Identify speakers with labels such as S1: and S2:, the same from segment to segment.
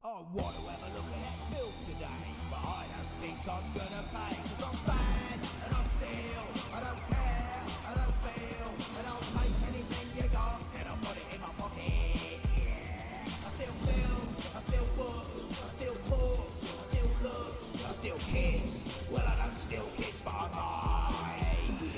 S1: I want to have a look at that film today, but I don't think I'm gonna pay, cause I'm bad, and I steal, I don't care, I don't feel, and I'll take anything you got, and I'll put it in my pocket, yeah. I steal films, I steal books, I steal books, I steal looks, I steal kids, well I don't steal kids, but I might.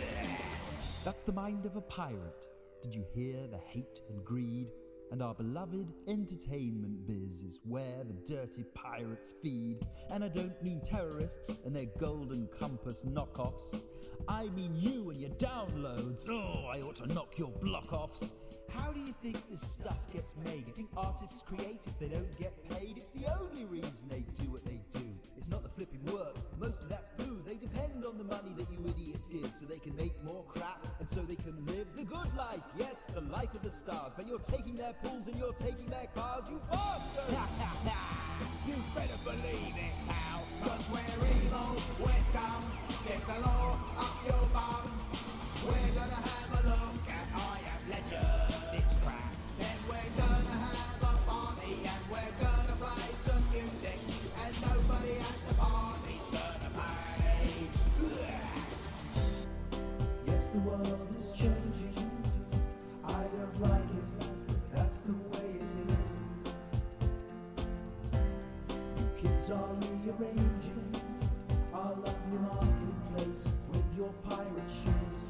S2: That's the mind of a pirate. Did you hear the hate and greed? And our beloved entertainment biz is where the dirty pirates feed. And I don't mean terrorists and their golden compass knockoffs. I mean you and your downloads. Oh, I ought to knock your block offs. How do you think this stuff gets made? You think artists create if they don't get paid? It's the only reason they do what they do. It's not the flipping work, most of that's boo. They depend on the money that you idiots give, so they can make more crap and so they can live the good life. Yes, the life of the stars. But you're taking their pools and you're taking their cars, you bastards!
S1: You better believe it, pal, cause we're evil, we're scum. Stick the law up your bum. We're gonna have a look at I Am Legend, it's crap. Then we're gonna have a party and we're gonna play some music, and nobody at the party's gonna pay.
S2: Yes, the world is changing. I don't like it, that's the way it is. You kids are rearranging our lovely marketplace with your pirate shiz.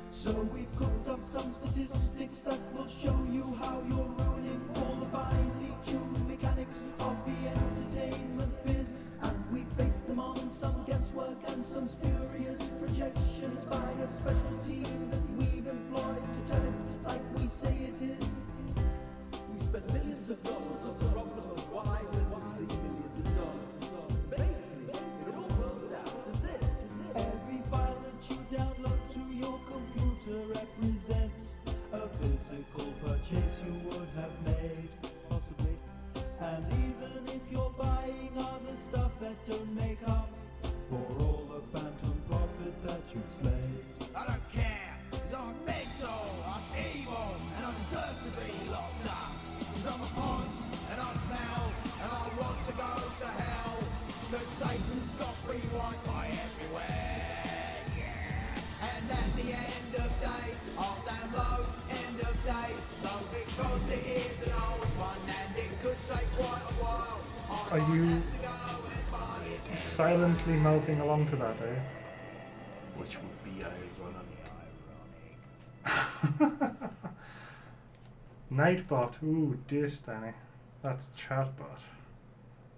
S2: So we've cooked up some statistics that will show you how you're ruining all the finely tuned mechanics of the entertainment biz. And we based them on some guesswork and some spurious projections by a special team that we've employed to tell it like we say it is. We spent millions of dollars on the problem of why we're losing millions of dollars. Basically, it all boils down to this. Every file that you download to your computer represents a physical purchase you would have made, possibly. And even if you're buying other stuff that don't make up for all the phantom profit that you've slaved.
S1: I don't care, cause I'm mental, I'm evil, and I deserve to be locked up. Cause I'm a ponce, and I smell, and I want to go to hell. Cause Satan's got free Wi-Fi everywhere, yeah. And at the end of days, I'll download end of days. No, because it is an old one, and it could take quite a while.
S3: Are you silently mouthing along to that, eh?
S4: Which would be ironic.
S3: Nightbot, ooh, this, Danny. That's chatbot.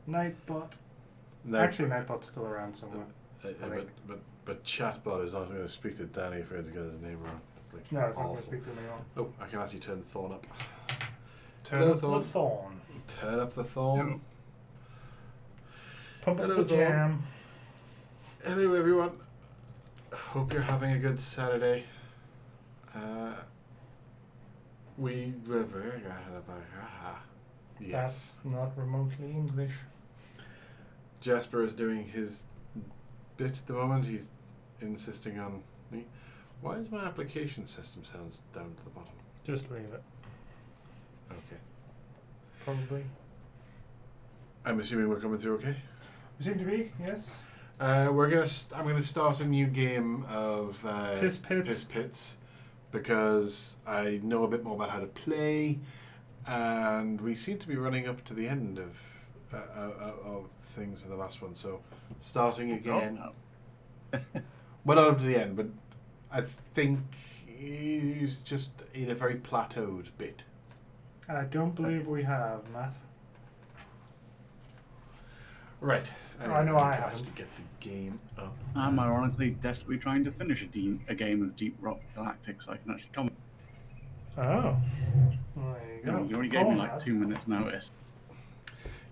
S3: Nightbot. Actually, Nightbot's still around somewhere.
S4: But chatbot is not going to speak to Danny if he has to get his name wrong. Like,
S3: No, it's not going to speak to me on.
S4: Oh, I can actually turn the thorn up.
S3: Turn up the thorn.
S4: Turn up the thorn.
S3: Pump up
S4: Hello,
S3: the jam.
S4: Hello everyone. Hope you're having a good Saturday. Yes.
S3: That's not remotely English.
S4: Jasper is doing his bit at the moment. He's insisting on me. Why does my application system sounds down to the bottom?
S3: Just leave it.
S4: Okay.
S3: Probably.
S4: I'm assuming we're coming through okay?
S3: We seem to be, yes.
S4: I'm gonna start a new game of
S3: ssPits.
S4: Because I know a bit more about how to play, and we seem to be running up to the end of things in the last one. So starting again. Well, not up to the end, but I think he's just in a very plateaued bit.
S3: I don't believe we have, Matt.
S4: Right.
S3: I know I
S4: have
S3: haven't.
S4: to get the game up.
S5: I'm ironically desperately trying to finish a game of Deep Rock Galactic so I can actually comment.
S3: Oh. There you go.
S5: You only gave me like 2 minutes notice.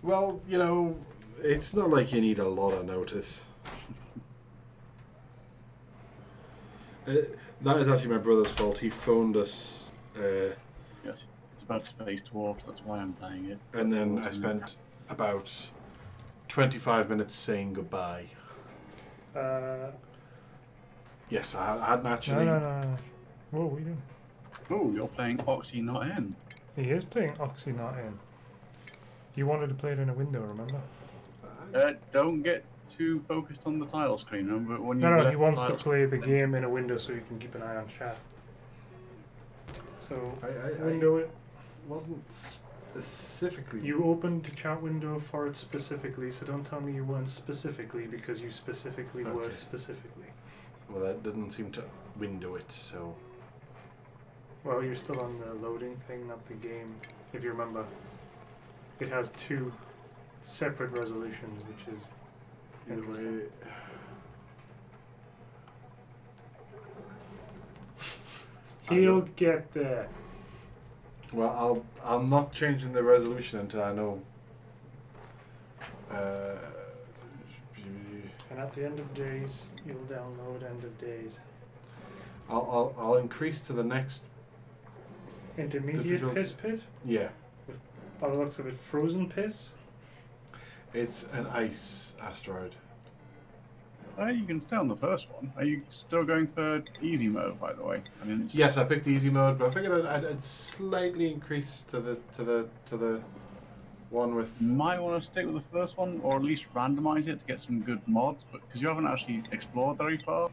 S4: Well, it's not like you need a lot of notice. That is actually my brother's fault. He phoned us.
S5: Yes, it's about Space Dwarfs, that's why I'm playing it.
S4: And then I spent about 25 minutes saying goodbye. Yes, I hadn't actually.
S3: No. What are we doing?
S5: Oh, you're playing Oxy Not In.
S3: He is playing Oxy Not In. You wanted to play it in a window, remember?
S5: Don't get too focused on the tile screen. Remember when you
S3: No,
S5: left
S3: he wants to
S5: tile
S3: play the game in a window so you can keep an eye on chat. So, window it.
S4: Wasn't specifically.
S3: You opened the chat window for it specifically, so don't tell me you weren't specifically, because you specifically were
S4: Okay.
S3: specifically.
S4: Well, that doesn't seem to window it, so.
S3: Well, you're still on the loading thing, not the game. If you remember, it has 2 separate resolutions, which is
S4: Either
S3: interesting.
S4: way.
S3: He'll get there.
S4: Well, I'm not changing the resolution until I know.
S3: And at the end of days, you'll download end of days.
S4: I'll increase to the next.
S3: Intermediate
S4: Difficulty.
S3: piss pit?
S4: Yeah,
S3: By the looks of it, frozen piss?
S4: it's an ice asteroid.
S5: You can stay on the first one. Are you still going for easy mode, by the way? I mean, it's
S4: Yes, I picked the easy mode, but I figured I'd slightly increase to the one with.
S5: might want to stick with the first one, or at least randomize it to get some good mods. But because you haven't actually explored very far,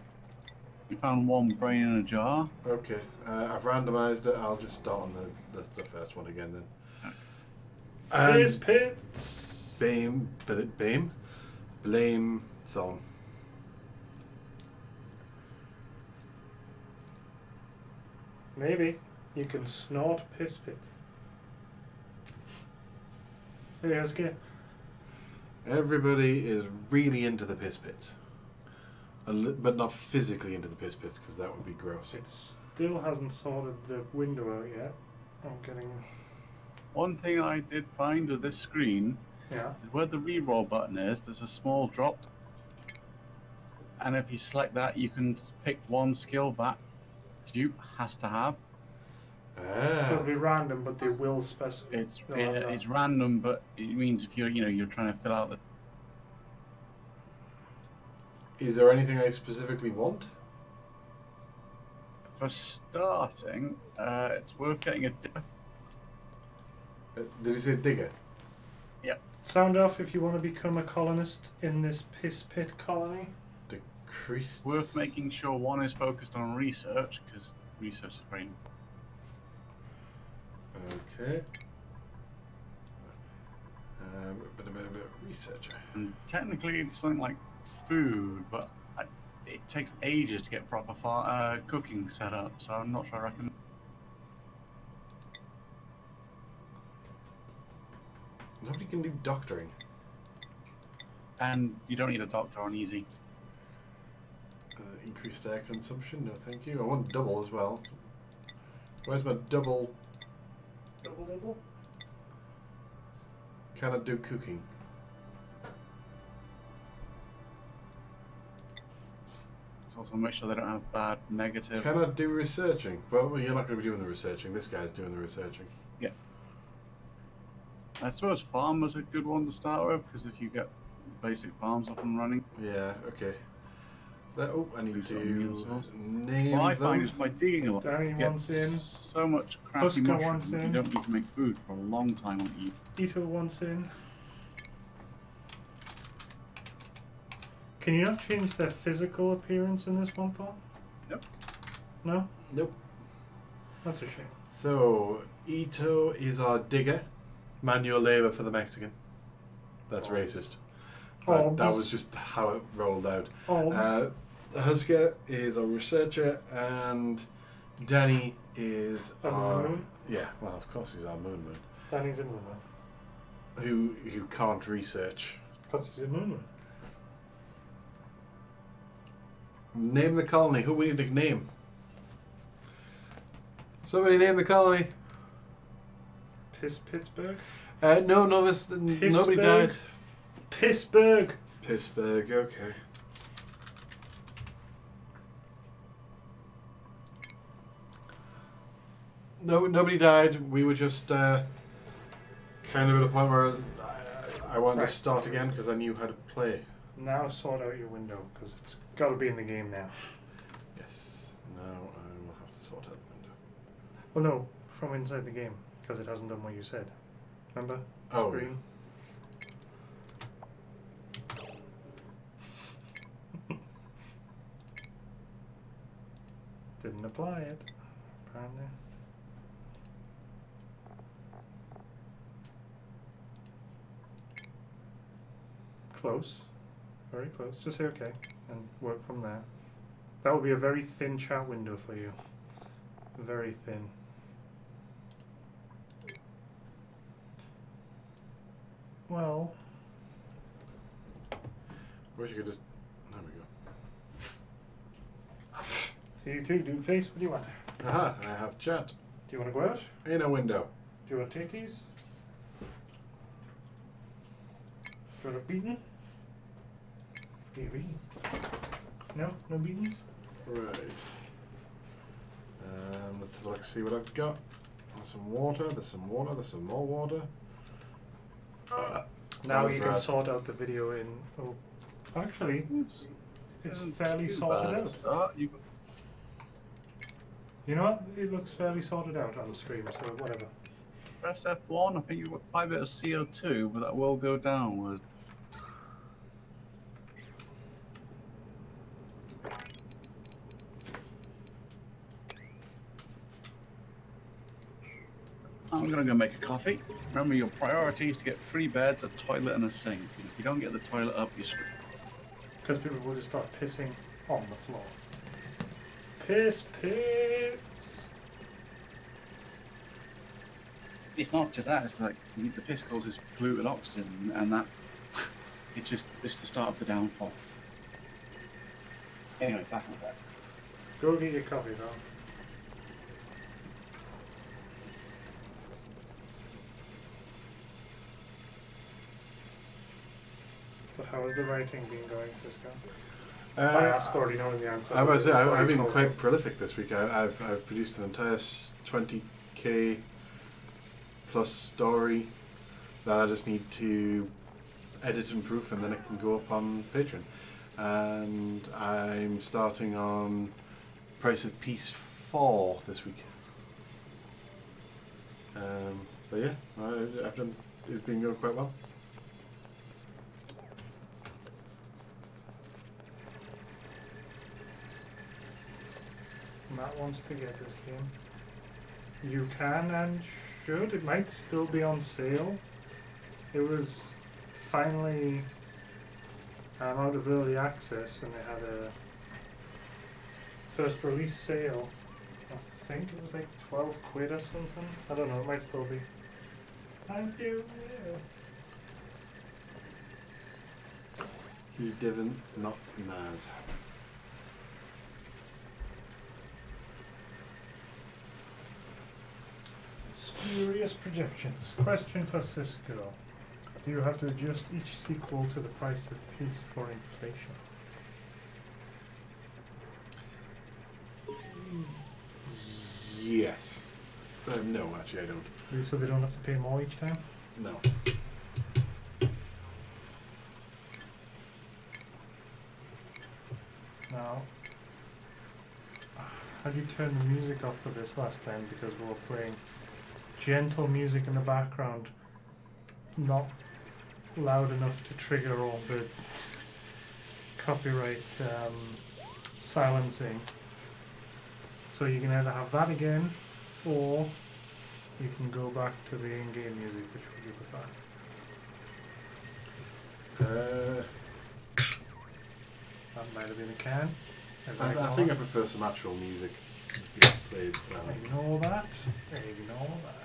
S5: you found one brain in a jar.
S4: Okay, I've randomized it. I'll just start on the first one again then.
S3: Piss pits!
S4: Blame thong.
S3: Maybe. You can snort piss pit. Hey, let's get.
S4: Everybody is really into the piss pits, but not physically into the piss pits because that would be gross.
S3: It still hasn't sorted the window out yet. I'm getting.
S5: One thing I did find with this screen
S3: Yeah.
S5: is where the reroll button is. There's a small drop, and if you select that, you can pick one skill that dupe has to have.
S3: So it'll be random, but they will specify.
S5: It's random, but it means if you're trying to fill out the.
S4: Is there anything I specifically want?
S5: For starting, it's worth getting a dipper.
S4: Did you say digger?
S3: Sound off if you want to become a colonist in this piss pit colony.
S4: Decreased.
S5: Worth making sure one is focused on research, because research is very.
S4: Okay. Bit of researcher.
S5: And technically, it's something like food, but it takes ages to get proper cooking set up, so I'm not sure I recommend.
S4: Nobody can do doctoring.
S5: And you don't need a doctor on easy.
S4: Increased air consumption? No, thank you. I want double as well. Where's my double?
S3: Double?
S4: Can I do cooking?
S5: Let's also make sure they don't have bad negative.
S4: Can I do researching? Well, you're not going to be doing the researching. This guy's doing the researching.
S5: I suppose farm was a good one to start with, because if you get basic farms up and running.
S4: Yeah, okay. I need to
S5: resource.
S4: name
S5: What I
S4: them.
S5: find is by digging a lot,
S3: Danny
S5: you get
S3: wants in.
S5: so much crappy
S3: Husker
S5: mushrooms
S3: wants
S5: that you
S3: in.
S5: don't need to make food for a long time on eat.
S3: Ito wants in. Can you not change their physical appearance in this one, Thought?
S5: Nope.
S3: No?
S4: Nope.
S3: That's a shame.
S4: So, Ito is our digger. Manual labor for the Mexican. That's
S3: Oh.
S4: racist. But that
S3: Obs.
S4: was just how it rolled out.
S3: Obs.
S4: Husker is a researcher, and Danny is
S3: A
S4: our
S3: moon?
S4: yeah. Well, of course he's our moon
S3: Danny's a moon.
S4: who can't research.
S3: Because he's a moon.
S4: Name the colony. Who we need to name? Somebody name the colony.
S3: Pittsburgh?
S4: No, nobody
S3: Pittsburgh?
S4: died.
S3: Pittsburgh!
S4: Pittsburgh. Okay. No, nobody died. We were just kind of at a point where I wanted
S3: Right.
S4: to start again because I knew how to play.
S3: Now sort out your window, because it's got to be in the game now.
S4: Yes. Now I will have to sort out the window.
S3: Well, no, from inside the game, because it hasn't done what you said. Remember?
S4: Oh.
S3: Screen. Didn't apply it, apparently. Close. Very close. Just say okay and work from there. That would be a very thin chat window for you. Very thin. Well,
S4: Wish you could just. There we go.
S3: you too, dude face. What do you want?
S4: Aha! I have chat
S3: Do you want to go out?
S4: in a window.
S3: Do you want to take these? Do you want a beaten? Maybe. No? No beatings?
S4: Right. Let's have a look, see what I've got. There's some water, there's some water, there's some more water.
S3: Now
S4: That
S3: you
S4: was
S3: can
S4: bad.
S3: sort out the video in. Oh, actually, it's
S5: Isn't
S3: fairly
S5: too
S3: sorted
S5: bad a
S3: out.
S5: start.
S3: You know what? It looks fairly sorted out on the stream, so whatever.
S5: Press F1. I think you've got quite a bit of CO2, but that will go downward. I'm gonna go make a coffee. Remember, your priority is to get 3 beds, a toilet, and a sink. If you don't get the toilet up, you're screwed.
S3: Because people will just start pissing on the floor. Piss pits!
S5: It's not just that. It's like the piss causes polluted oxygen, and that it's the start of the downfall. Anyway, back on that.
S3: Go get your coffee, though. So how has the writing been going, Cisco? I ask already knowing the answer.
S4: I was,
S3: but the
S4: I've
S3: story
S4: been
S3: told
S4: quite
S3: me.
S4: prolific this week. I've produced an entire 20k plus story that I just need to edit and proof, and then it can go up on Patreon. And I'm starting on Price of Peace 4 this week. But yeah, I've done. It's been going quite well.
S3: Matt wants to get this game. You can and should. It might still be on sale. It was finally out of early access when they had a first release sale. I think it was like 12 quid or something. I don't know, it might still be. Thank you. Yeah.
S4: He didn't, not Naz.
S3: Spurious projections. Question for Cisco. Do you have to adjust each sequel to the price of peace for inflation?
S4: Yes. No, actually, I don't.
S3: So they don't have to pay more each time?
S4: No.
S3: Now, had you turned the music off for this last time because we were playing gentle music in the background, not loud enough to trigger all the copyright silencing. So you can either have that again, or you can go back to the in-game music. Which would you prefer? That might have been a can.
S4: I think I prefer some actual music being played. So.
S3: Ignore that. Ignore that.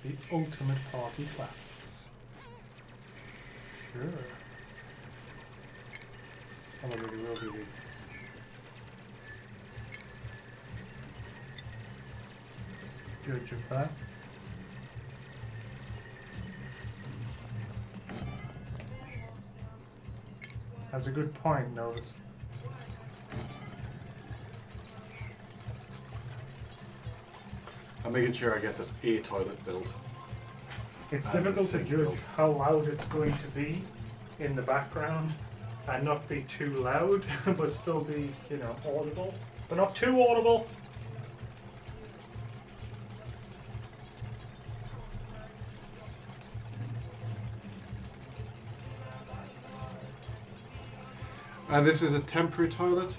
S3: The ultimate party classics. Sure. Although they will be the judge of that. That's a good point, Novus.
S4: I'm making sure I get a toilet built.
S3: It's
S4: And
S3: difficult
S4: the
S3: to
S4: sink
S3: judge
S4: built.
S3: how loud it's going to be in the background and not be too loud, but still be, audible. But not too audible.
S4: This is a temporary toilet,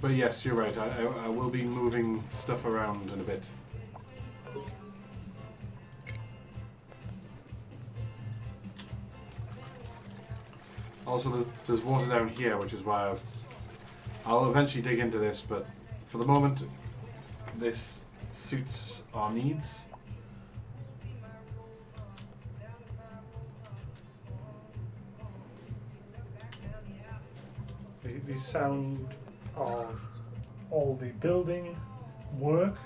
S4: but yes, you're right. I will be moving stuff around in a bit. Also, there's water down here, which is why I'll eventually dig into this, but for the moment, this suits our needs.
S3: The sound of all the building work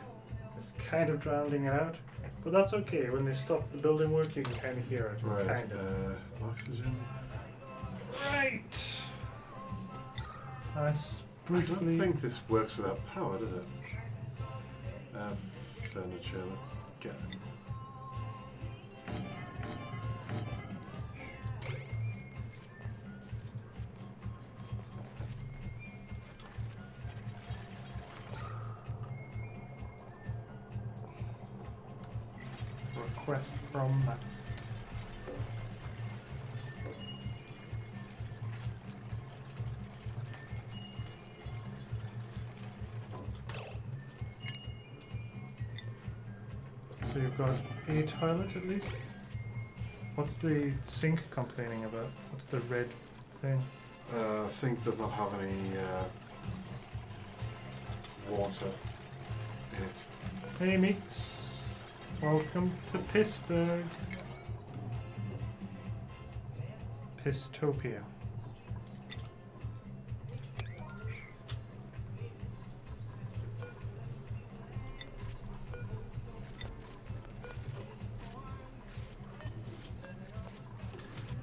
S3: is kind of drowning it out, but that's okay. When they stop the building work, you can kind of hear it.
S4: Right.
S3: Kind of.
S4: Oxygen.
S3: Right. Nice.
S4: I don't
S3: Briefly.
S4: think this works without power, does it? Furniture. Let's get it.
S3: Request from Matt. So you've got a toilet at least? What's the sink complaining about? What's the red thing?
S4: Sink does not have any water in it.
S3: Hey mates, welcome to Pittsburgh. Pistopia.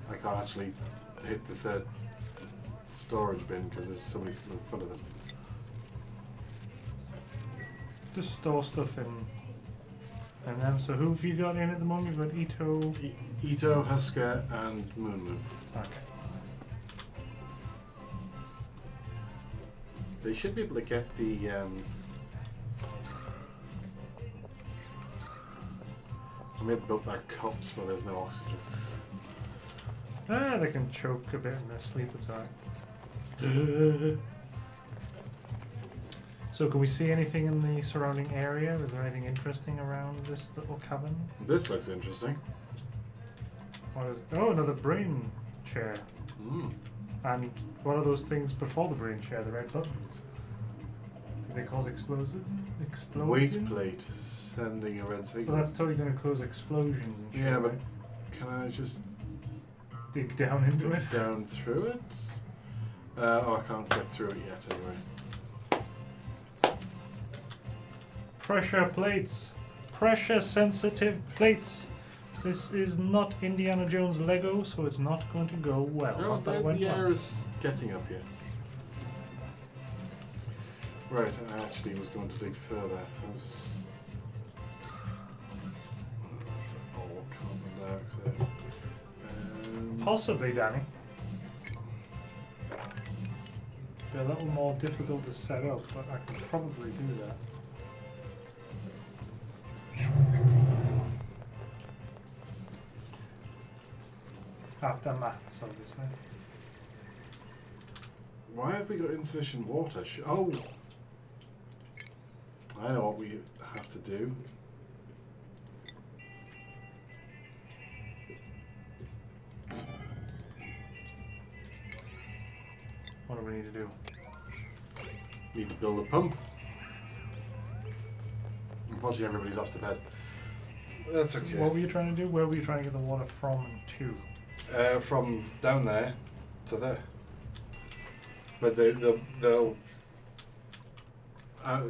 S4: I can't actually hit the third storage bin because there's so many people in front of them.
S3: Just store stuff in them. So who have you got in at the moment? You've got Ito.
S4: Ito, Husker, and Moon Moon.
S3: Okay.
S4: They should be able to get the. I may have built their cots where there's no oxygen.
S3: Ah, they can choke a bit in their sleep, it's alright. So can we see anything in the surrounding area? Is there anything interesting around this little cabin?
S4: This looks interesting.
S3: What is... Oh, another brain chair.
S4: Mm.
S3: And what are those things before the brain chair, the red buttons? Do they cause explosion?
S4: Weight plate sending a red signal.
S3: So that's totally going to cause explosions and shit,
S4: Yeah, but
S3: right?
S4: can I just
S3: Dig down into it?
S4: down through it? Oh, I can't get through it yet anyway.
S3: Pressure plates. Pressure sensitive plates. This is not Indiana Jones Lego, so it's not going to go well.
S4: No,
S3: Not that went
S4: the
S3: well.
S4: air is getting up here. Right, I actually was going to dig further. That's all carbon dioxide.
S3: Possibly, Danny. Be a little more difficult to set up, but I can probably do that. After maths, obviously.
S4: Why have we got insufficient water? Oh! I know what we have to do.
S3: What do we need to do?
S4: Need to build a pump. Unfortunately, everybody's off to bed. That's okay.
S3: What were you trying to do? Where were you trying to get the water from and to?
S4: From down there to there. But they'll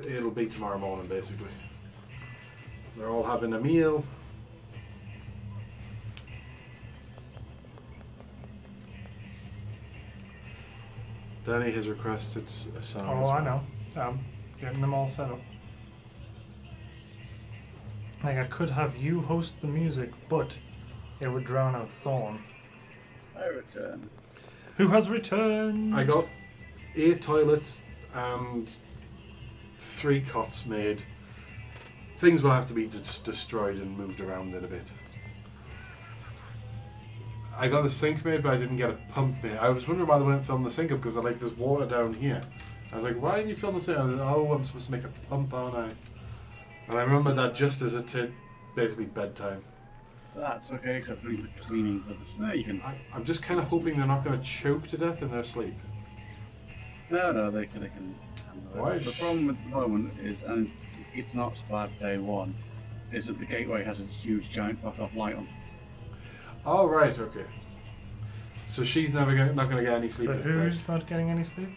S4: it'll be tomorrow morning, basically. They're all having a meal. Danny has requested a song.
S3: Oh, I know. Getting them all set up. Like, I could have you host the music, but it would drown out Thorn.
S5: I return.
S3: Who has returned?
S4: I got 8 toilets and 3 cots made. Things will have to be destroyed and moved around in a bit. I got the sink made, but I didn't get a pump made. I was wondering why they weren't filling the sink up because like there's water down here. I was like, why didn't you fill the sink? I was like, oh, I'm supposed to make a pump, aren't I? And I remember that just as it hit basically bedtime.
S5: That's okay, except for the cleaning for the snow. You can.
S4: I'm just kind of hoping they're not going to choke to death in their sleep.
S5: No, they can handle
S4: Why?
S5: it. The problem at the moment is, and it's not so bad day one, is that the gateway has a huge giant fuck off light on.
S4: Oh right, okay. So she's not going to get any sleep.
S3: So who's not getting any sleep?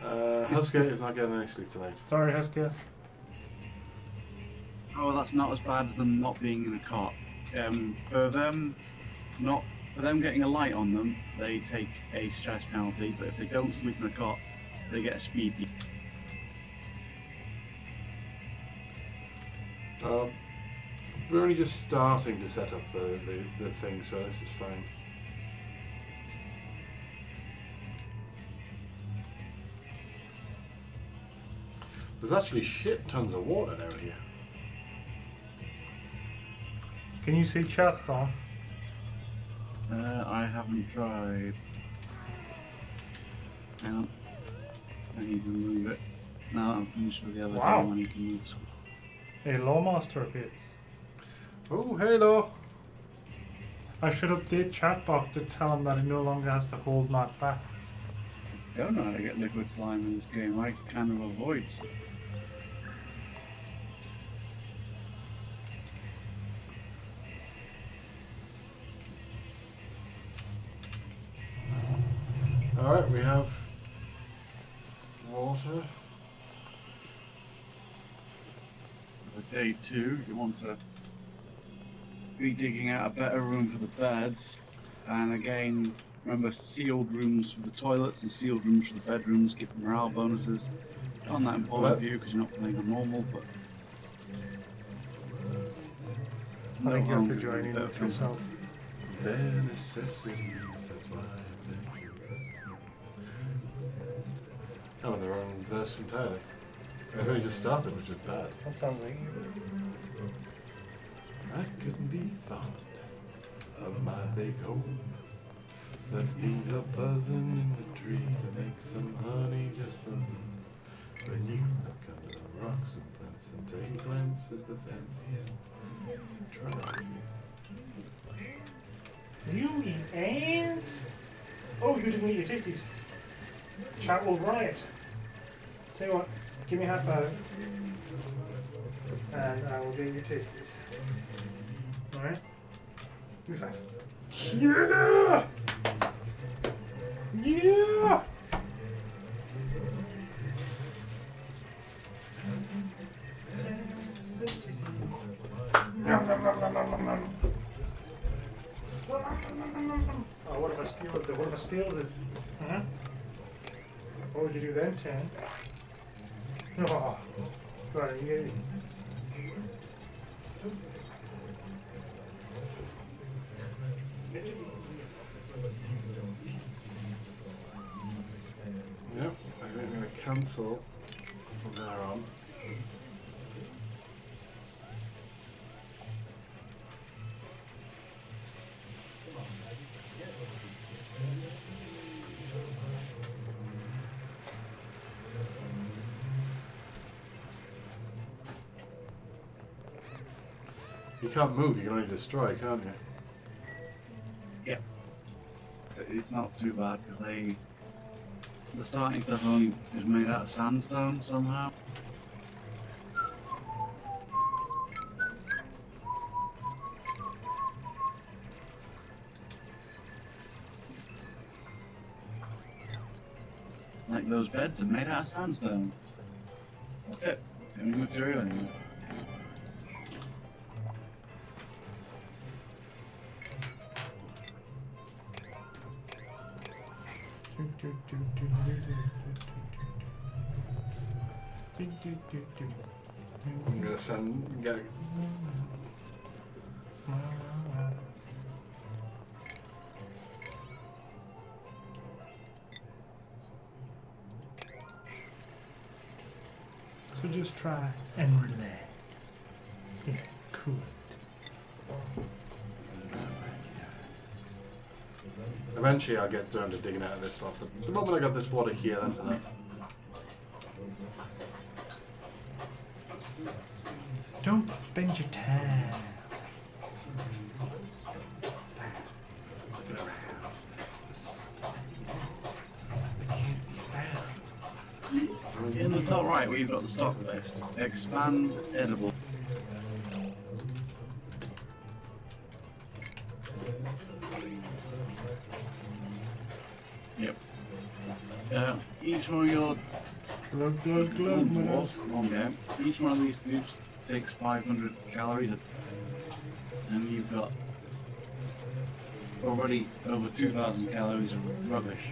S4: Husker is not getting any sleep tonight.
S3: Sorry, Husker.
S5: Oh, that's not as bad as them not being in a cot. For them getting a light on them, they take a stress penalty. But if they don't sleep in a cot, they get a speed.
S4: We're only just starting to set up the thing, so this is fine. There's actually shit tons of water down here.
S3: Can you see chat, Thorn?
S5: I haven't tried. Hang on. I need to move it. Now I'm finished with the other
S3: Wow.
S5: game, I need to move.
S3: A Lawmaster appears.
S4: Oh, hello.
S3: I should update Chatbot to tell him that he no longer has to hold Matt back.
S5: I don't know how to get liquid slime in this game. I kind of avoid.
S4: Alright, we have water.
S5: For day 2, you want to be digging out a better room for the beds. And again, remember sealed rooms for the toilets and sealed rooms for the bedrooms, give morale bonuses. Not that important for you because you're not playing on normal, but
S3: I think you have to
S5: harm
S3: join in
S5: better
S3: with
S5: for
S3: yourself.
S4: Bare necessities, that's why oh, and they're on verse entirely. It's only just started, which is bad.
S3: That sounds like
S4: I couldn't be fond of my big home. The bees are buzzing in the trees to make some honey just for me. When you look under the rocks and plants and take a glance at the fancy ants, try
S3: You eat ants? Oh, you didn't eat your tasties. Chat will riot. Tell you what, give me half of it. And I will get your tasties. Alright? Give me 5. Yeah! Yeah! Oh, what if I steal it? What if I steal it? Huh? What would you do then, 10? Oh, right, yeah.
S4: Yep, I think I'm going to cancel from there on. You can't move, you can only destroy, can't you?
S5: Yeah. It's not too bad because the starting stuff only is made out of sandstone somehow. Like those beds are made out of sandstone. That's it. It's the only material anymore.
S4: I'm going to get
S3: So just try and relax. Yeah, cool.
S4: Eventually I'll get around to digging out of this slot, but the moment I got this water here, that's enough.
S3: Don't spend your time.
S5: In the top right, we've got the stock list. Expand edible. Yep. Each one of your each one of these tubes takes 500 calories, and you've got already over 2,000 calories of rubbish.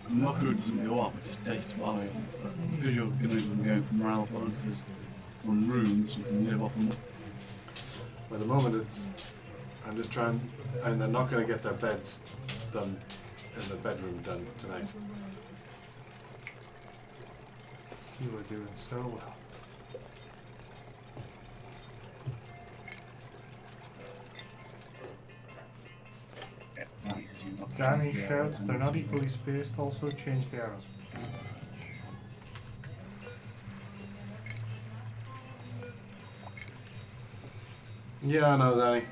S5: Mockery doesn't go up, it just tastes fine. But because you're going to be going for morale bonuses from rooms, you can live off them.
S4: At the moment I'm just trying, and they're not going to get their beds done in the bedroom done tonight.
S3: You were doing so well. Danny shouts, they're not equally spaced, also change the arrows.
S4: Yeah, I know, Danny.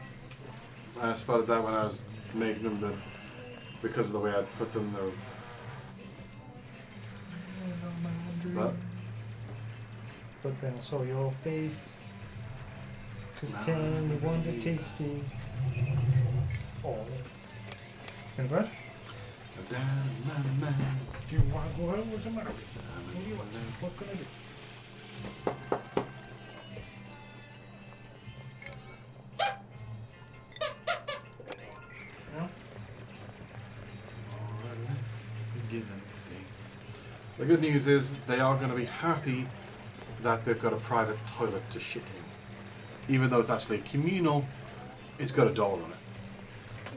S4: I spotted that when I was making them because of the way I put them though.
S3: But then I saw your face. Cause tell me one to taste it. Oh. In what? Do you want to go out with a marriage? What do you want? What can I do? Yeah?
S4: The good news is they are going to be happy that they've got a private toilet to shit in. Even though it's actually communal, it's got a door on it.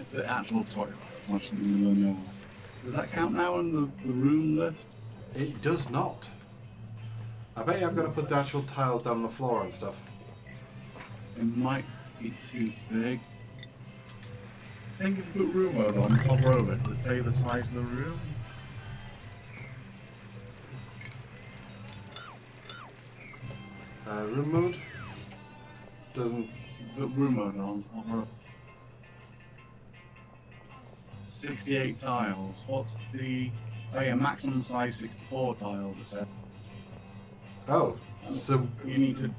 S5: It's an actual toilet. It's much normal. Does that count now on the room list?
S4: It does not. I bet you I've got to put the actual tiles down on the floor and stuff.
S5: It might be too big. I think if you put room mode on, hover over it, does it tell you the size of the room?
S4: Room mode doesn't.
S5: Put room mode on, hover over. 68 tiles. What's the... Oh yeah, maximum size 64 tiles, it said.
S4: Oh, so
S5: You need to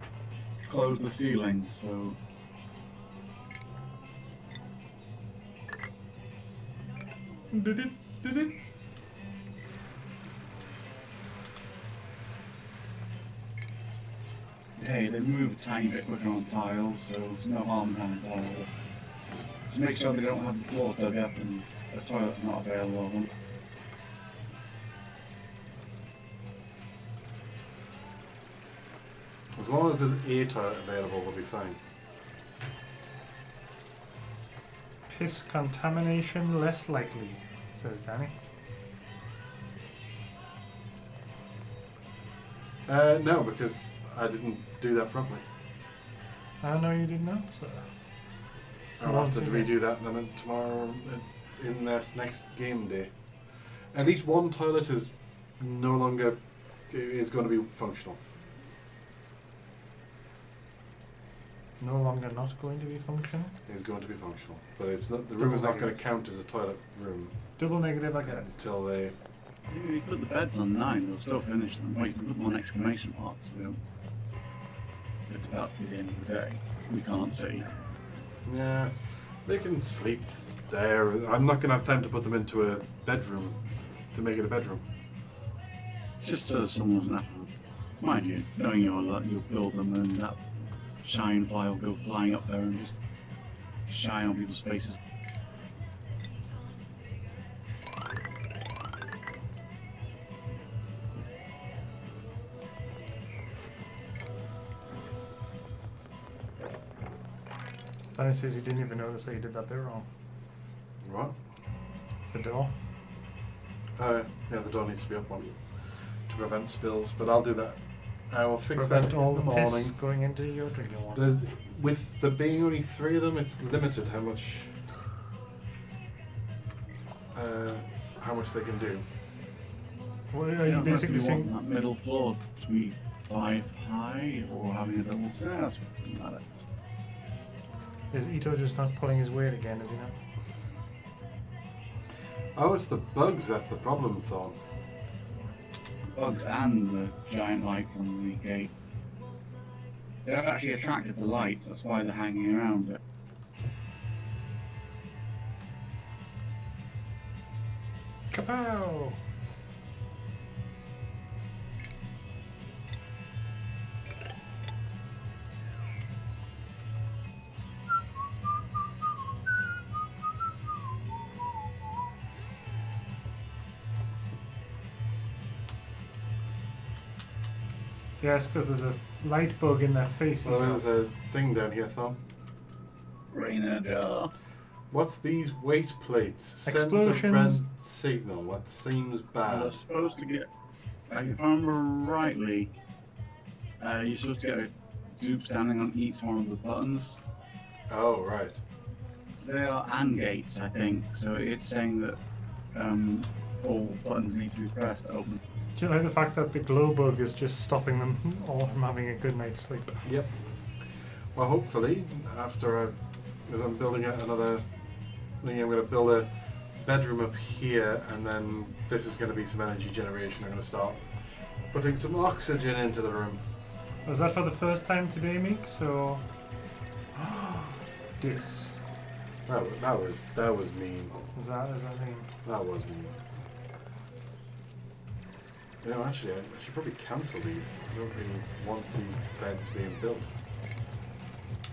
S5: close the ceiling, so...
S3: Did it? Did it?
S5: Hey, they move a tiny bit quicker on tiles, so there's no harm down the tile. Just make sure they don't have the floor dug up and a toilet not available on them.
S4: as long as there's a toilet available, we'll be fine.
S3: Piss contamination less likely, says Danny.
S4: No, because I didn't do that properly.
S3: No, you did not, sir.
S4: I'll have to redo that then tomorrow in this next game day. At least one toilet is no longer going to be functional.
S3: No longer not going to be functional.
S4: Is going to be functional, but it's not. The room is not going to count as a toilet room
S3: Double negative again.
S4: until they.
S5: You can put the beds on 9, they'll still finish them. Or you can put them on exclamation marks, so it's about to be the end of the day. We can't see.
S4: Yeah, they can sleep there. I'm not going to have time to put them into a bedroom to make it a bedroom.
S5: Just so someone doesn't have to. Mind you, knowing your luck, you'll build them and that shine fly will go flying up there and just shine on people's faces.
S3: Danny says he didn't even notice that he did that bit wrong.
S4: What?
S3: The door.
S4: Yeah, the door needs to be up one to prevent spills, but I'll do that. I will fix
S3: Prevent
S4: that
S3: all
S4: in the
S3: the
S4: morning.
S3: piss going into your drinking water.
S4: There's, with there being only 3 of them, it's limited how much how much they can do.
S3: What are
S5: I
S3: you
S5: don't know if
S3: basically
S5: you want
S3: saying?
S5: that middle floor to be 5 high or having a double stairs. Doesn't matter.
S3: Is Ito just not pulling his weight again, is he not?
S4: Oh, it's the bugs that's the problem, Thorn.
S5: Bugs and the giant light from the gate. They've actually attracted the lights, that's why they're hanging around it.
S3: Kapow! Yes, because there's a light bug in their face.
S4: Well, there's a thing down here, Thorn.
S5: Rainer jar.
S4: What's these weight plates? Sends a
S3: Explosions.
S4: red signal. What seems
S5: They're
S4: bad?
S5: supposed to get, if I remember rightly, you're supposed to get a dupe standing on each one of the buttons.
S4: Oh, right.
S5: They are AND gates, I think, so it's saying that all buttons need to be pressed to open.
S3: Do you like the fact that the glow bug is just stopping them all from having a good night's sleep?
S4: Yep. Well, hopefully, after as I'm building out another thing, I'm going to build a bedroom up here, and then this is going to be some energy generation. I'm going to start putting some oxygen into the room.
S3: Was that for the first time today, Meeks, or this?
S4: That was mean.
S3: Is that mean?
S4: That was mean. You know, actually, I should probably cancel these. I don't really want these beds being built.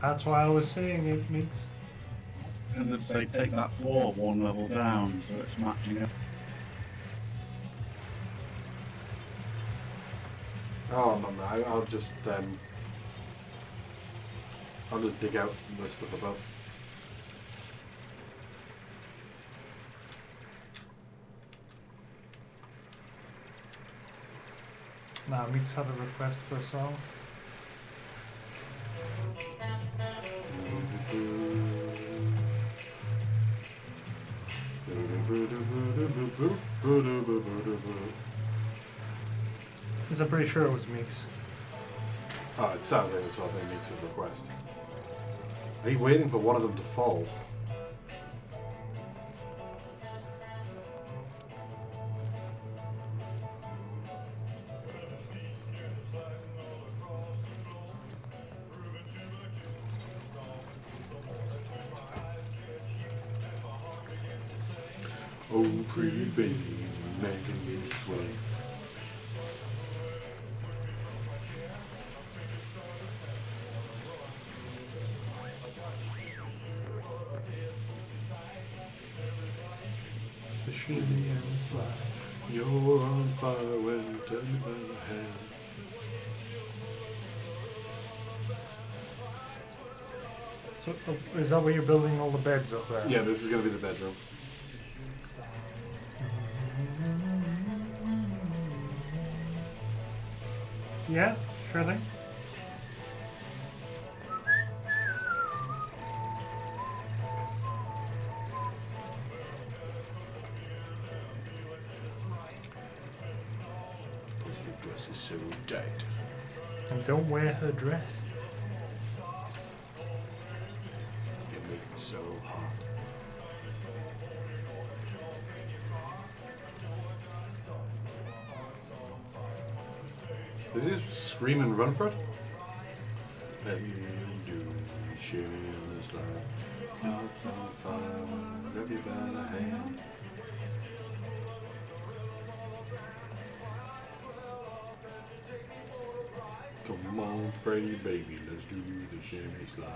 S3: That's why I was saying it, Meeks.
S5: And then say take that floor one level down so it's matching up.
S4: Oh no, I'll just dig out the stuff above.
S3: Now, Meeks had a request for a song. Because I'm pretty sure it was Meeks.
S4: Oh, it sounds like the sort of thing Meeks would request. Are you waiting for one of them to fall? Oh, pretty baby, making me sweat.
S3: The shimmy and the slide.
S4: You're on fire when you turn my hand.
S3: So, is that where you're building all the beds up there?
S4: Yeah, this is going to be the bedroom.
S3: Yeah, sure thing.
S4: Your dress is so tight.
S3: And don't wear her dress.
S4: You make me so hot. Did he just scream and run for it? Let me do shimmy on the slide. Hearts on fire, grab you by the hand. Come on, pretty baby, let's do the shimmy slide.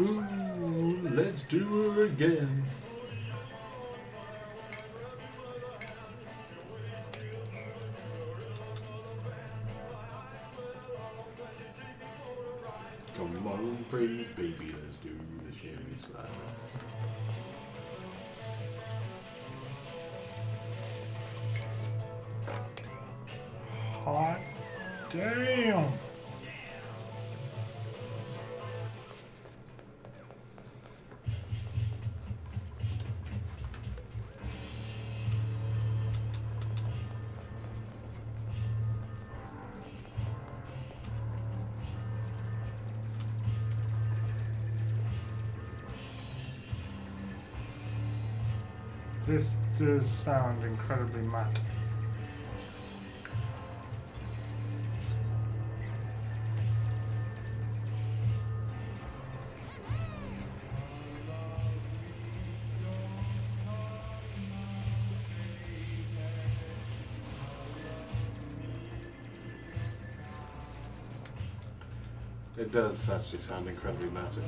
S4: Ooh, let's do it again. Come on, pretty baby, let's do the shimmy slide.
S3: Hot damn. This does sound incredibly matte.
S4: It does actually sound incredibly massive.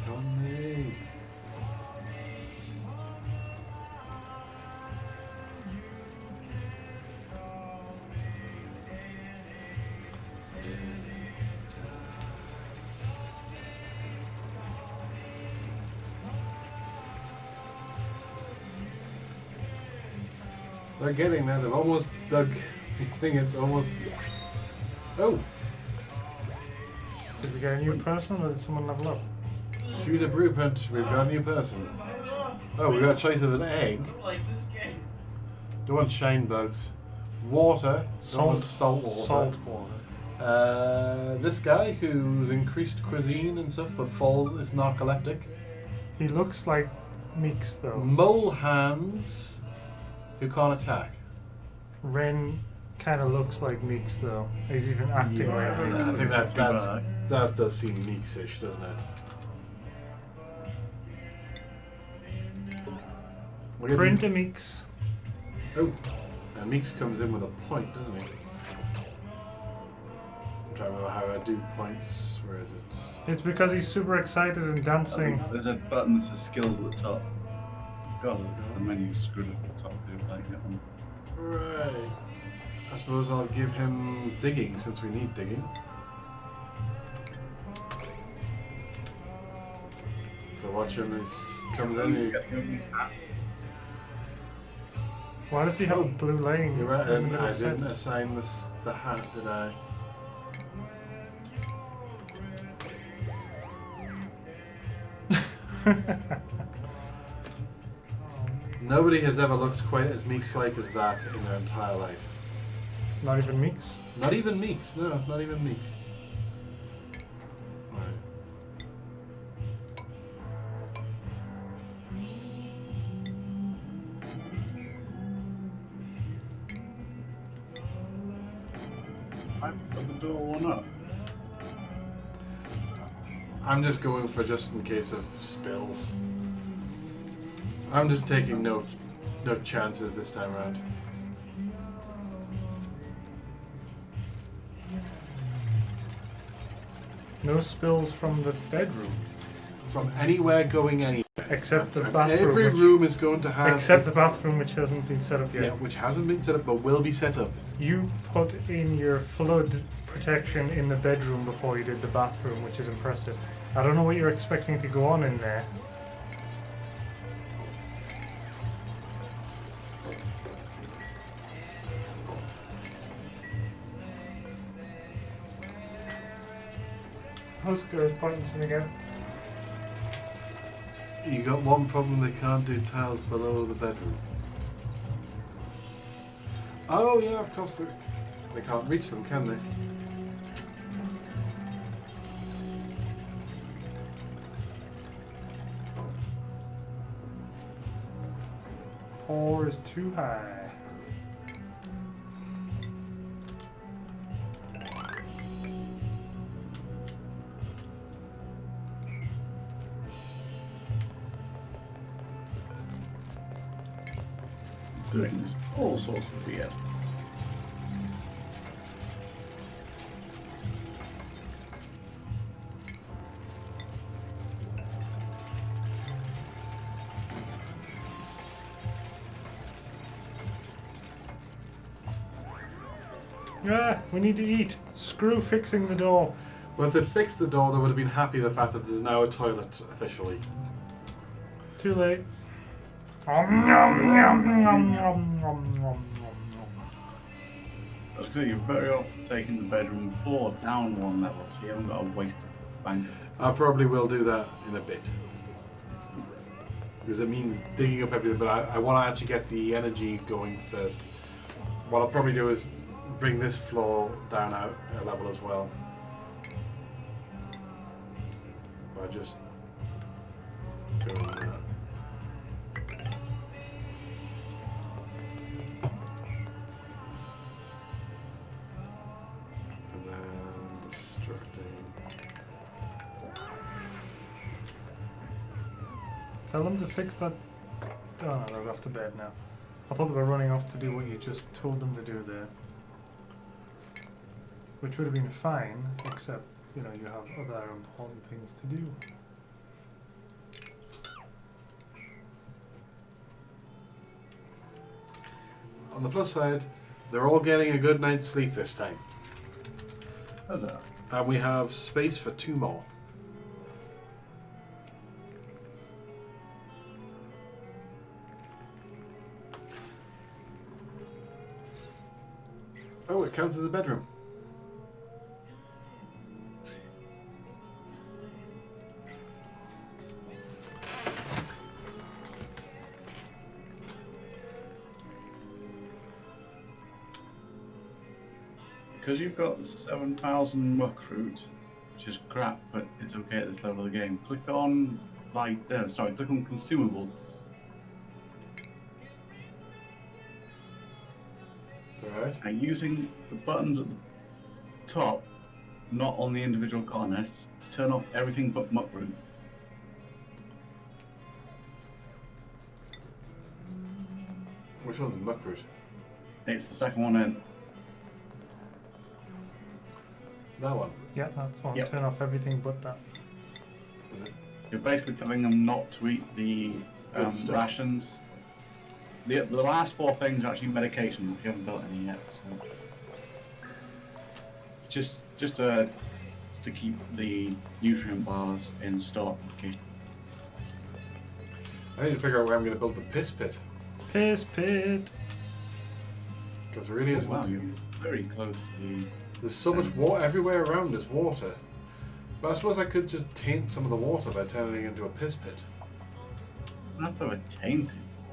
S4: On me. They're getting there. They've almost dug the thing. It's almost. Oh!
S3: Did we get a new person or did someone level up?
S4: Shoot a blueprint. We've got a new person. Oh, we got a choice of an egg. Don't want shine bugs. Water. Don't want salt water.
S3: Salt water.
S4: This guy who's increased cuisine and stuff, but is narcoleptic.
S3: He looks like Meeks though.
S4: Mole hands who can't attack.
S3: Ren kind of looks like Meeks though. He's even acting
S5: Yeah,
S3: like Meeks.
S4: I think
S5: Tough to
S4: that does seem Meeks-ish, doesn't it? Look at
S3: Print
S4: these-
S3: a Meeks.
S4: Oh, and Meeks comes in with a point, doesn't he? I'm trying to remember how I do points. Where is it?
S3: It's because he's super excited and dancing.
S5: There's a button that says skills at the top. God, the menu screwed up at the top. Didn't like it one.
S4: Right. I suppose I'll give him digging since we need digging. So watch him as he comes in.
S3: Why does he have a blue lane?
S4: You're right,
S3: in the
S4: and
S3: middle
S4: I
S3: of his head?
S4: didn't assign the hat, did I? Nobody has ever looked quite as Meeks-like as that in their entire life.
S3: Not even Meeks.
S4: Not even Meeks, no, not even Meeks. Right.
S5: I put the door one up.
S4: I'm just going for just in case of spills. I'm just taking no chances this time around.
S3: No spills from the bedroom.
S4: From anywhere going anywhere.
S3: Except the
S4: And
S3: bathroom.
S4: every
S3: which-
S4: room is going to have...
S3: Except the bathroom, which hasn't been set up yet.
S4: Yeah, which hasn't been set up but will be set up.
S3: You put in your flood protection in the bedroom before you did the bathroom, which is impressive. I don't know what you're expecting to go on in there. Husker is Parkinson again.
S4: You got one problem, they can't do tiles below the bedroom. Oh yeah, of course they can't reach them, can they?
S3: 4 is too high.
S5: Doing this all sorts of weird.
S3: Ah, we need to eat. Screw fixing the door.
S4: Well, if they'd fixed the door, they would have been happy the fact that there's now a toilet officially.
S3: Too late. Nom, nom, nom, nom, nom, nom.
S5: I was going to you're better off taking the bedroom floor down one level so you haven't got a wasted bank.
S4: I probably will do that in a bit. Because it means digging up everything, but I want to actually get the energy going first. What I'll probably do is bring this floor down out a level as well. By just doing that. And then destructing.
S3: Tell them to fix that. Oh no, they're off to bed now. I thought they were running off to do what you just told them to do there. Which would have been fine, except, you know, you have other important things to do.
S4: On the plus side, they're all getting a good night's sleep this time.
S5: How's that?
S4: And we have space for 2 more. Oh, it counts as a bedroom.
S5: Because you've got 7,000 muckroot, which is crap, but it's okay at this level of the game. Click on click on consumable.
S4: Alright.
S5: And using the buttons at the top, not on the individual corners, turn off everything but muckroot.
S4: Which one's the muckroot?
S5: It's the second one in.
S4: That one.
S3: Yeah, that's on.
S5: Yep.
S3: Turn off everything but that.
S4: Is it?
S5: You're basically telling them not to eat the
S4: Good stuff.
S5: rations. The last 4 things are actually medication, if you haven't built any yet. So. Just to keep the nutrient bars in stock.
S4: I need to figure out where I'm going to build the piss pit.
S3: Piss pit.
S4: Because there really isn't.
S5: Wow, you're very close to the...
S4: There's so much water everywhere around. There's water. But I suppose I could just taint some of the water by turning it into a piss pit.
S5: You don't have to have a tainted.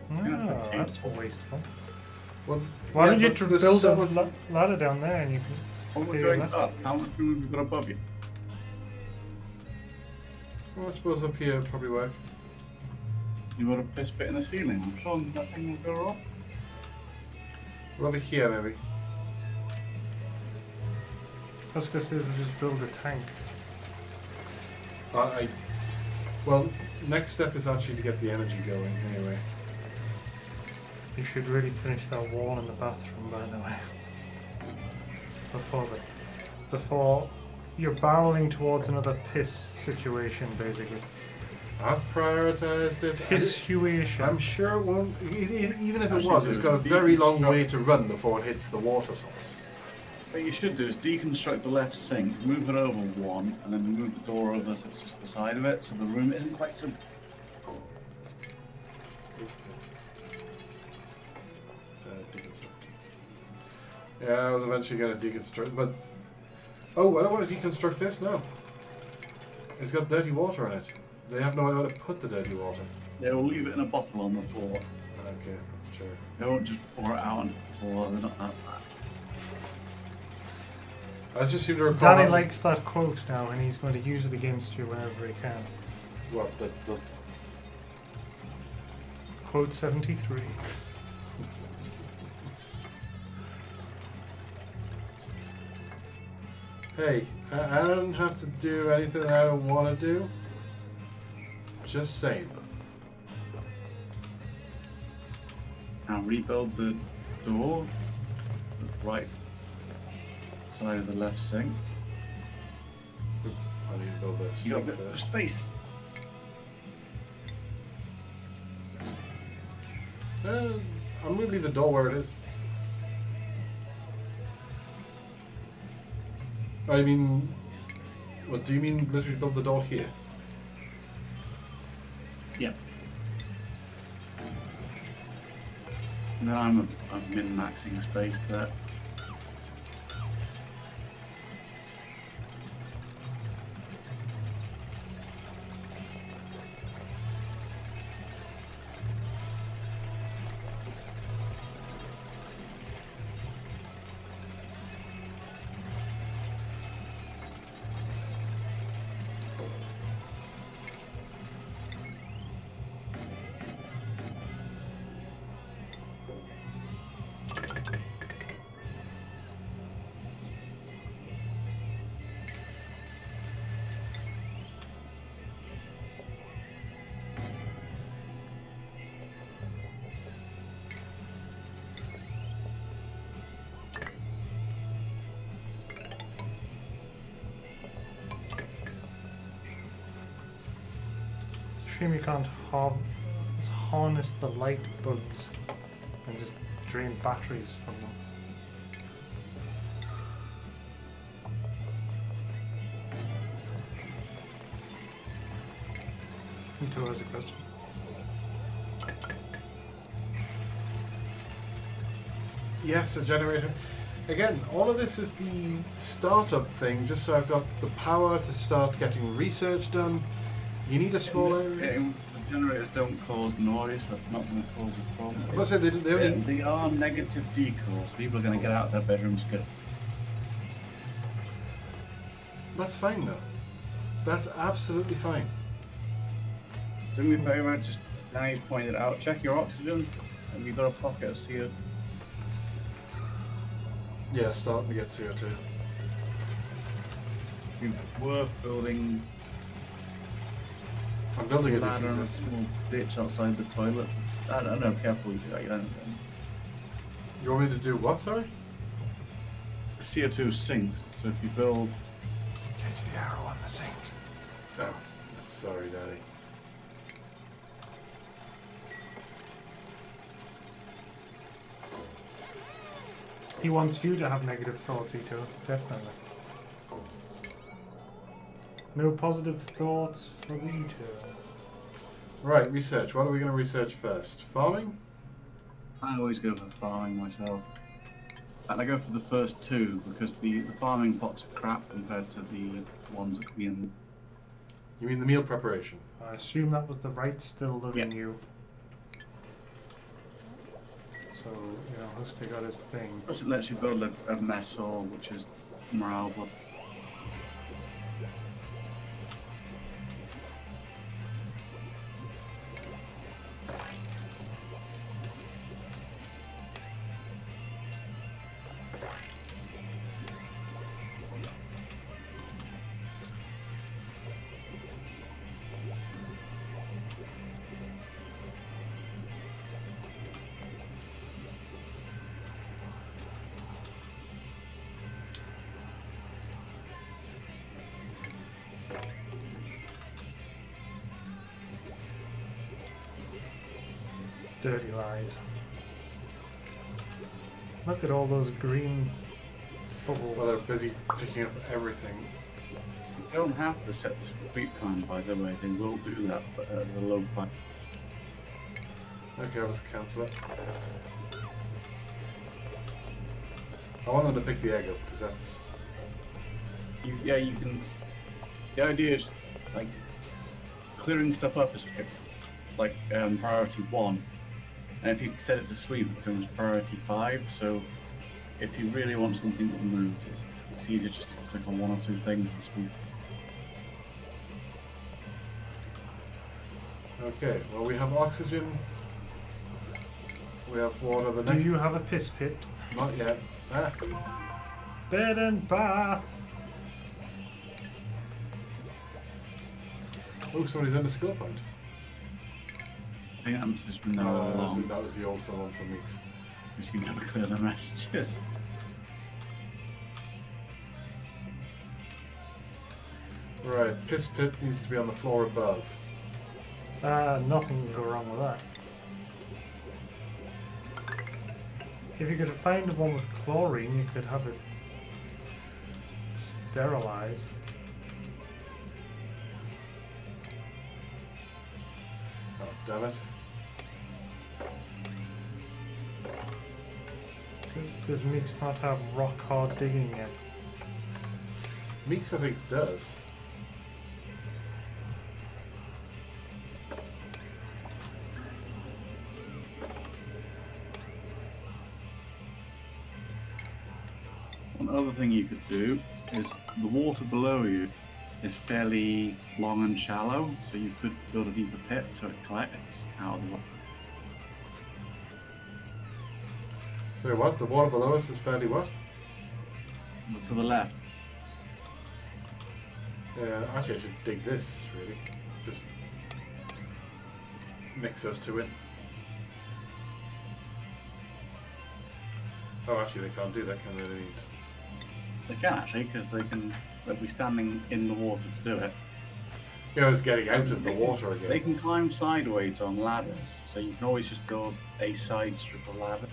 S3: No, that's wasteful.
S4: Well,
S3: Why
S4: yeah,
S3: don't you
S4: but there's
S3: build
S4: so
S3: a
S4: much-
S3: ladder down there and you can...
S5: What we're
S3: Yeah,
S5: going
S3: left.
S5: up, how much room have you got above you?
S4: Well, I suppose up here would probably work.
S5: You got a piss pit in the ceiling. I'm sure nothing will go wrong.
S4: Well, over here, maybe.
S3: Husker says to just build a tank.
S4: Well, next step is actually to get the energy going, anyway.
S3: You should really finish that wall in the bathroom, by the way. Before you're barreling towards another piss situation, basically.
S4: I've prioritized it.
S3: Pissuation.
S4: I'm sure it won't. Even if it
S5: Actually,
S4: was, it's got a
S5: there's
S4: very long
S5: deconstruct-
S4: way to run before it hits the water source.
S5: What you should do is deconstruct the left sink, move it over 1, and then move the door over so it's just the side of it, so the room isn't quite so...
S4: Yeah, I was eventually going to deconstruct, but... Oh, I don't want to deconstruct this, no. It's got dirty water in it. They have no idea where to put the dirty water.
S5: They will leave it in a bottle on the floor.
S4: Okay, that's true.
S5: They won't just pour it out on the floor, they're not that bad.
S4: I just seem to recall...
S3: Danny
S4: that was-
S3: likes that quote now, and he's going to use it against you whenever he can.
S4: What, the
S3: Quote 73.
S4: Hey, I don't have to do anything I don't want to do. Just saying.
S5: Now rebuild the door, the right side of the left sink.
S4: I need to build this
S5: You got a
S4: sink
S5: bit of
S4: first.
S5: space.
S4: I'm gonna leave the door where it is. I mean, what do you mean? Literally build the door here?
S5: Yep. And then I'm min-maxing space there.
S3: Shame you can't harness the light bugs and just drain batteries from them. Who has a question?
S4: Yes, a generator. Again, all of this is the startup thing, just so I've got the power to start getting research done. You need a small area.
S5: The generators don't cause noise, that's not going to cause a problem.
S4: I must say they only.
S5: They are negative decals. People are going to get out of their bedrooms good.
S4: That's fine though. That's absolutely fine.
S5: Do me a favour, just now you've pointed out, check your oxygen. Have you got a pocket of CO?
S4: Yeah, starting to get CO2.
S5: It's worth building
S4: I'm building a
S5: ladder and a
S4: diffuser.
S5: small ditch outside the toilet. I don't know, careful you do that, you don't.
S4: You want me to do what, sorry?
S5: The CO2 sinks, so if you build
S4: Catch the arrow on the sink. Oh, sorry, Daddy.
S3: He wants you to have negative thoughts, Ito. Definitely. No positive thoughts for the Ito.
S4: Right, research. What are we going to research first? Farming?
S5: I always go for farming myself. And I go for the first two because the farming pots are crap compared to the ones that could be in.
S4: You mean the meal preparation?
S3: I assume that was the right still living you. So, you know, Husker got his thing.
S5: Plus it lets you build a mess hall, which is morale, but
S3: Dirty lies. Look at all those green bubbles.
S4: Well, they're busy picking up everything.
S5: you don't have to set the sweep plan, by the way. They will do that, but as a low point.
S4: Okay, let's cancel it. I want them to pick the egg up, because that's...
S5: Yeah, you can. The idea is, like, clearing stuff up is like priority 1, and if you set it to sweep, it becomes priority 5. So, if you really want something removed, it's easier just to click on 1 or 2 things and sweep.
S4: Okay, well we have oxygen. We have water. The
S3: Do
S4: next.
S3: you have a piss pit?
S4: Not yet. Ah.
S3: Bed and bath.
S4: Oh, somebody's in the skill point.
S5: I think that must have been
S4: No,
S5: all along.
S4: that was the old one from Meeks.
S5: Because you can never clear the messages.
S4: Right, piss pit needs to be on the floor above.
S3: Nothing can go wrong with that. If you could find one with chlorine, you could have it sterilized.
S4: Oh, damn it.
S3: Does Mix not have rock hard digging yet?
S4: Meeks, I think, does.
S5: One other thing you could do is the water below you is fairly long and shallow, so you could build a deeper pit so it collects out of the water.
S4: So what? The water below us is fairly what?
S5: But to the left,
S4: Actually, I should dig this, really. Just mix those two in. Oh, actually, they can't do that, can they? They need...
S5: they can actually, because they'll be standing in the water to do it.
S4: You know, it's getting out of the water
S5: They
S4: again.
S5: can climb sideways on ladders, so you can always just build a side strip of ladder.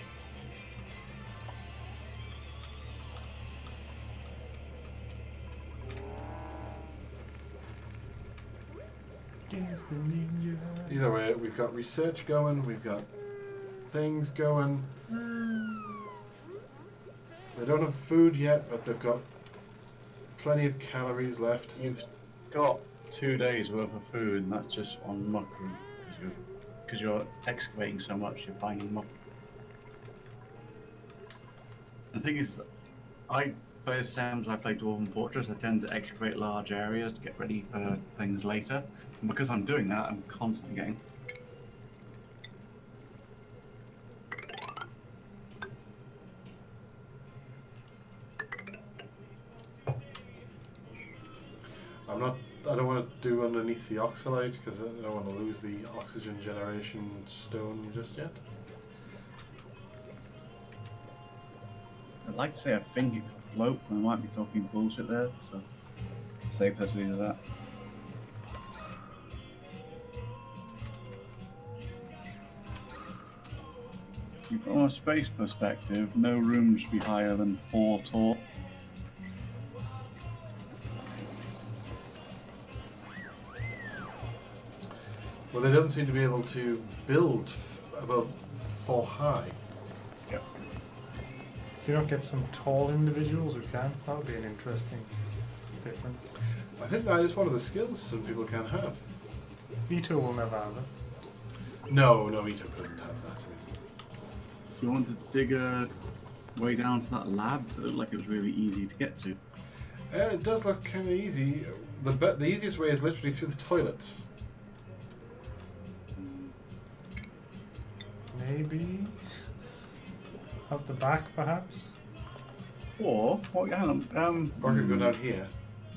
S3: Dance the ninja.
S4: Either way, we've got research going, we've got things going. They don't have food yet, but they've got plenty of calories left.
S5: You've got 2 days worth of food, and that's just on muck room, because you're excavating so much, you're finding muck. The thing is, I play the same as I play Dwarven Fortress. I tend to excavate large areas to get ready for things later. And because I'm doing that, I'm constantly getting...
S4: I don't want to do underneath the oxalate because I don't want to lose the oxygen generation stone just yet.
S5: I'd like to say I think it could float, but I might be talking bullshit there, so safer to do that. From a space perspective, no room should be higher than 4 tall.
S4: Well, they don't seem to be able to build above 4 high.
S5: Yep.
S3: If you don't get some tall individuals who can, that would be an interesting difference.
S4: I think that is one of the skills some people can have.
S3: Ito will never have it.
S4: No, Ito couldn't have that.
S5: Do you want to dig a way down to that lab? It looked like it was really easy to get to.
S4: It does look kind of easy. The easiest way is literally through the toilets.
S3: Maybe up the back, perhaps.
S5: Or, hang on,
S4: Or I could go down here.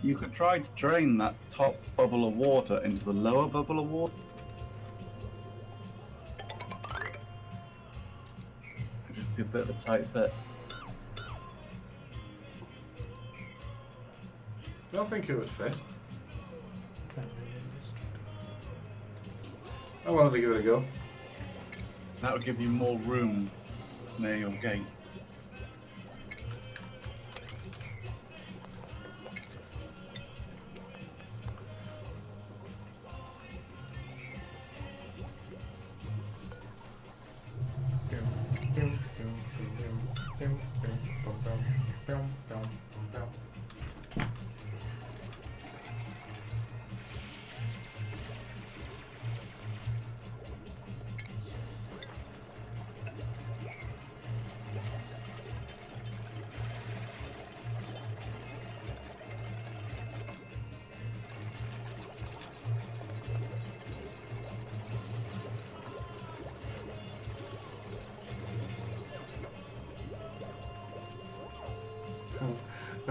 S5: you could try to drain that top bubble of water into the lower bubble of water. It'd just be a bit of a tight fit.
S4: I don't think it would fit. I wanted to give it a go.
S5: That would give you more room near your gate.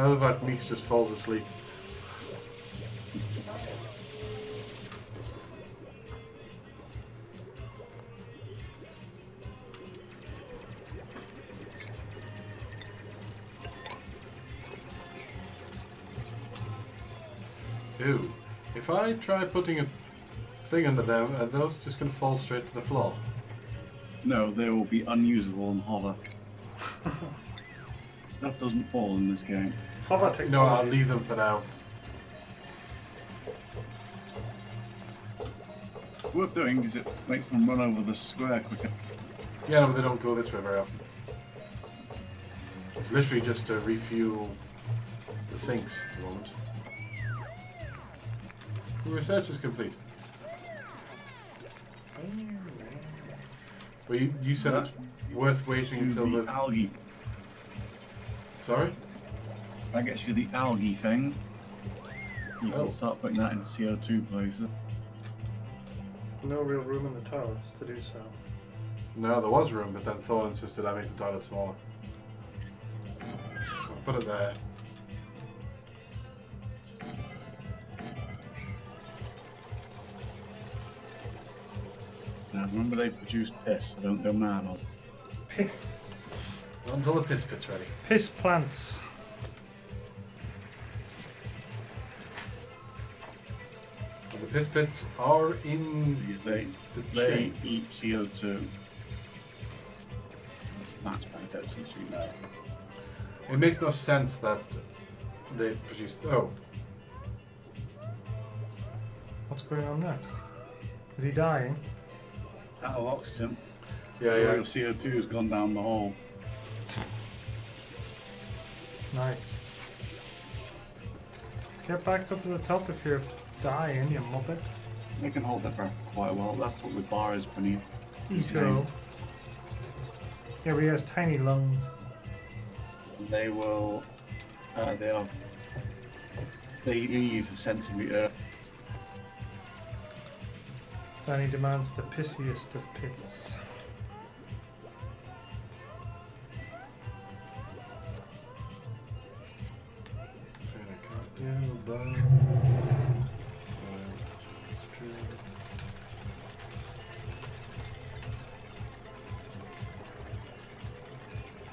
S4: How about Meeks just falls asleep? Ooh, if I try putting a thing under them, are those just going to fall straight to the floor?
S5: No, they will be unusable and hover. Stuff doesn't fall in this game.
S3: Hover technology.
S4: No, I'll leave them for now.
S5: Worth doing is it makes them run over the square quicker.
S4: Yeah, no, but they don't go this way very often. It's literally just to refuel the sinks at the moment. The research is complete. Well, you said it's worth waiting until
S5: the
S4: the...
S5: algae.
S4: Sorry?
S5: That gets you the algae thing. You
S4: Oh.
S5: can start putting that in CO2 places.
S3: No real room in the toilets to do so.
S4: No, there was room, but then Thor insisted I make the toilet smaller. I'll put it there.
S5: Now remember they produce piss, so don't go mad on.
S3: Piss.
S4: Not until the piss pit's ready.
S3: Piss plants.
S4: And the piss pits are in
S5: They
S4: the chain.
S5: eat CO2. That's benefits, as you know.
S4: It makes no sense that they produce... Oh,
S3: What's going on there? Is he dying?
S5: Out of oxygen.
S4: yeah,
S5: So
S4: yeah.
S5: your CO2 has gone down the hole.
S3: Nice. Get back up to the top if you're dying, you muppet.
S5: They can hold their breath for quite a while. That's what the bar is beneath.
S3: Ito. Yeah, but he has tiny lungs.
S5: They will. They leave sensibly Earth.
S3: Then he demands the pissiest of pits.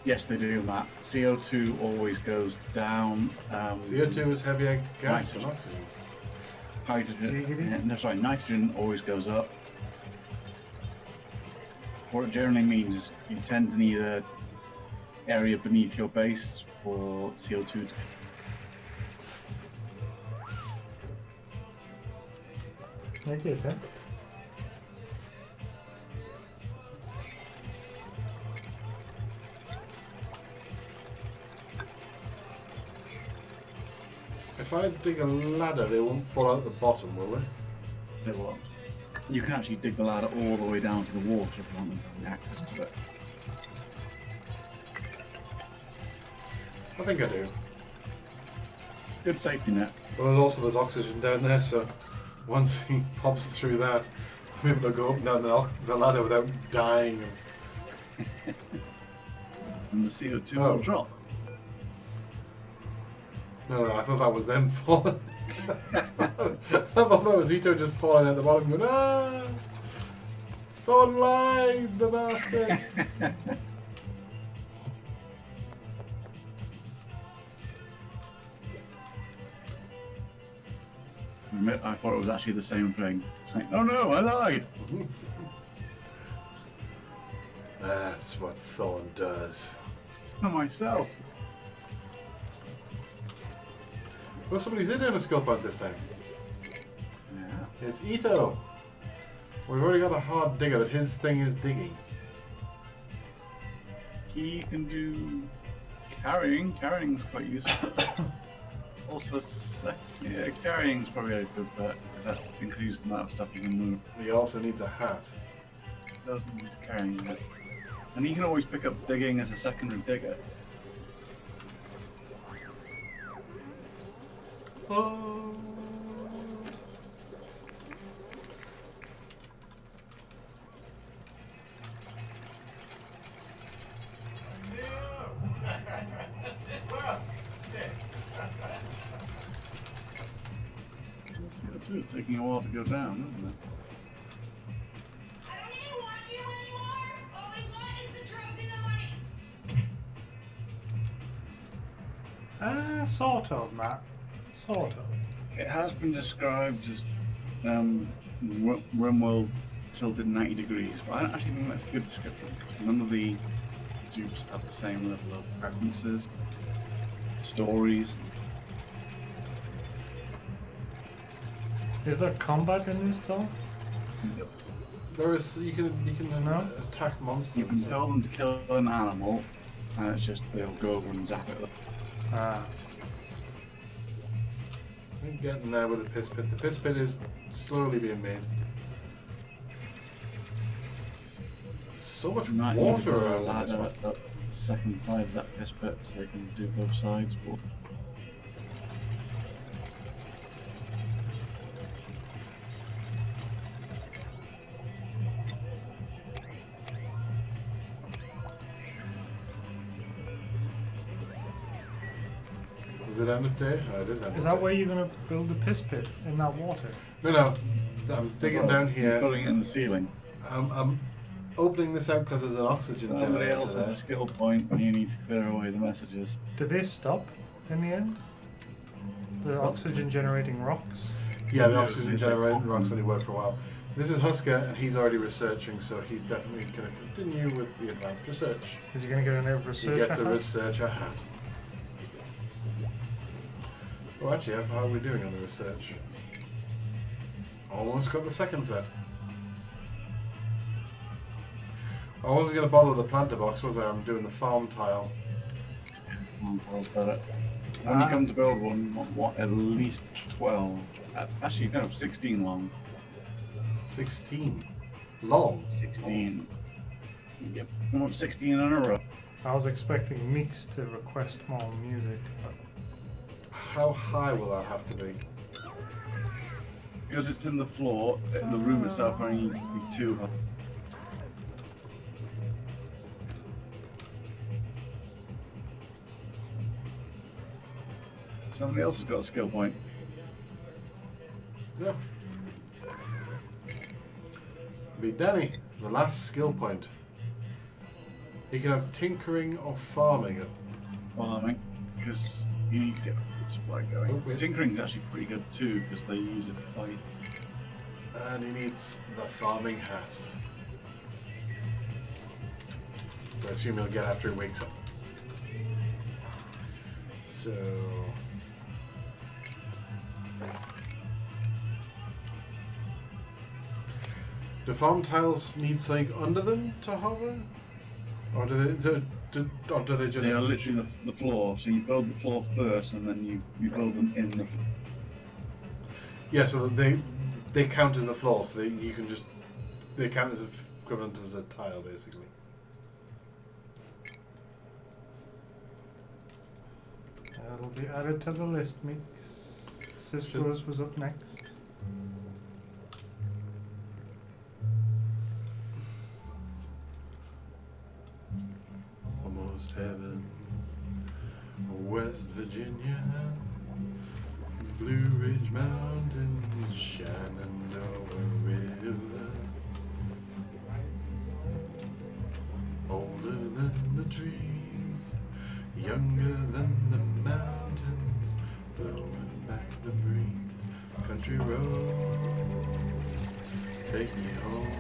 S5: Yes, they do that. CO2 always goes down.
S4: CO2 is heavy gas.
S5: Nitrogen.
S4: Not
S5: Hydrogen. No, sorry, nitrogen always goes up. What it generally means is you tend to need an area beneath your base for CO2 to.
S3: I get that.
S4: If I dig a ladder, they won't fall out the bottom, will they?
S5: They won't. You can actually dig the ladder all the way down to the water if you want access to it.
S4: I think I do.
S5: Good safety net.
S4: Well, there's oxygen down there, so once he pops through that, I'm able to go up and down the ladder without dying.
S5: And the CO2
S4: Oh.
S5: will drop.
S4: No, I thought that was them falling. I thought that was Ito just falling at the bottom going, ah! Don't lie, the bastard!
S5: I thought it was actually the same thing. It's like, oh no, I lied!
S4: That's what Thorn does.
S5: It's not myself.
S4: Well, somebody did earn a skill point this time.
S5: Yeah.
S4: It's Ito. We've already got a hard digger, but his thing is digging.
S5: He can do carrying. Carrying's quite useful. Also, yeah, carrying's probably a good bet because that increases the amount of stuff you can move.
S4: He also needs a hat.
S5: It doesn't need carrying it. And he can always pick up digging as a secondary digger.
S4: Oh.
S5: too. It's taking a while to go down, isn't it?
S6: I don't even want you anymore. All I want is the trophy and the money.
S3: Sort of, Matt. Sort of.
S5: It has been described as RimWorld tilted 90 degrees, but I don't actually think that's a good description because none of the dupes have the same level of preferences, stories.
S3: Is there combat in this though?
S4: There is. You can
S3: No?
S4: attack monsters.
S5: You can tell them to kill an animal, and it's just they'll go over and zap it.
S3: Ah.
S4: I'm getting there with the piss pit. The piss pit is slowly being made. So much
S5: You might need to
S4: water
S5: build a
S4: around this
S5: ladder
S4: one.
S5: at the second side of that piss pit so they can do both sides. But
S4: Is it end of day? Oh, it is end of
S3: Is that
S4: day.
S3: where you're gonna build the piss pit in that water?
S4: No. I'm digging down here.
S5: putting it in the ceiling.
S4: I'm opening this out because there's an oxygen
S5: Somebody
S4: generator
S5: else has
S4: there.
S5: a skill point, and you need to clear away the messages.
S3: Do they stop in the end? The
S4: Stop.
S3: oxygen generating rocks?
S4: Yeah, the
S5: Yeah,
S4: oxygen
S5: it's
S4: generator
S5: like-
S4: rocks only work for a while. This is Husker, and he's already researching, so he's definitely going to continue with the advanced research.
S3: Is he gonna get a
S4: He
S3: researcher
S4: gets a
S3: hat?
S4: researcher hat. Oh, actually, how are we doing on the research? Almost got the second set. I wasn't going to bother the planter box, was I? I'm doing the farm tile.
S5: Tells better. When you come to build one, you want at least 12. Actually, kind of 16 long.
S4: 16. Long.
S5: 16. Yep. You want 16 in a row.
S3: I was expecting Mix to request more music.
S4: How high will that have to be?
S5: Because it's in the floor, the room itself only needs to be 2 high. Somebody else has got a skill point.
S4: Yeah. Be Danny, the last skill point. He can have tinkering or farming it.
S5: Farming, because you need to get a food supply going.
S4: Oh, wait.
S5: Tinkering's actually pretty good too, because they use it to fight.
S4: And he needs the farming hat. I assume he'll get after he wakes up. So... Do farm tiles need something under them to hover? Or do they just...
S5: They are literally the floor, so you build the floor first and then you build them in the floor.
S4: Yeah, so they count as the floor, so you can just... They count as equivalent as a tile, basically.
S3: That'll be added to the list, Mix. Cisco's was up next.
S4: Almost heaven, West Virginia, Blue Ridge Mountains, Shenandoah River, older than the trees, younger than the mountains, blowing back the breeze, country road, take me home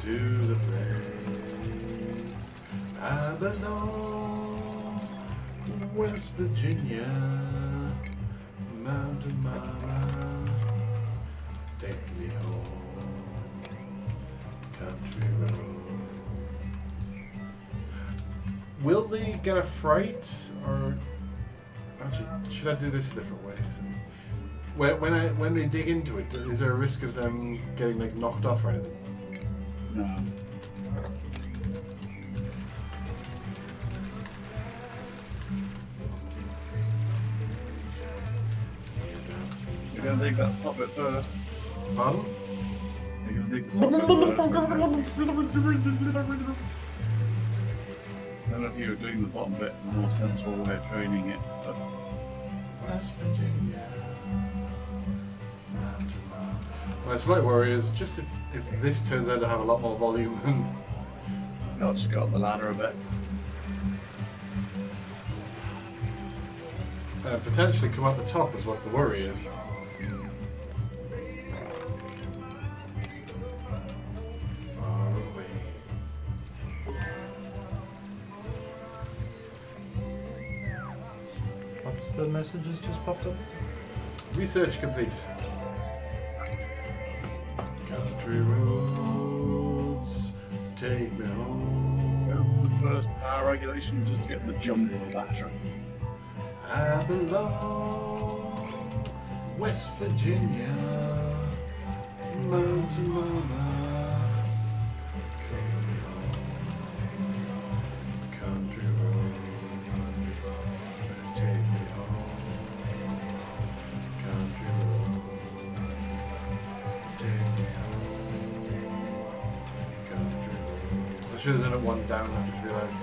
S4: to the place I belong, West Virginia, Mountain Mama, take me home, country road. Will they get a fright, or actually, should I do this a different way? When they dig into it, is there a risk of them getting like knocked off or anything?
S5: No. You're gonna dig that top bit first.
S4: Pardon?
S5: You're gonna dig the top bit first. I don't know if you were doing the bottom bit, it's a more sensible way of training it, but
S4: West Virginia, My slight worry is just if this turns out to have a lot more volume than
S5: I'll just go up the ladder a bit.
S4: potentially come out the top is what the worry is. Far away.
S3: What's the messages just popped up?
S4: Research complete. Country roads, take me home.
S5: The first power regulation just to get the jump of the battery.
S4: I belong, West Virginia, Mountain Mama. Come home, country road, take me home, country road, take me home, country road. I should have done it one down, I just realised.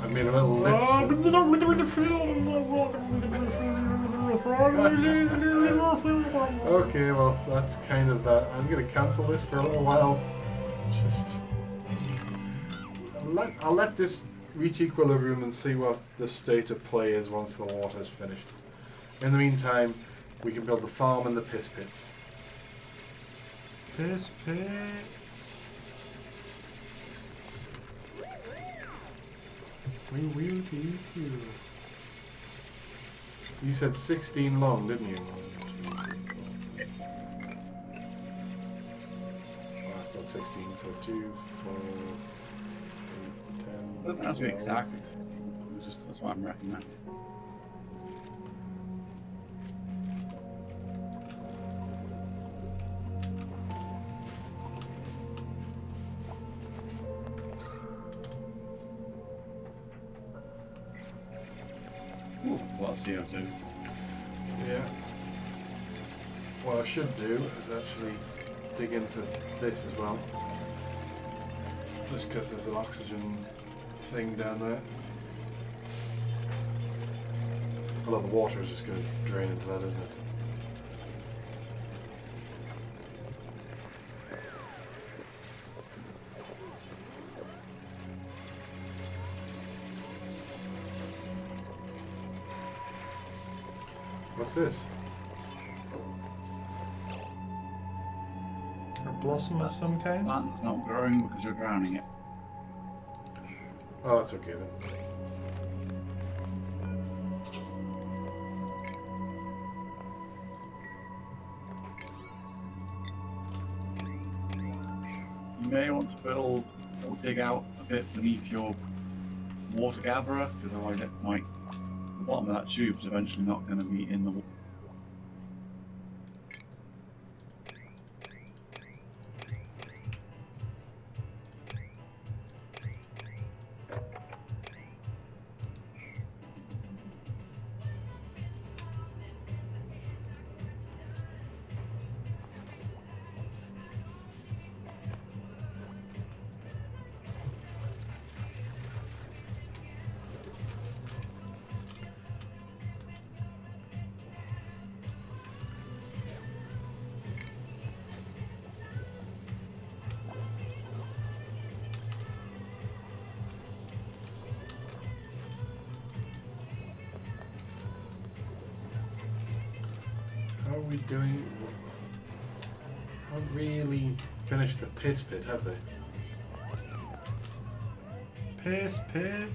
S4: I made a little lips. Okay, well, that's kind of that. I'm going to cancel this for a little while. Just I'll let this reach equilibrium and see what the state of play is once the water's finished. In the meantime, we can build the farm and the piss pits.
S3: Piss pits. We too.
S4: You said 16 long, didn't you? Oh, that's not 16, so 2, 4, 6, 8, 10.
S5: Doesn't have to be
S4: 12.
S5: exactly 16. That's what I'm recommending. Ooh, that's a lot of CO2.
S4: Yeah. What I should do is actually dig into this as well. Just because there's an oxygen thing down there. Although the water is just going to drain into that, isn't it? What's this?
S3: A blossom of some kind?
S5: Plant's not growing because you're drowning it.
S4: Oh, that's okay then.
S5: You may want to build or dig out a bit beneath your water gatherer, because otherwise it might, the bottom of that tube's eventually not going to be in the water.
S4: How are we doing? Haven't really finished the piss pit, have they?
S3: Piss pit.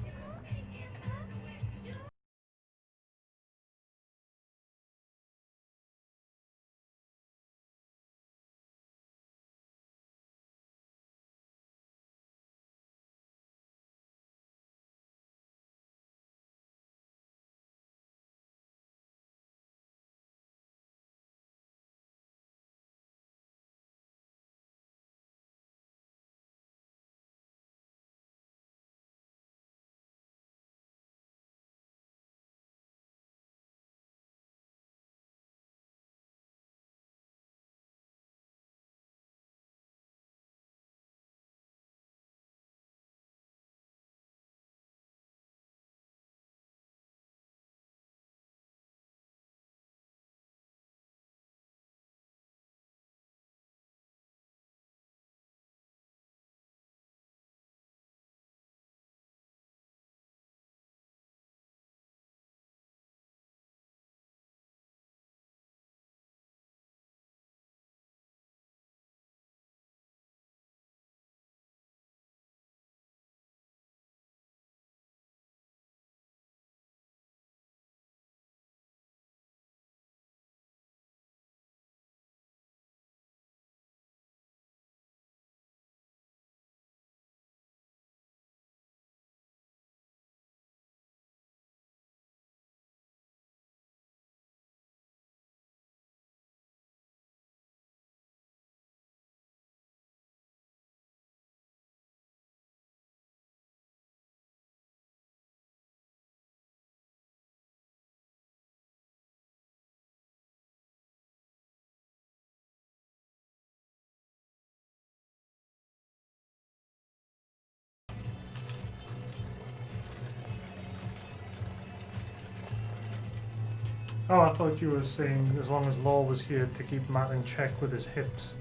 S3: Oh, I thought you were saying as long as Law was here to keep Matt in check with his hips.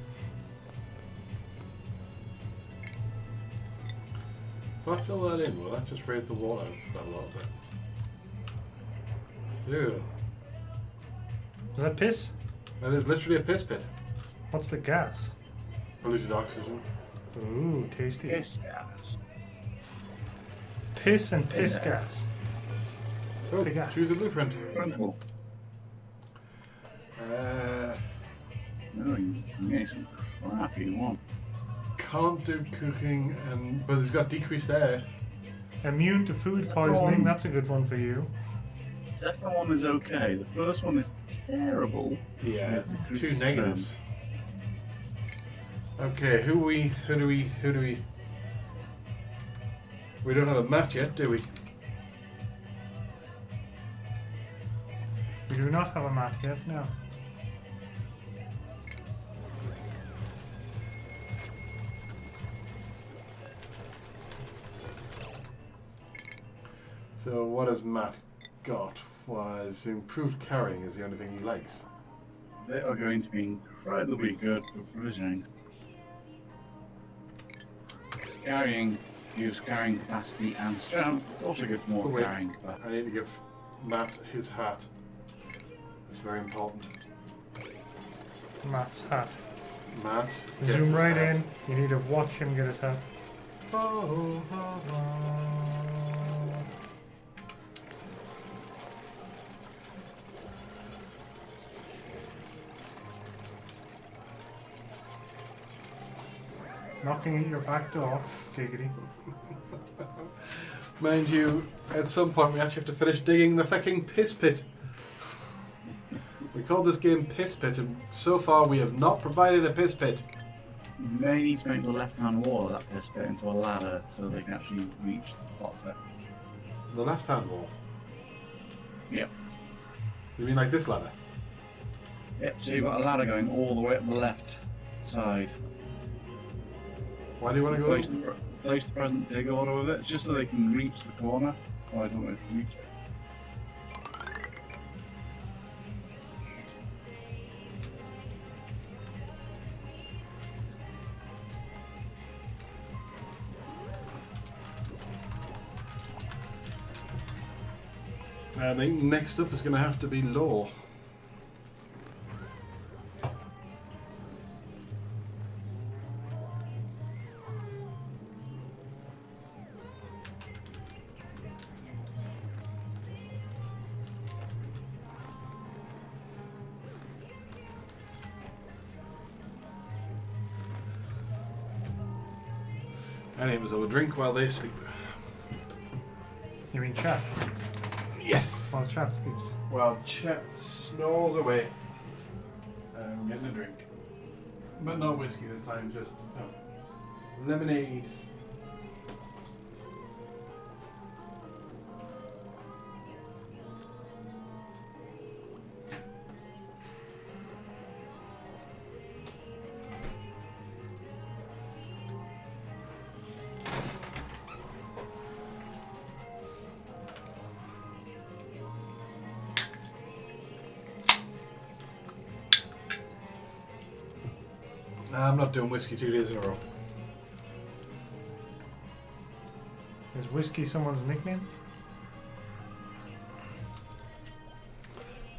S4: If I fill that in, will that just raise the water a little bit? Ew.
S3: Is that piss?
S4: That is literally a piss pit.
S3: What's the gas?
S4: Polluted oxygen.
S3: Ooh, tasty.
S5: Yes, yes.
S3: Piss and piss gas.
S4: Oh,
S3: Big gas.
S4: choose a blueprint.
S5: Wonderful. No, you can get some crap you want.
S4: Can't do cooking, but it's got decreased air.
S3: Immune to food poisoning, that's a good one for you.
S5: Second one is okay. The first one is terrible.
S4: Yeah,
S5: It's
S4: two
S5: decreased
S4: negatives. Okay, who do we? We don't have a match yet, do we?
S3: We do not have a map yet, no.
S4: So what has Matt got? Was improved carrying is the only thing he likes.
S5: They are going to be incredibly good for provisioning. Carrying gives carrying capacity and strength. Also gives more
S4: Oh, wait.
S5: carrying capacity.
S4: I need to give Matt his hat. It's very important.
S3: Matt's hat.
S4: Matt. gets
S3: Zoom
S4: his
S3: right
S4: hat.
S3: in. You need to watch him get his hat.
S4: Oh, oh, oh.
S3: Knocking at your back door, giggity.
S4: Mind you, at some point we actually have to finish digging the fucking piss pit. We called this game Piss Pit, and so far we have not provided a piss pit.
S5: You may need to make the left-hand wall of that piss pit into a ladder so they can actually reach the top of it.
S4: The left-hand wall.
S5: Yep.
S4: You mean like this ladder?
S5: Yep, so you've got a ladder going all the way up the left side.
S4: Why do you want to go?
S5: Place the present dig order with it, just so they can reach the corner. Oh, I don't know if they can reach it.
S4: I think next up is going to have to be Law. And it was a drink while they sleep.
S3: You mean chat?
S4: Yes.
S3: While chat sleeps.
S4: While Chet snores away. Getting a drink. But not whiskey this time, just lemonade. I'm not doing whiskey 2 days in a row.
S3: Is whiskey someone's nickname?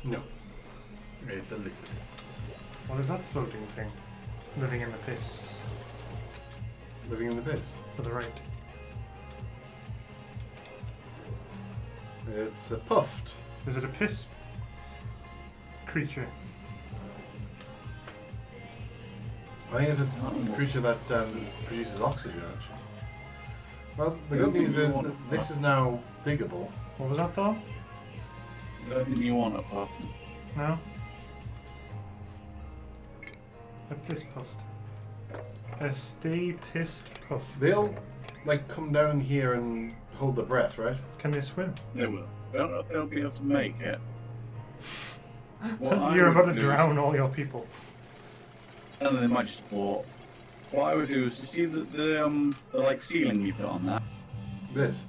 S4: No. It's a liquid.
S3: What is that floating thing? Living in the piss.
S4: Living in the piss.
S3: To the right.
S4: It's puffed.
S3: Is it a piss creature?
S4: I think it's a creature that produces oxygen, actually. Well, the good news is that this is now diggable.
S3: What was that though?
S5: I don't think you want it puffed.
S3: No? A piss puffed. A stay pissed puff.
S4: They'll, like, come down in here and hold their breath, right?
S3: Can they swim?
S5: They will. I don't know if they'll be able to make it. What I
S3: You're
S5: would
S3: about to
S5: do-
S3: drown all your people.
S5: And then they might just walk. What I would do is, you see the like ceiling you put on that?
S4: This.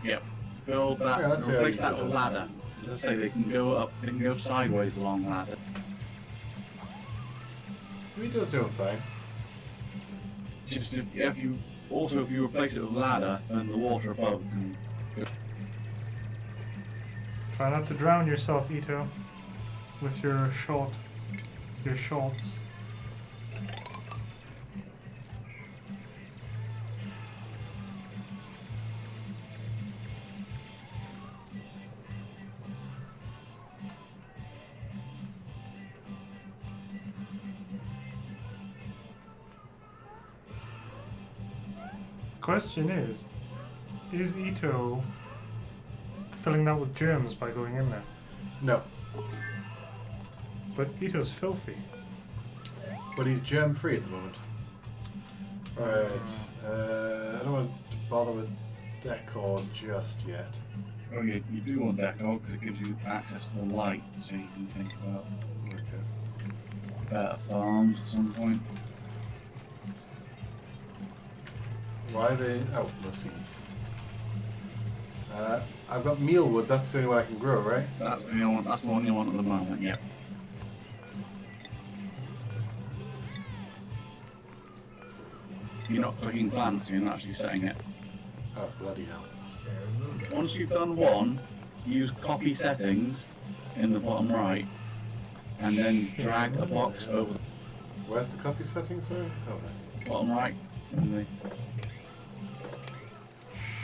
S5: Yep. build that,
S4: Yeah, that's how
S5: replace
S4: you
S5: that
S4: do
S5: with
S4: this.
S5: ladder. As I say, they can go up, they can go sideways along ladder.
S4: He does doing fine.
S5: Just if you replace it with ladder, then the water above can.
S3: Try not to drown yourself, Ito, with your shorts. Question is Ito filling that with germs by going in there?
S4: No,
S3: But Ito's filthy.
S4: but he's germ free at the moment. Right. I don't want to bother with decor just yet.
S5: Oh, you do want decor because it gives you access to the light, so you can think about
S4: Okay.
S5: better farms at some point.
S4: Why are they? Oh, no seeds. I've got mealwood. That's the only one I can grow, right?
S5: That's the one you want at the moment, yeah. You're not clicking plants, you're not actually setting it.
S4: Oh, bloody hell.
S5: Once you've done one, use copy settings in the bottom right, and then drag a box over the
S4: Where's the copy settings? Sorry. Oh, there.
S5: bottom right. And the,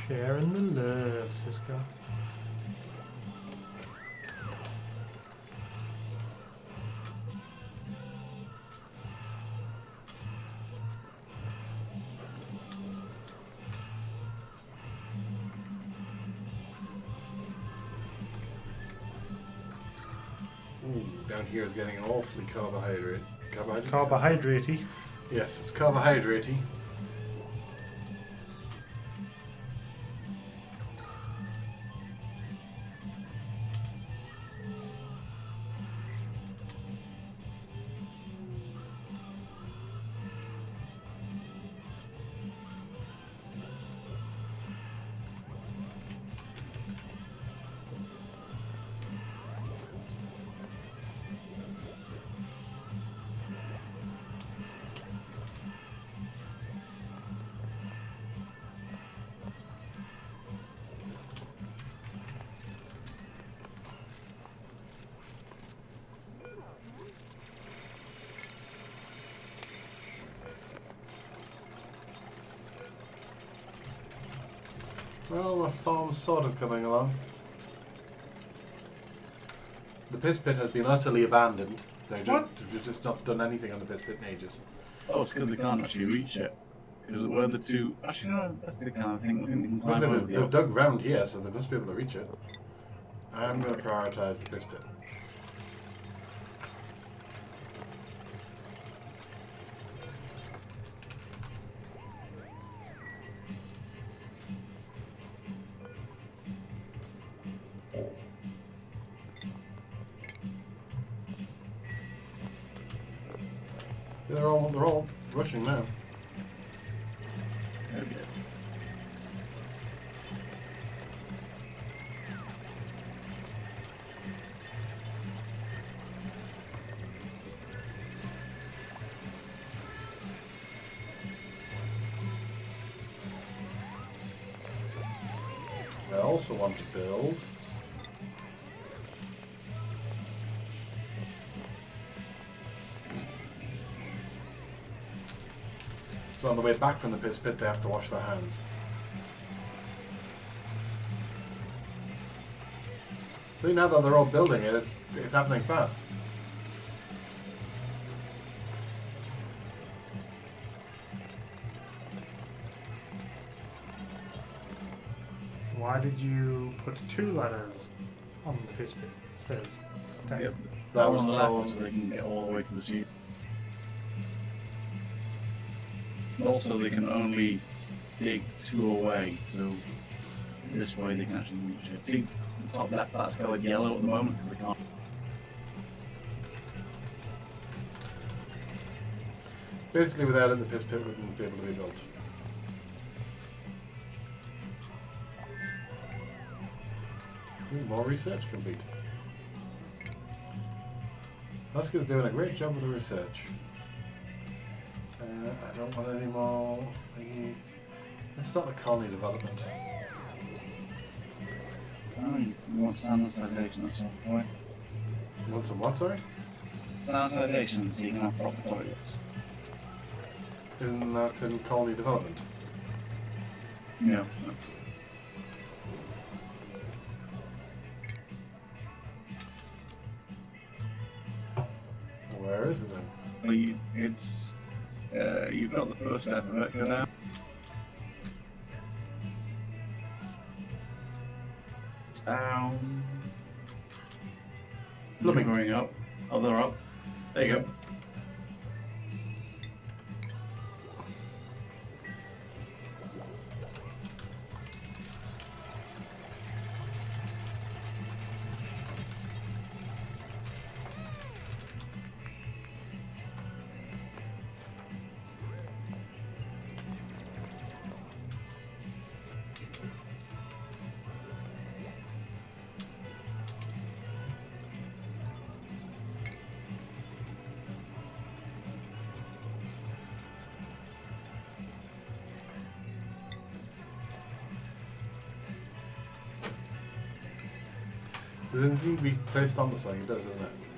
S3: Sharing the love, Cisco.
S4: Ooh, down here is getting awfully carbohydrate.
S3: Carbohydratey.
S4: Yes, it's carbohydratey. Well, my farm's sort of coming along. The piss pit has been utterly abandoned. They've just not done anything on the piss pit in ages.
S5: oh, it's because they can't actually reach it. Because where the two. Actually, no, that's the kind of thing. They can
S4: Plus,
S5: climb over
S4: they've
S5: the
S4: dug round here, so they must be able to reach it. I'm going to prioritise the piss pit. They're all rushing now.
S5: There we go.
S4: I also want to build. So on the way back from the piss pit, they have to wash their hands. See, now that they're all building it, it's happening fast.
S3: Why did you put 2 ladders on the piss pit? Says.
S5: Yep.
S4: That
S5: One
S4: was
S5: on the
S4: the
S5: left so they can get all the way to the sea. Also, they can only dig 2 away, so this way they can actually reach it. See, the top left that's colored yellow at the moment because they can't.
S4: Basically, without it, the piss pit wouldn't be able to be built. Ooh, more research complete. Oscar's doing a great job with the research. I don't want any more thingy. Let's start the colony development.
S5: Oh, you want sanitation at some point.
S4: You want some what, sorry?
S5: Sanitation, so you can have proper toilets.
S4: Isn't that in colony development?
S5: Yeah, that's...
S4: Where is it then?
S5: Well, you've got the first step of it, go down. Down.
S4: Blooming.
S5: Going up. Oh, they're up. There you go.
S4: Does anything need to be placed on the site? It does, doesn't it?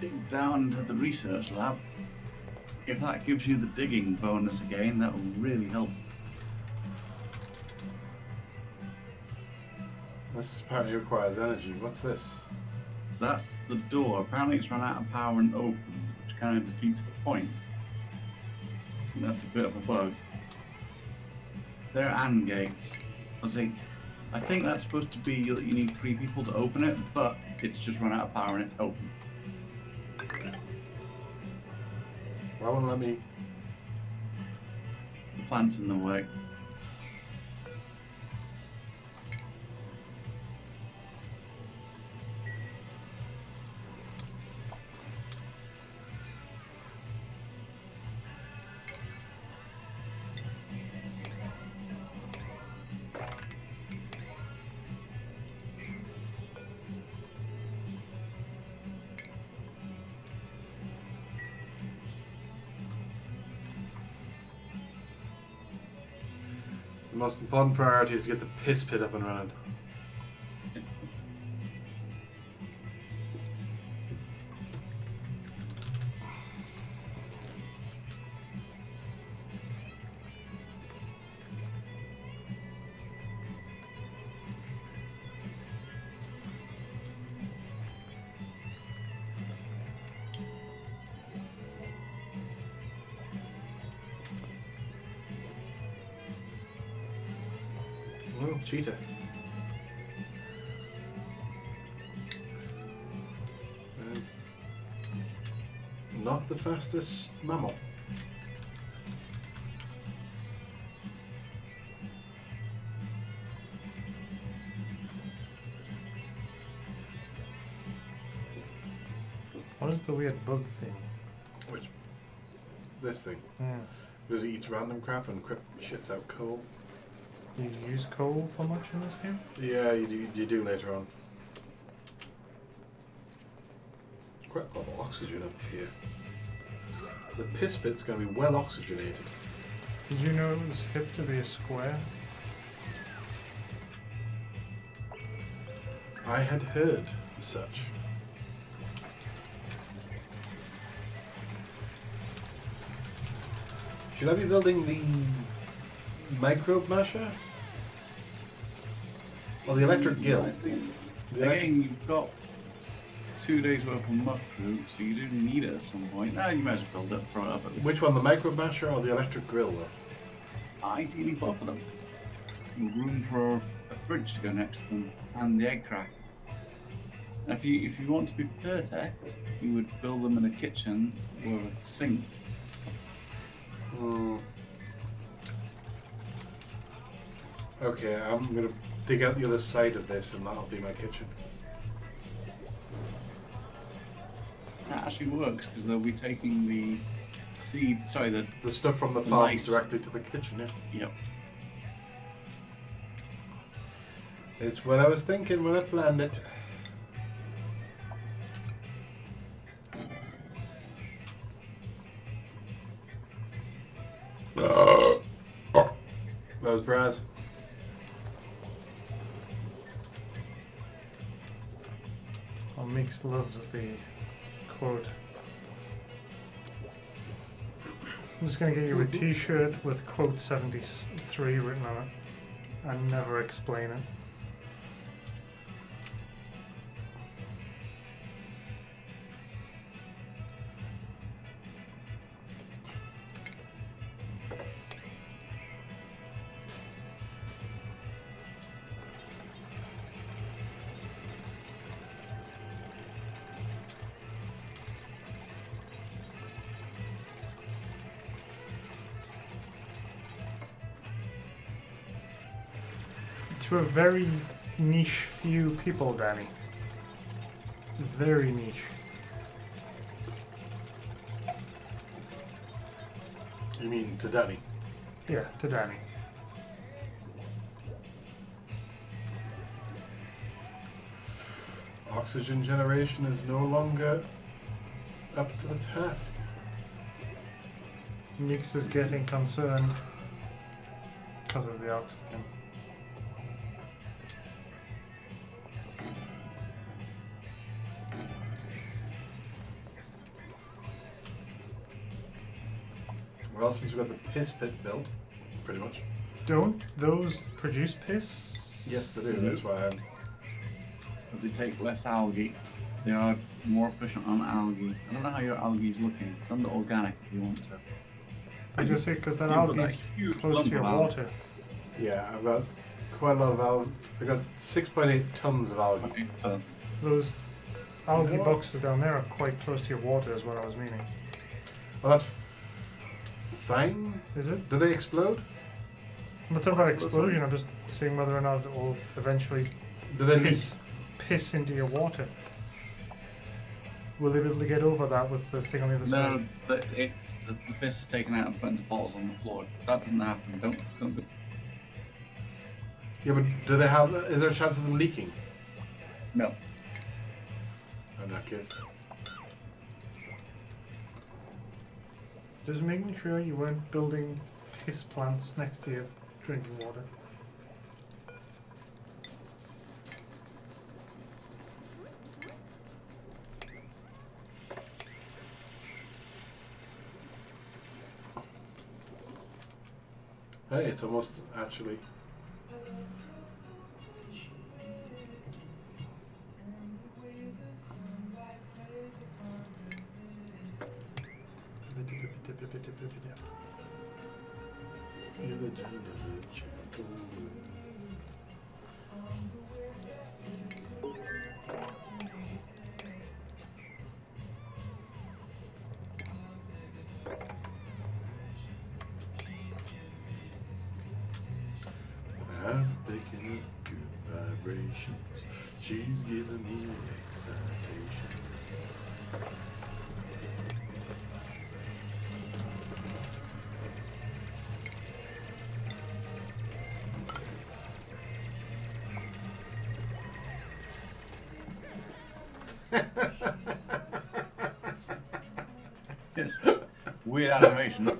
S4: Dig down into the research lab. If that gives you the digging bonus again, that will really help. This apparently requires energy. What's this?
S5: That's the door. Apparently it's run out of power and open, which kind of defeats the point. And that's a bit of a bug. There are AND gates. I think that's supposed to be that you need 3 people to open it, but it's just run out of power and it's open.
S4: Why won't let me?
S5: The plant's in the way.
S4: The most important priority is to get the piss pit up and running. Oh, cheetah. Not the fastest mammal.
S3: What is the weird bug thing?
S4: Which? This thing.
S3: Yeah.
S4: Because it eats random crap and shits out coal.
S3: Do you use coal for much in this game?
S4: Yeah, you do later on. Quite a lot of oxygen up here. the piss bit's going to be well oxygenated.
S3: Did you know it was hip to be a square?
S4: I had heard such. Should I be building the microbe masher? Or the electric gill?
S5: I think,
S4: The electric-
S5: again, you've got 2 days worth of muck root, so you do need it at some point. Now you might as well build it, throw it up at the
S4: Which one, the microbe masher or the electric grill though?
S5: Ideally both of them. Room for a fridge to go next to them, and the egg crack. And if you want to be perfect, you would build them in a kitchen with a sink.
S4: Okay, I'm going to dig out the other side of this and that'll be my kitchen.
S5: That actually works because they'll be taking the seed. Sorry,
S4: The stuff from the
S5: The
S4: farm
S5: mice.
S4: directly to the kitchen, yeah.
S5: yep.
S4: It's what I was thinking when I planned it. That was Braz.
S3: Well, Meeks loves the quote. I'm just going to get you a t-shirt with quote 73 written on it and never explain it. To a very niche few people, Danny. Very niche.
S4: You mean to Danny?
S3: Yeah, to Danny.
S4: Oxygen generation is no longer up to the task.
S3: Meeks is getting concerned because of the oxygen.
S4: Well, since we've got the piss pit built, pretty much.
S3: Don't those produce piss?
S4: Yes, they do. That's why I'm.
S5: But they take less algae. They are more efficient on algae. I don't know how your algae is looking. It's under organic if you want to.
S3: I just say because that
S5: Yeah, but
S3: algae's
S5: that huge
S3: close
S5: lump
S3: to your
S5: of algae.
S3: water.
S4: Yeah, I've got quite a lot of algae. I've got 6.8 tons of algae.
S5: Okay,
S3: Those algae
S4: No.
S3: boxes down there are quite close to your water, is what I was meaning.
S4: Well, that's fine.
S3: Is it?
S4: Do they explode?
S3: I'm not talking about explosion. I'm just seeing whether or not it will eventually
S4: Do they leak?
S3: piss into your water. Will they be able to get over that with the thing on the other
S5: no,
S3: side?
S5: the piss is taken out and put into bottles on the floor. That doesn't happen. Don't do.
S4: Yeah, but do they have? Is there a chance of them leaking?
S5: No.
S4: In that case.
S3: Just making sure you weren't building piss plants next to your drinking water.
S4: Hey, it's almost actually. I'm picking up good vibrations. She's giving me excitation.
S5: weird animation.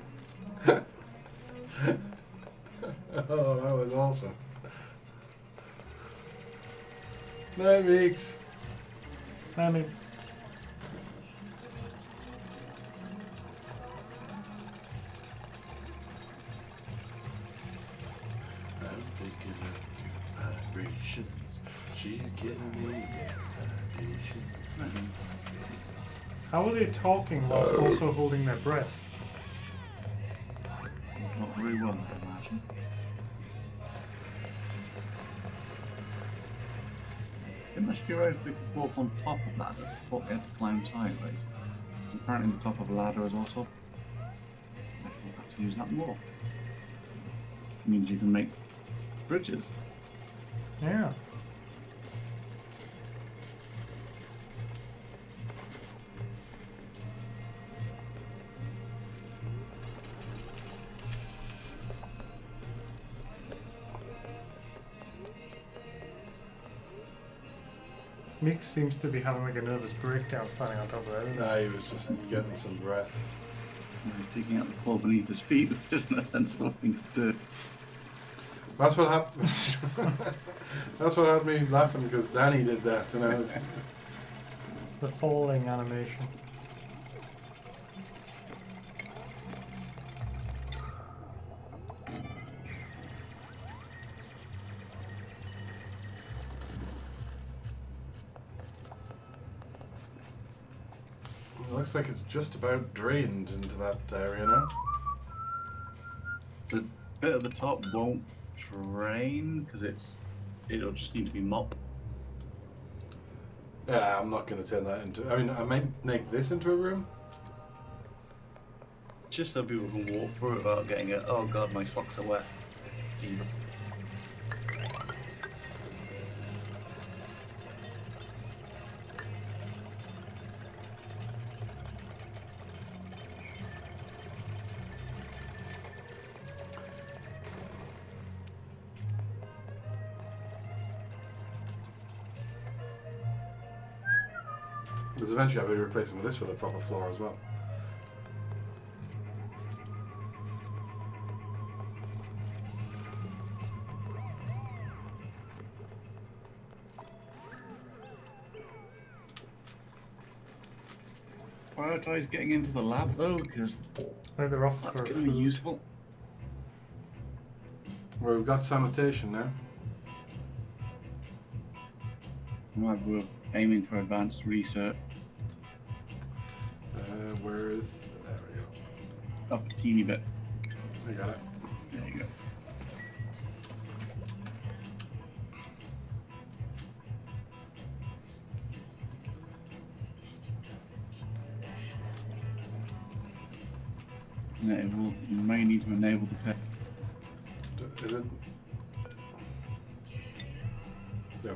S4: Oh, that was awesome. Night, Meeks.
S3: I mean,
S4: I'm picking up vibrations. She's getting me excitations.
S3: how are they talking whilst also holding their breath?
S5: Not very well, I imagine. Unless you realize they could walk on top of ladders, I thought they had to climb sideways. Apparently the top of a ladder is also. I will have to use that more. It means you can make bridges.
S3: Yeah. Mick seems to be having like a nervous breakdown standing on top of that, isn't he?
S4: Nah, he was just getting some breath.
S5: He's digging out the floor beneath his feet, which isn't a sensible thing to do.
S4: That's what happened. That's what had me laughing because Danny did that, and I was.
S3: The falling animation.
S4: It looks like it's just about drained into that area now.
S5: The bit at the top won't drain because it'll just need to be mopped.
S4: Yeah, I'm not going to turn that into. I mean, I might make this into a room.
S5: Just so people can walk through it without getting it. Oh god, my socks are wet. Deep.
S4: Because eventually I'll be replacing this with a proper floor as well.
S5: Prioritize getting into the lab though, because
S3: I think they're off for
S5: that's going to be
S3: food.
S5: useful.
S4: Well, we've got sanitation now.
S5: Right, we're aiming for advanced research.
S4: Where is. There we go.
S5: Up a teeny bit.
S4: I got it.
S5: There you go. Yeah, you may need to enable the pet.
S4: Is it? Yeah.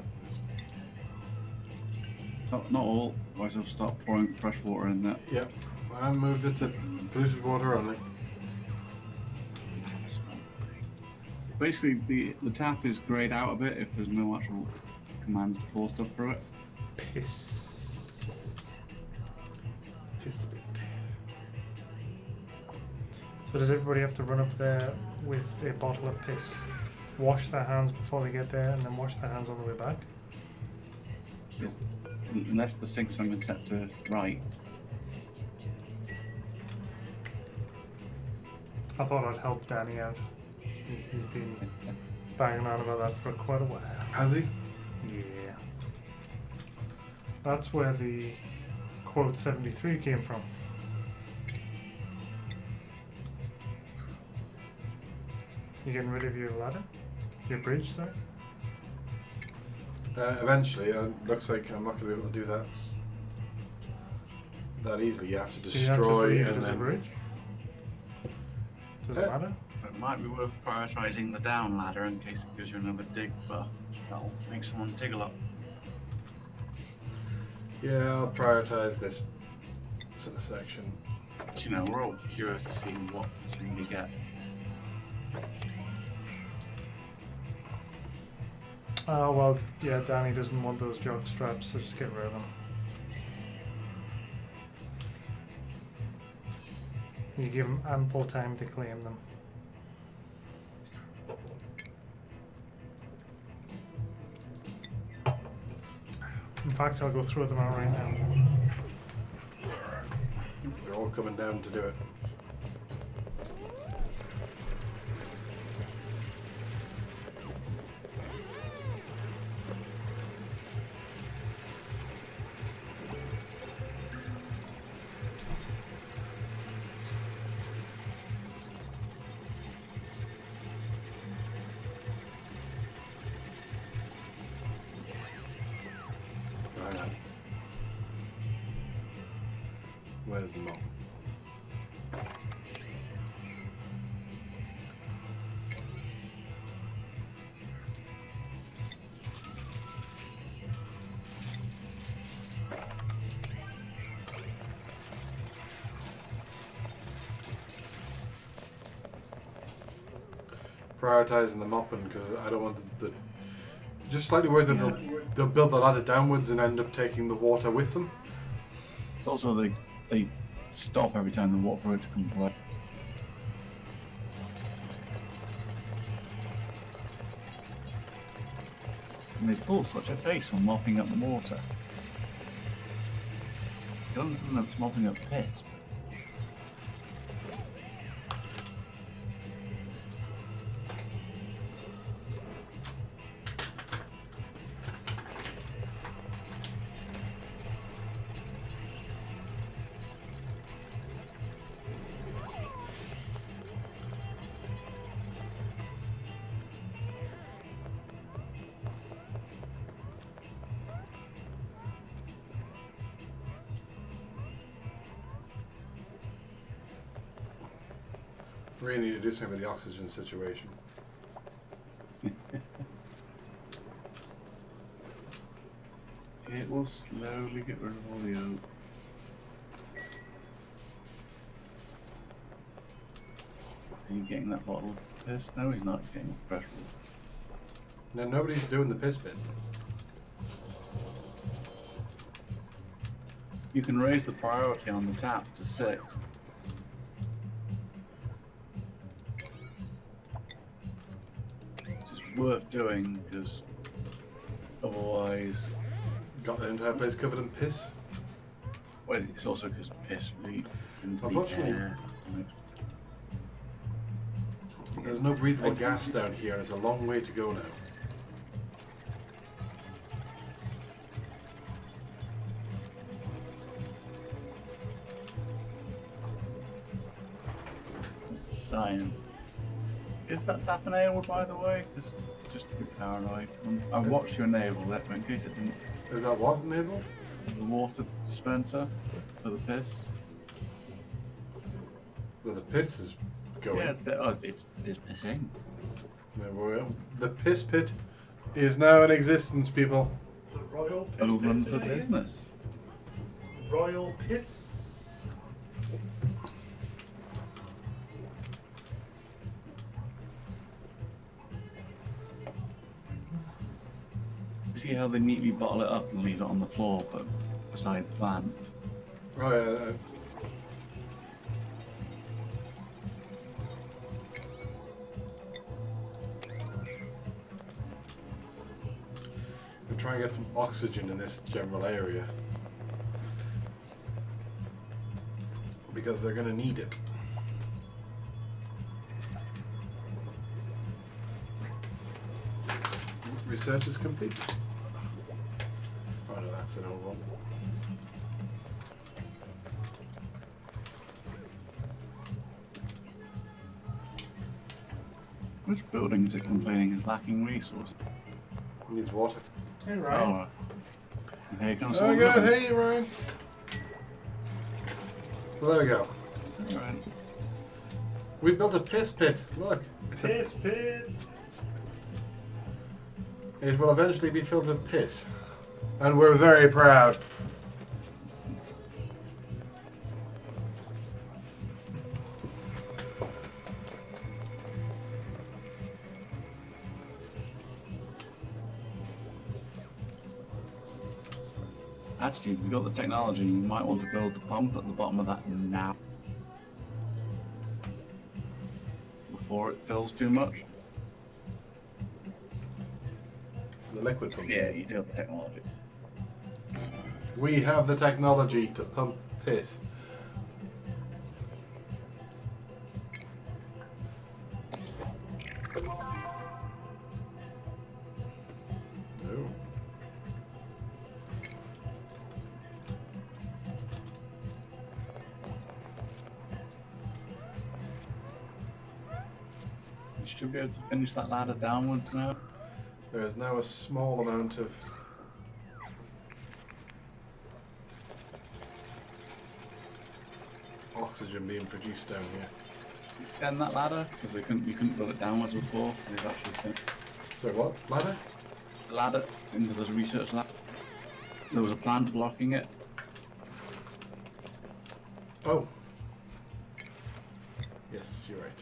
S5: Not all, otherwise I'll start pouring fresh water in that.
S4: Yep. I moved it to polluted water only.
S5: Basically, the tap is grayed out a bit if there's no actual commands to pour stuff through it.
S3: Piss.
S4: Piss bit.
S3: So does everybody have to run up there with a bottle of piss, wash their hands before they get there, and then wash their hands on the way back?
S5: Unless the sink's been set to right.
S3: I thought I'd help Danny out. He's been banging on about that for quite a while.
S4: Has he?
S3: Yeah. That's where the quote 73 came from. You getting rid of your ladder? Your bridge, sorry?
S4: Eventually, it looks like I'm not going to be able to do that that easily. You have to
S3: Do you have to
S4: destroy
S3: leave it
S4: and
S3: as a
S4: then.
S3: bridge? Does it matter?
S5: It might be worth prioritizing the down ladder in case it gives you another dig buff. That'll make someone dig a lot.
S4: Yeah, I'll prioritize this sort of section.
S5: But, you know, we're all curious to see what you get.
S3: Oh, well, yeah, Danny doesn't want those jock straps, so just get rid of them. You give them ample time to claim them. In fact, I'll go throw them out right now.
S4: They're all coming down to do it. Where's the mop? Prioritizing the mopping because I don't want the just slightly worried that they'll build the ladder downwards and end up taking the water with them.
S5: It's also they stop every time they walk for it to come play. And they pull such a face when mopping up the water. It doesn't seem like it's mopping up piss.
S4: We really need to do something with the oxygen situation.
S5: It will slowly get rid of all the oak. Is he getting that bottle of piss? No, he's not. He's getting fresh water.
S4: No, nobody's doing the piss bit.
S5: You can raise the priority on the tap to 6. It's worth doing because otherwise,
S4: Got the entire place covered in piss.
S5: well, it's also because piss leaks into the
S4: Unfortunately,
S5: air.
S4: there's no breathable gas down here. It's a long way to go now.
S5: Science. Is that tap enabled, by the way? Just to be paranoid. I've watched you enable it, but in case it didn't.
S4: Is that what enabled?
S5: The water dispenser for the piss.
S4: Well, the piss is going.
S5: Yeah, it's pissing.
S4: There we go. The piss pit is now in existence, people.
S3: The royal piss
S5: It'll run
S3: pit
S5: for
S3: today.
S5: business.
S3: Royal piss.
S5: See how they neatly bottle it up and leave it on the floor, but beside the plant.
S4: Oh yeah. We're trying to get some oxygen in this general area because they're going to need it. Research is complete. Oh no, that's an old one.
S5: Which building is it complaining is lacking resources?
S4: Needs water.
S3: Hey, Ryan.
S5: Oh, and here comes
S4: Oh
S5: all
S4: god,
S5: the-
S4: hey Ryan. So there we go.
S5: Right.
S4: We built a piss pit. Look. It's a,
S3: Piss pit.
S4: it will eventually be filled with piss. And we're very proud.
S5: Actually, if you've got the technology, you might want to build the pump at the bottom of that now. before it fills too much.
S4: The liquid pump.
S5: Yeah, you do have the technology.
S4: We have the technology to pump piss. No.
S5: You should be able to finish that ladder downwards now.
S4: There is now a small amount of oxygen being produced down here.
S5: Extend that ladder because you couldn't build it downwards before. They've actually finished
S4: Sorry, what? Ladder?
S5: the ladder into this research lab. There was a plant blocking it.
S4: Oh. Yes, you're right.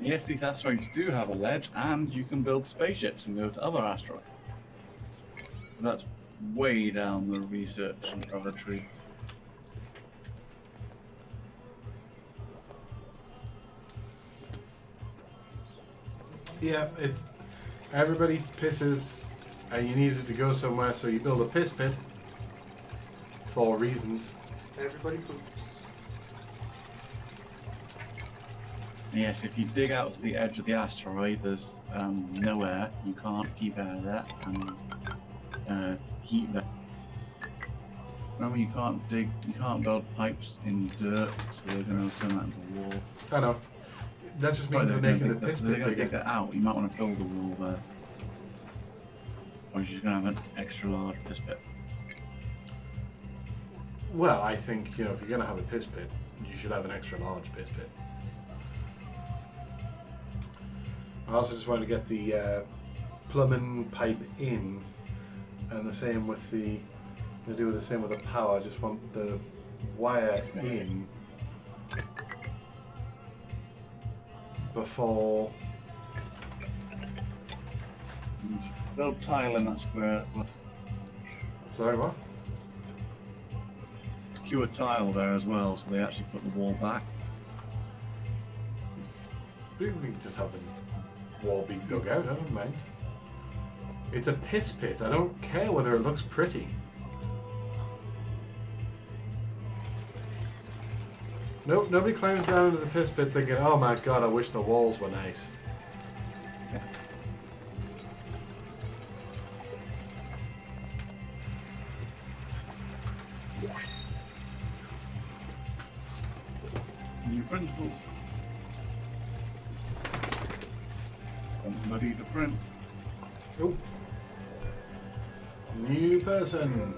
S5: Yes, these asteroids do have a ledge, and you can build spaceships and go to other asteroids. So that's way down the research and other tree.
S4: Yeah, it's everybody pisses, and you needed to go somewhere, so you build a piss pit for reasons.
S3: Everybody poops.
S5: Yes, if you dig out to the edge of the asteroid, there's no air. You can't keep air there, and heat there. Remember, you can't build pipes in dirt, so they're going to turn that into a wall.
S4: I know. That just means they're making the piss
S5: They're
S4: pit
S5: going to dig
S4: bigger.
S5: that out. You might want to build a wall there. Or you're just going to have an extra large piss pit.
S4: Well, I think, if you're going to have a piss pit, you should have an extra large piss pit. I also just wanted to get the plumbing pipe in, and the same with they do the same with the power. I just want the wire in before.
S5: Build tile in that square.
S4: Sorry, what?
S5: Secure tile there as well, so they actually put the wall back.
S4: People can just have the wall being dug out. I don't mind. It's a piss pit. I don't care whether it looks pretty. Nope, nobody climbs down into the piss pit thinking, oh my god, I wish the walls were nice.
S5: New principles. Somebody to print.
S4: Oh. New person.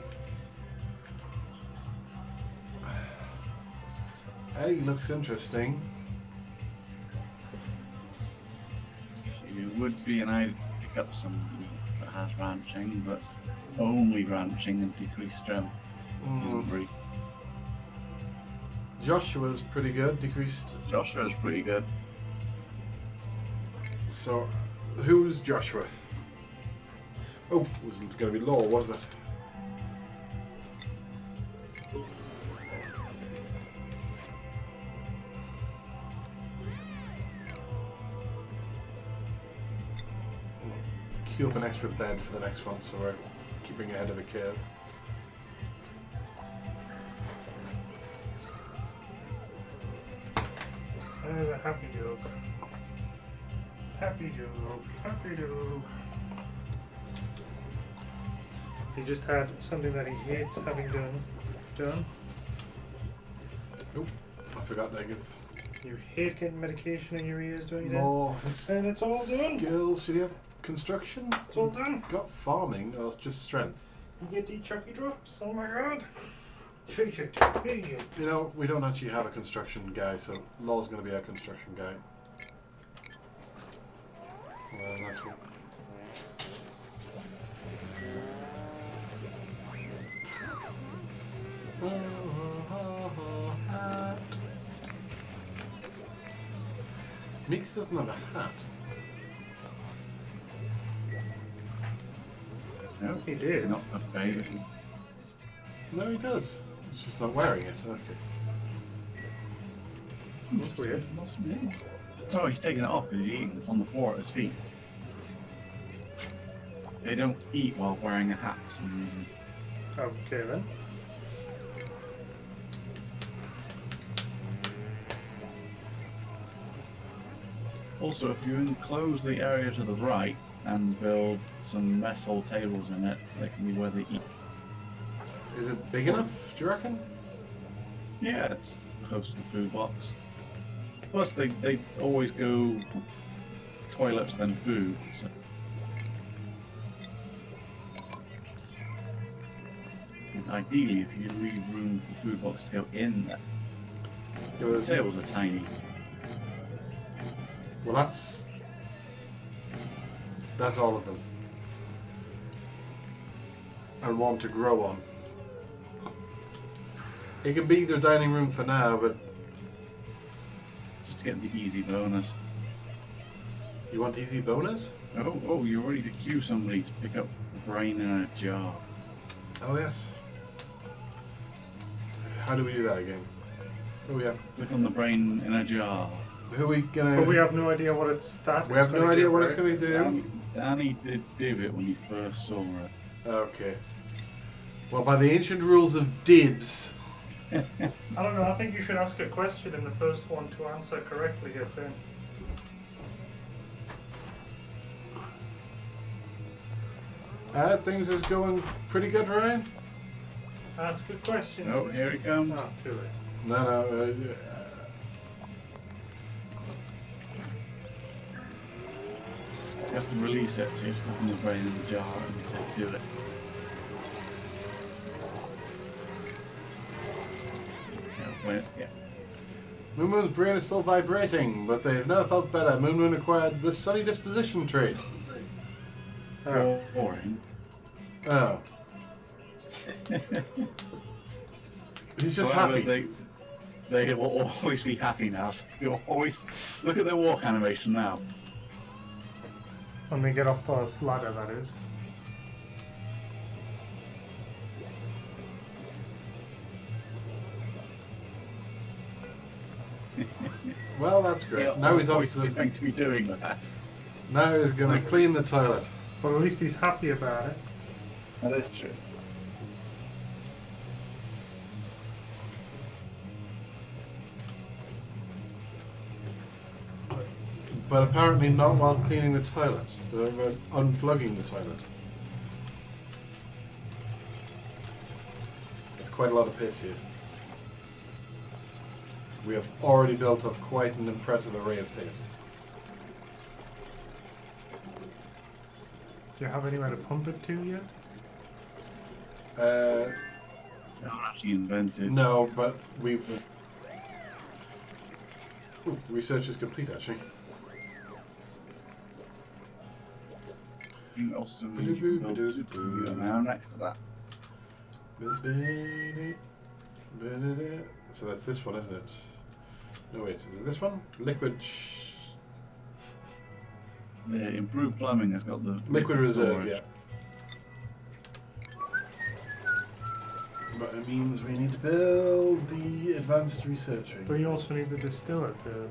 S4: Eddie looks interesting.
S5: It would be an idea to pick up some meat that has ranching, but only ranching and decreased strength isn't free.
S4: Joshua's pretty good, decreased.
S5: Joshua's pretty good.
S4: So, who's Joshua? Oh, it was going to be Law, wasn't it? Queue up an extra bed for the next one, so we're keeping ahead of the curve.
S3: There's a happy joke. Happy joke. Happy joke. He just had something that he hates having done.
S4: Nope, I forgot to give
S3: You hate getting medication in your ears doing that.
S4: more
S3: And it's all done.
S4: skills. Should you have construction?
S3: It's all done.
S4: Got farming, or it's just strength?
S3: You get the chucky drops. Oh my god. Idiot. Idiot.
S4: We don't actually have a construction guy, so Law's going to be our construction guy. Well, that's what. Meeks doesn't have a hat.
S5: No,
S3: He did.
S5: not available.
S4: No, he does. He's just not wearing it. Okay.
S3: That's weird.
S5: What's new? Oh, he's taking it off because he's eating. It's on the floor at his feet. They don't eat while wearing a hat. For some reason.
S3: Okay then.
S5: Also, if you enclose the area to the right and build some mess hall tables in it, that can be where they eat.
S4: Is it big enough, do you reckon?
S5: Yeah, it's close to the food box. Plus, they always go toilets then food. So. And ideally, if you leave room for the food box to go in there.
S4: Yeah, well,
S5: The tables are tiny.
S4: well, that's all of them. And one to grow on. It can be the dining room for now, but
S5: Just to get the easy bonus.
S4: you want easy bonus?
S5: Oh, you're ready to cue somebody to pick up the brain in a jar.
S4: Oh yes. How do we do that again? Oh yeah.
S5: Click on the brain in a jar.
S4: Who are we gonna?
S3: But we have no idea what it's that.
S4: We have no idea what it's going to do.
S5: Danny did do it when he first saw it.
S4: Okay. Well, by the ancient rules of dibs.
S3: I don't know. I think you should ask a question, and the first one to answer correctly gets in.
S4: Things is going pretty good, Ryan.
S3: Ask a question.
S5: Oh, here he comes.
S3: Oh, too late.
S4: No.
S5: You have to release it, so you have to open the brain in the jar and you say, do it. Yeah.
S4: Moon Moon's brain is still vibrating, but they've never felt better. Moon Moon acquired the sunny disposition trait.
S5: Boring.
S4: Oh. He's just
S5: However,
S4: happy.
S5: They will always be happy now. So you'll always look at their walk animation now.
S3: When they get off the ladder, that is.
S4: Well, that's great.
S5: They'll
S4: Now he's off
S5: always
S4: to.
S5: going to be doing that.
S4: Now he's going to clean the toilet.
S3: But at least he's happy about it.
S5: That is true.
S4: But apparently not while cleaning the toilet. They're unplugging the toilet. It's quite a lot of piss here. We have already built up quite an impressive array of piss.
S3: Do you have anywhere to pump it to yet?
S5: Not actually invented.
S4: No, but we've... Ooh, research is complete, actually.
S5: You also need to build studio now next to that.
S4: So that's this one, isn't it? No, wait, is it this one? Liquid...
S5: The improved plumbing has got the
S4: Liquid reserve,
S5: storage.
S4: yeah. But it means we need to build the advanced researching.
S3: But you also need the distiller to...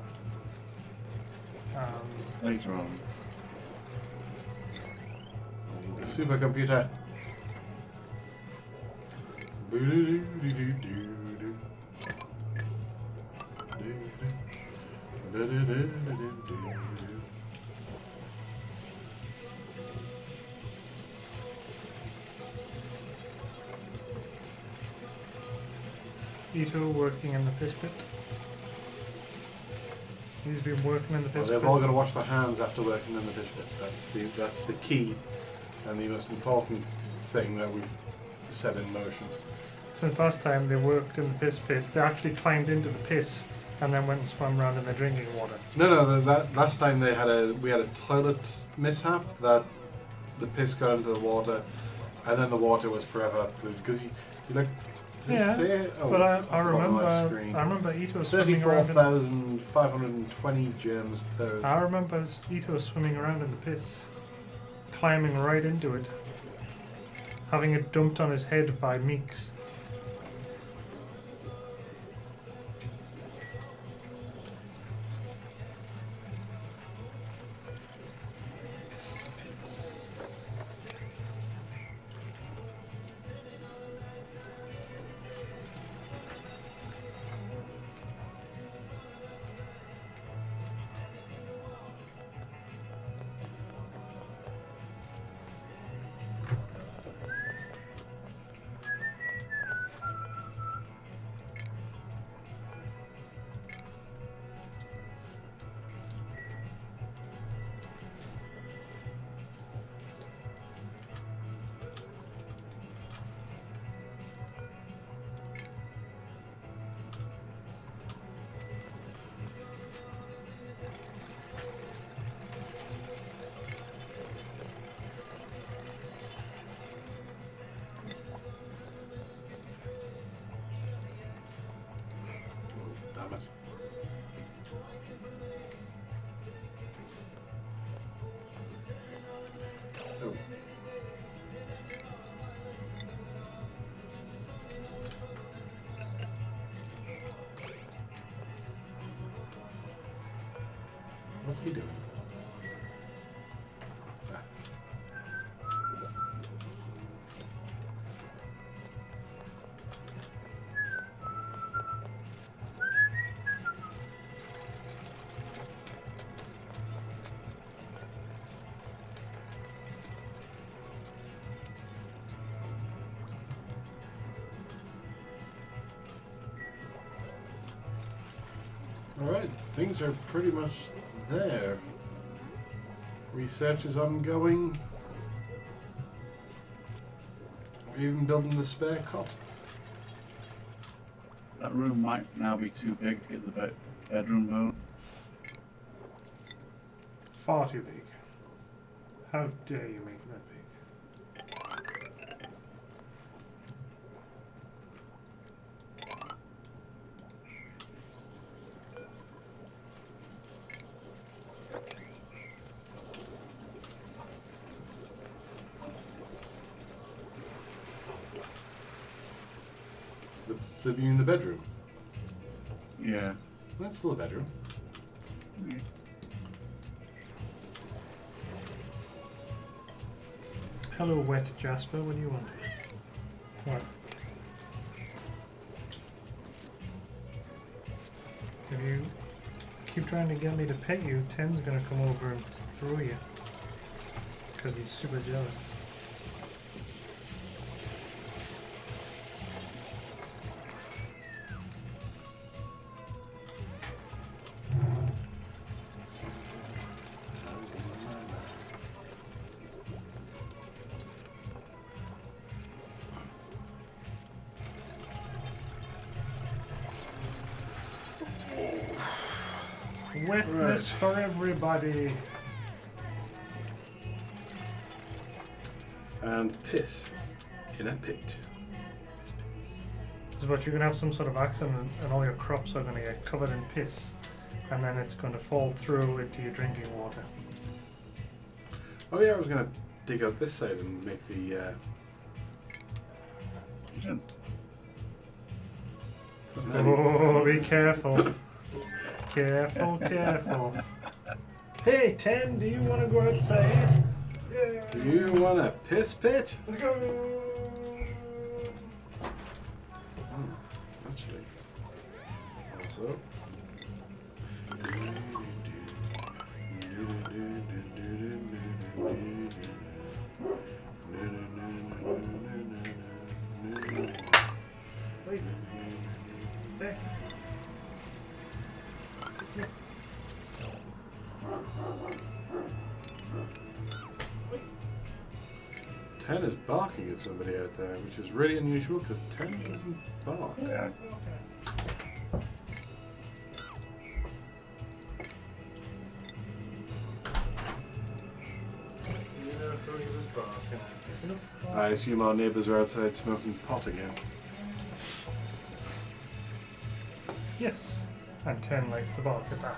S5: Later on.
S4: The supercomputer.
S3: Ito working in the piss pit. He's been working in the
S4: Well,
S3: piss
S4: they've
S3: pit.
S4: all got to wash their hands after working in the pitch pit. That's the key and the most important thing that we've set in motion.
S3: Since last time they worked in the piss pit, they actually climbed into the piss and then went and swam around in the drinking water.
S4: No, that last time we had a toilet mishap that the piss got into the water, and then the water was forever polluted because you look.
S3: Yeah, but I remember Ito swimming around.
S4: 34,520 germs per.
S3: I remember Ito swimming around in the piss, climbing right into it, having it dumped on his head by Meeks.
S4: What's he doing? Ah. Alright, things are pretty much there. Research is ongoing. We're even building the spare cot.
S5: That room might now be too big to get the bedroom built.
S3: Far too big. How dare you make it that big?
S4: The view in the bedroom.
S5: Yeah.
S4: That's still a bedroom.
S3: Hello, wet Jasper. What do you want? What? If you keep trying to get me to pet you, Ten's gonna come over and throw you. Because he's super jealous. Wetness for everybody.
S4: And piss in a pit.
S3: This is what you're gonna have some sort of accident and all your crops are gonna get covered in piss. And then it's gonna fall through into your drinking water.
S4: Oh yeah, I was gonna dig out this side and make the
S5: You shouldn't.
S3: Oh, be careful. Careful, careful. Hey, Ten, do you want to go outside? Yeah.
S4: Do you want a piss pit?
S3: Let's go.
S4: Actually. Also.
S3: Wait. There.
S4: 10 is barking at somebody out there, which is really unusual because 10 doesn't bark.
S5: Yeah.
S4: I assume our neighbours are outside smoking pot again.
S3: Yes. And 10 likes to bark at that.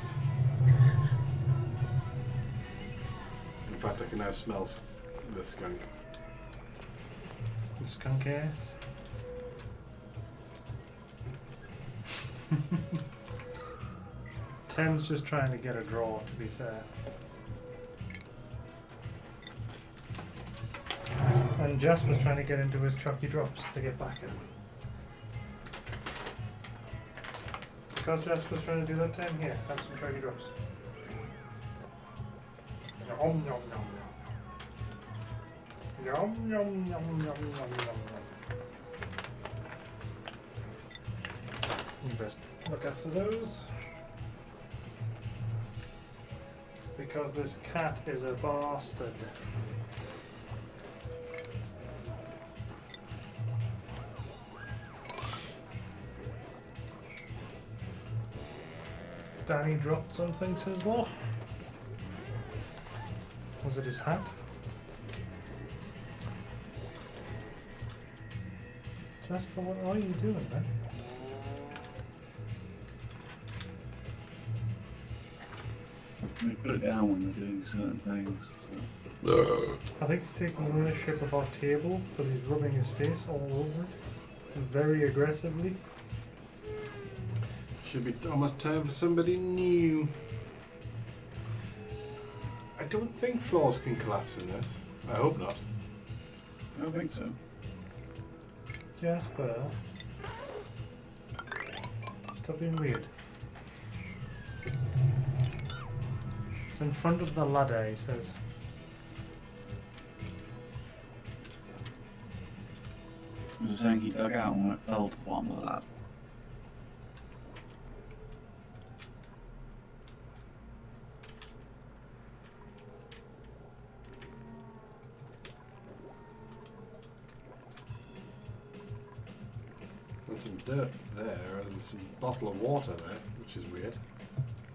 S4: In fact, I can now smell the skunk.
S3: The skunk ass. Ten's just trying to get a draw, to be fair. And Jasper's trying to get into his chalky drops to get back at him. Because Jasper's trying to do that 10 here, have some chalky drops. Nom nom nom nom. Yum yum yum yum yum yum. You best look after those. Because this cat is a bastard. Danny dropped something, says Law. Was it his hat? Jasper, what are you doing, man?
S5: They put it down when they're doing certain things. So.
S3: I think he's taking ownership of our table because he's rubbing his face all over it very aggressively.
S4: Should be almost time for somebody new. don't think floors can collapse in this. I hope not.
S5: I don't think so.
S3: Jasper. Stop being weird. It's in front of the ladder, he says.
S5: Was it saying he dug out and fell to the bottom of the ladder?
S4: There's some dirt there, there's some bottle of water there, which is weird.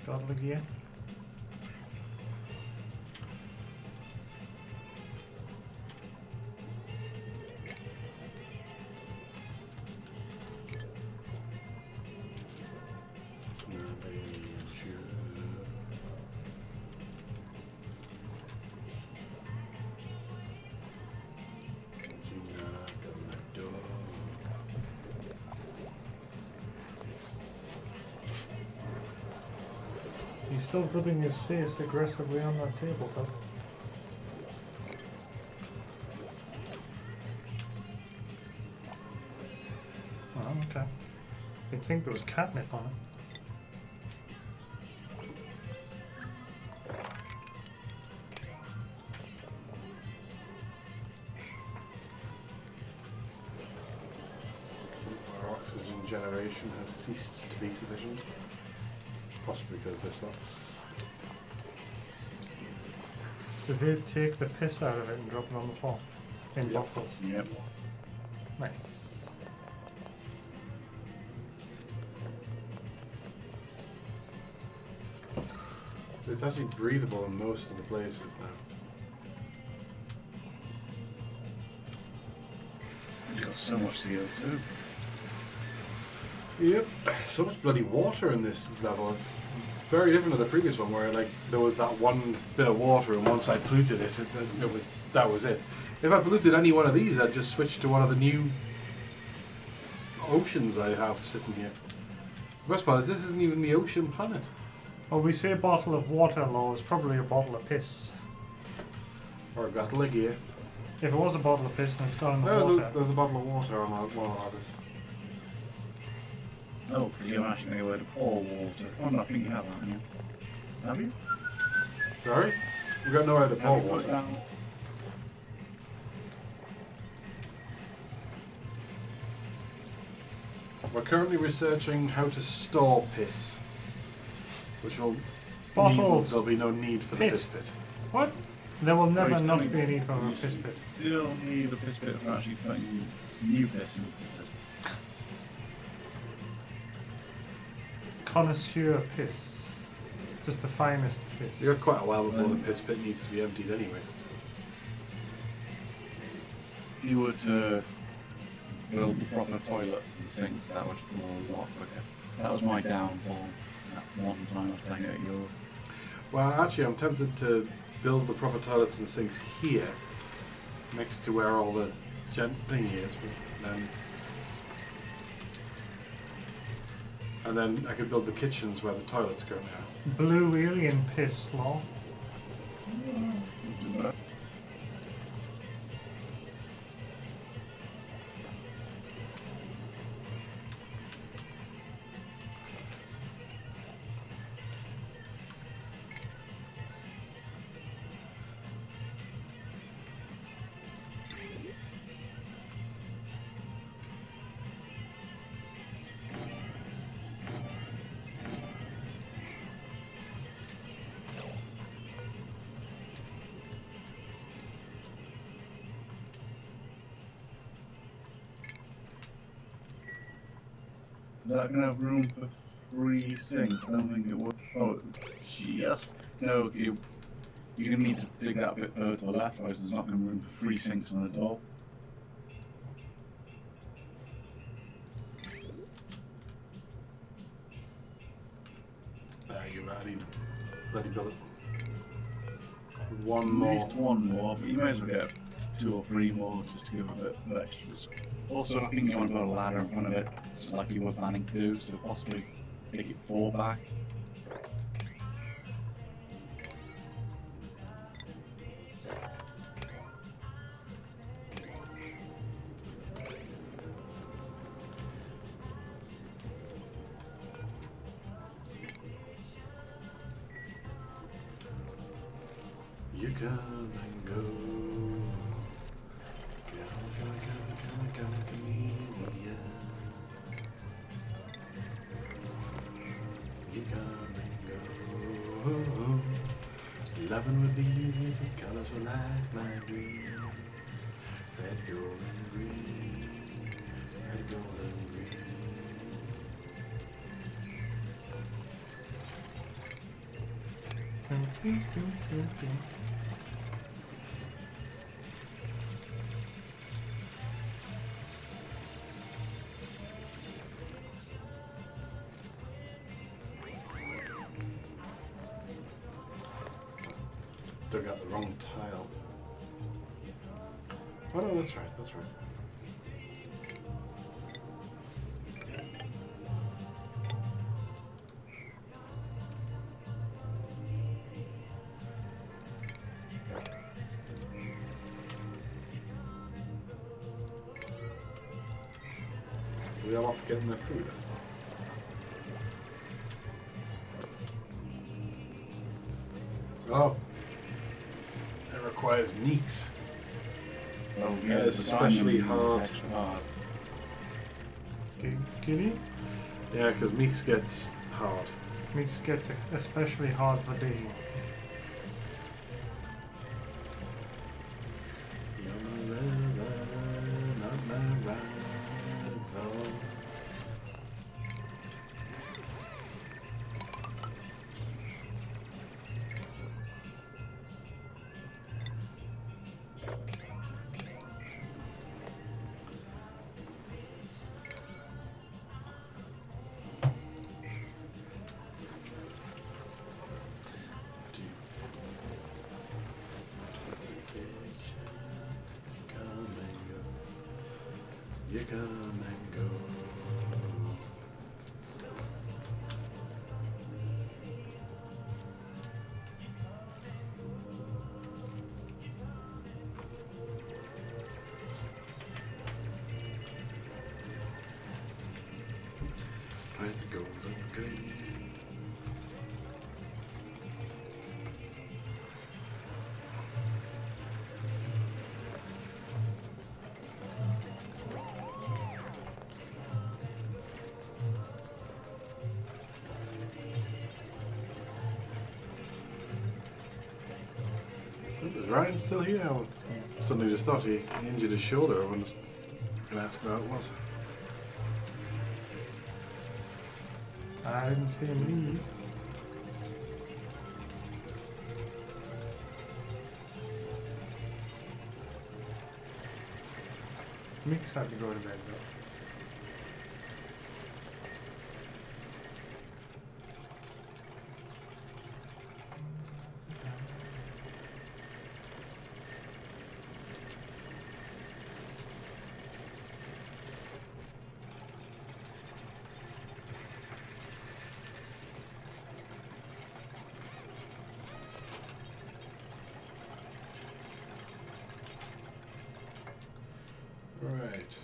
S3: Got the gear. He's still rubbing his face aggressively on that tabletop. Oh, okay. You'd think there was catnip on it.
S4: Our oxygen generation has ceased to be sufficient. Possibly because this lot's...
S3: Did they take the piss out of it and drop it on the floor? In bottles?
S5: Yep.
S3: Nice.
S4: It's actually breathable in most of the places now.
S5: You've got so much CO2.
S4: Yep, so much bloody water in this level. It's very different to the previous one where like there was that one bit of water and once I polluted it, that was it. If I polluted any one of these, I'd just switch to one of the new oceans I have sitting here. The best part is this isn't even the ocean planet.
S3: Well, we say a bottle of water, Law, it's probably a bottle of piss.
S4: Or a bottle of gear.
S3: If it was a bottle of piss, then it's gone in the water.
S4: There's a bottle of water on one of ours.
S5: Oh, you're actually going to go to pour water. Oh, no, I think you have that, haven't you? Have you?
S4: Sorry? We've got nowhere to pour
S5: Have you put
S4: water.
S5: down?
S4: We're currently researching how to store piss. Which will
S3: Bottles.
S4: there'll be no need for the
S3: Pit.
S4: piss pit.
S3: What? There will never
S5: he's
S3: not
S5: telling
S3: be a
S5: you.
S3: need for a piss pit.
S5: Still need a piss pit for actually putting new piss into the system.
S3: Connoisseur piss. Just the finest piss.
S4: You've got quite a while before the piss pit needs to be emptied anyway.
S5: If you were to build the proper toilets and sinks, that would fall a lot quicker. That was my downfall that one time I was playing it at Euro.
S4: Well, actually, I'm tempted to build the proper toilets and sinks here, next to where all the thingy is, but then... And then I could build the kitchens where the toilets go now.
S3: Blue alien piss, Law.
S5: Is that going to have room for 3 sinks? I don't think it would. Oh, just. No, you're going to need to dig that a bit further to the left, otherwise there's not going to be room for 3 sinks on the door.
S4: You're right, I need to bloody build it. One
S5: At
S4: more.
S5: least one more, but you may as well get 2 or 3 more just to give a bit of extras. Also, I think you want to put a ladder in front of it, just like you were planning to do, so possibly take it 4 back.
S4: You come and go. Chameleon. You come and go. Loving would be easy if the colors were like my dream. Red, gold, and green. Red, gold, and green. Dug out the wrong tile. Oh no, that's right, that's right. We all off getting their food. Oh. It requires meeks.
S5: Oh,
S4: especially hard.
S5: Extra hard.
S3: Kitty?
S4: Yeah, because meeks gets hard.
S3: Mix gets especially hard for digging.
S4: You come and go. Red, gold, and green. Is Ryan still here? I suddenly just thought he injured his shoulder. I was going to ask how it was.
S3: I didn't see him leave. Mix had to go to bed though.
S4: Right.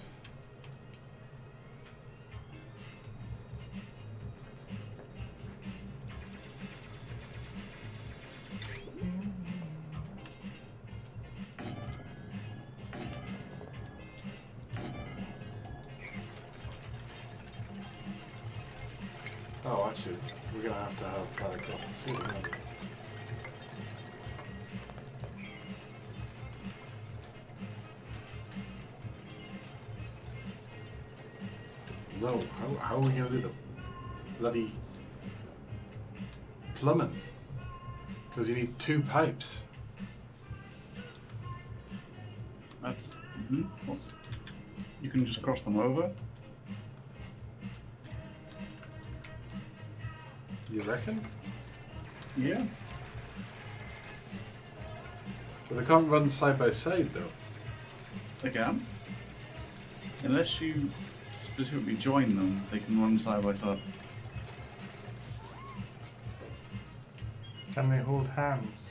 S4: Oh, actually, we're going to have flat across the ceiling. aren't we? No, how are we going to do the bloody plumbing? Because you need 2 pipes.
S5: That's. You can just cross them over.
S4: You reckon?
S5: Yeah.
S4: But they can't run side by side though.
S5: They can. Unless you specifically join them, they can run side by side.
S3: Can they hold hands?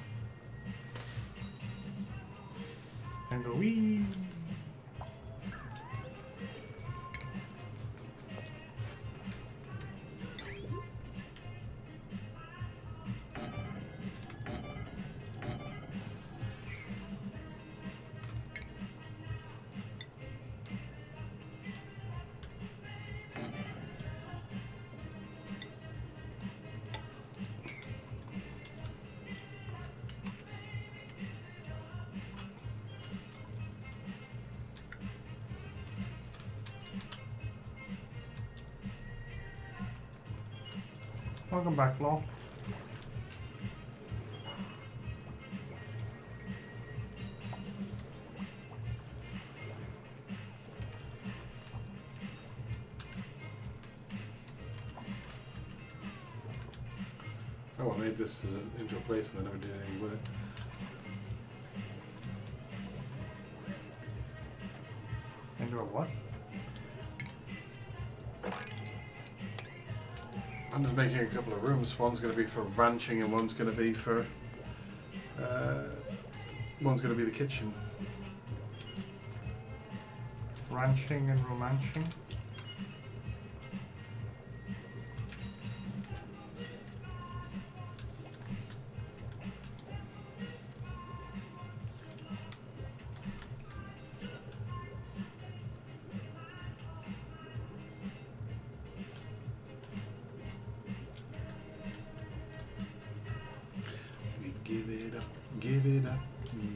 S3: And go wee. Welcome back, Law.
S4: Oh, I made this into a place and I never did anything with it.
S3: Into a what?
S4: I'm just making a couple of rooms. One's going to be for ranching and one's going to be for... one's going to be the kitchen.
S3: Ranching and romancing?
S4: Give it up,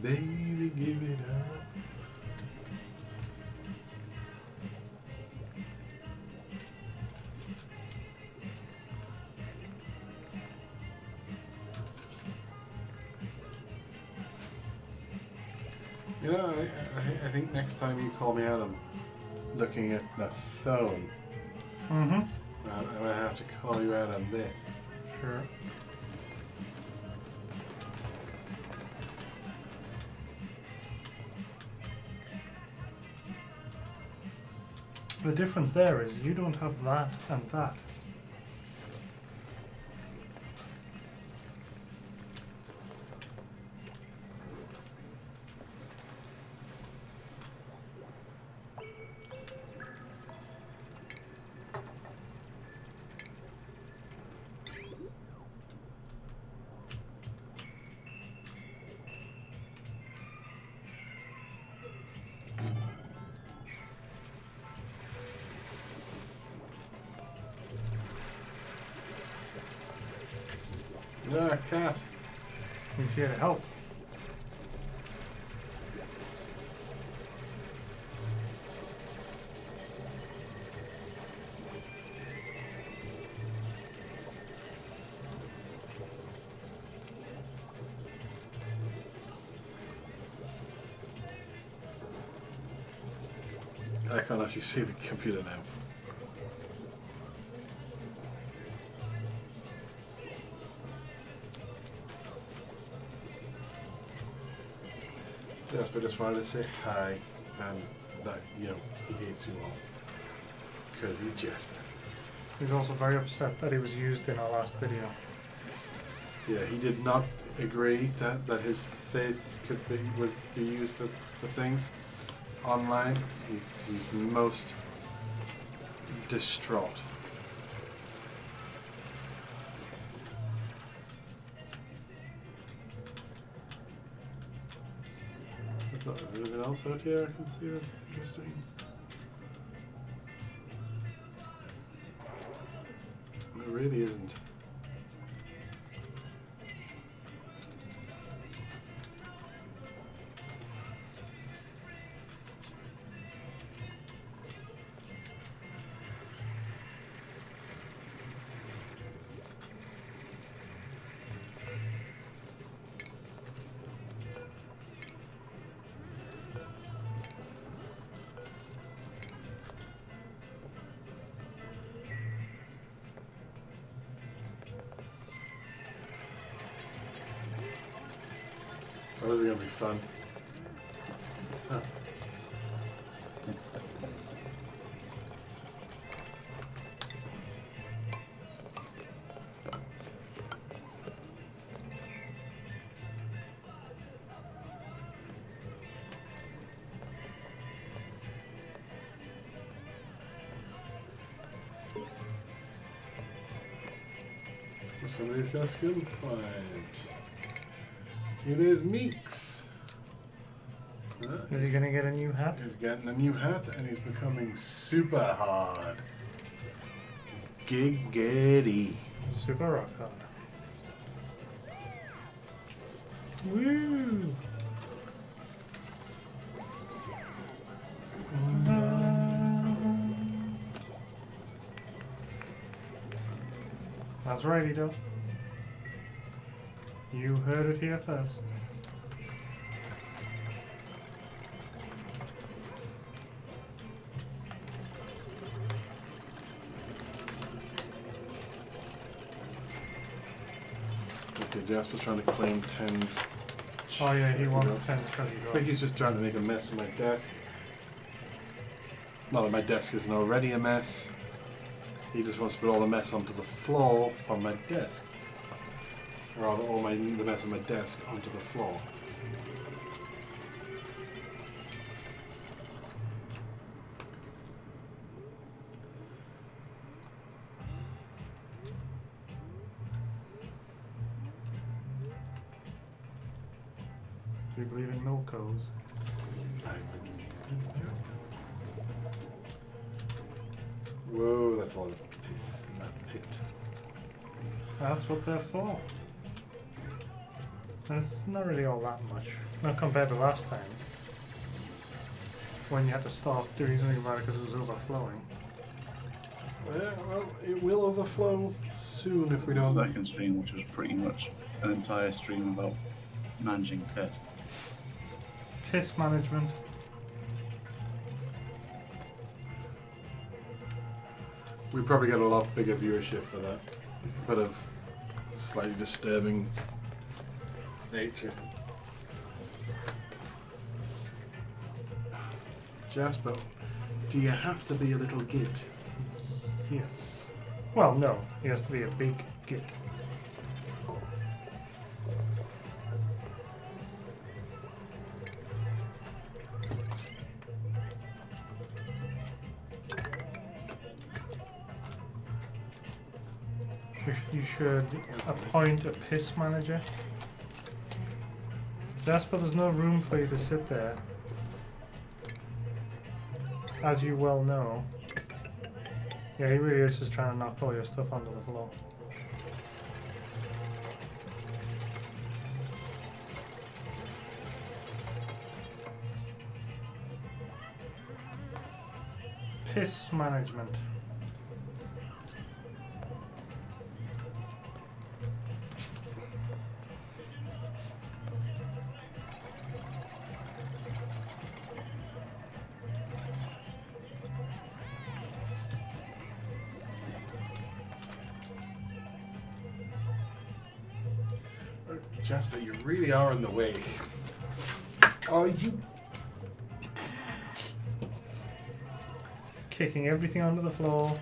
S4: baby, give it up. You know, I think next time you call me out, I'm looking at the phone.
S3: Mm-hmm.
S4: I'm going to have to call you out on this.
S3: Sure. The difference there is you don't have that and that.
S4: No, cat.
S3: He's here to help.
S4: I can't actually see the computer now. Jasper just wanted to say hi, and that, you know, he hates you all. Because he's Jasper.
S3: He's also very upset that he was used in our last video.
S4: Yeah, he did not agree that his face would be used for things online. He's most distraught. Is there anything else out here I can see that's interesting? It really isn't. Oh, this is gonna be fun. Huh. Somebody's got a skill point. It is Meeks.
S3: Is he gonna get a new hat?
S4: He's getting a new hat and he's becoming super hard. Giggity.
S3: Super rock hard. Woo! That's right, he does. You heard it here first.
S4: Okay, Jasper's trying to claim 10s.
S3: Oh yeah, he wants
S4: Drops.
S3: 10 treasure
S4: I think
S3: drops.
S4: he's just trying to make a mess of my desk. Not that my desk isn't already a mess. He just wants to put all the mess onto the floor from my desk. Or rather, the mess of my desk onto the floor.
S3: Do you believe in Milkos?
S4: Whoa, that's a lot of piss in that pit.
S3: That's what they're for. And it's not really all that much. Not compared to last time. When you had to stop doing something about it because it was overflowing.
S4: Yeah, well, it will overflow soon if we don't.
S5: Second stream, which was pretty much an entire stream about managing pests.
S3: Piss management.
S4: We probably get a lot bigger viewership for that. Bit of slightly disturbing nature. Jasper, do you have to be a little git?
S3: Yes. Well, no. He has to be a big git. You should appoint a piss manager. Jasper, there's no room for you to sit there. As you well know. Yeah, he really is just trying to knock all your stuff onto the floor. Piss management.
S4: Jasper, you really are in the way. Oh, you.
S3: Kicking everything onto the floor.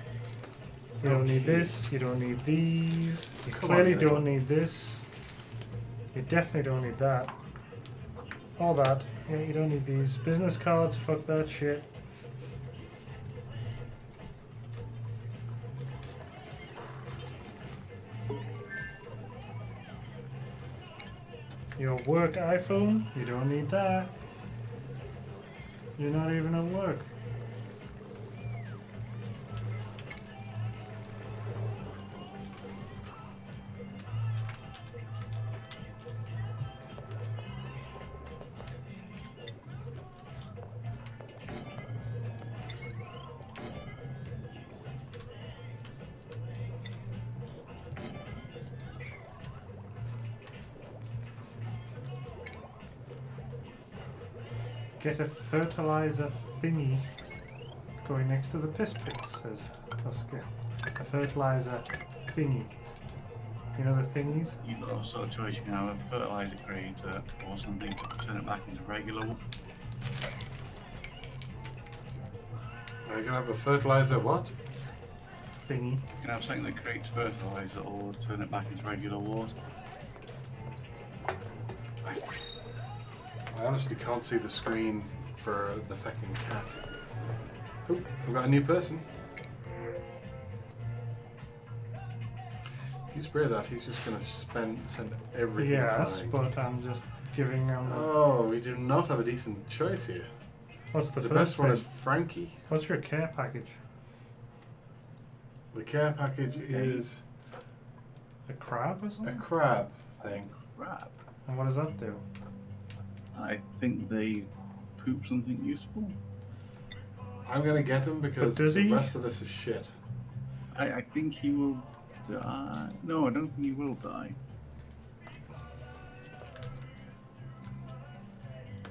S3: You don't need this, you don't need these. You
S4: Come
S3: clearly
S4: on,
S3: don't need this. You definitely don't need that. All that. Yeah, you don't need these. Business cards, fuck that shit. Your work iPhone, you don't need that. You're not even at work. Get a fertilizer thingy going next to the piss pit, says Oscar. A fertilizer thingy. You know the thingies?
S5: You've got a sort of choice. You can have a fertilizer creator or something to turn it back into regular one.
S4: Are you gonna have a fertilizer what?
S3: Thingy.
S5: You can have something that creates fertilizer or turn it back into regular water.
S4: I honestly can't see the screen for the fucking cat. Oh, we've got a new person. If you spray that, he's just gonna send everything
S3: Yes,
S4: flying.
S3: but I'm just giving them the...
S4: Oh, we do not have a decent choice here.
S3: What's the
S4: The
S3: first
S4: best one
S3: thing?
S4: is Frankie.
S3: What's your care package?
S4: The care package is
S3: A crab or
S4: a
S3: something?
S4: crab thing.
S5: Crap.
S3: And what does that do?
S5: I think they poop something useful.
S4: I'm gonna get him because
S3: But does
S4: the
S3: he?
S4: rest of this is shit.
S5: I think he will No, I don't think you will die.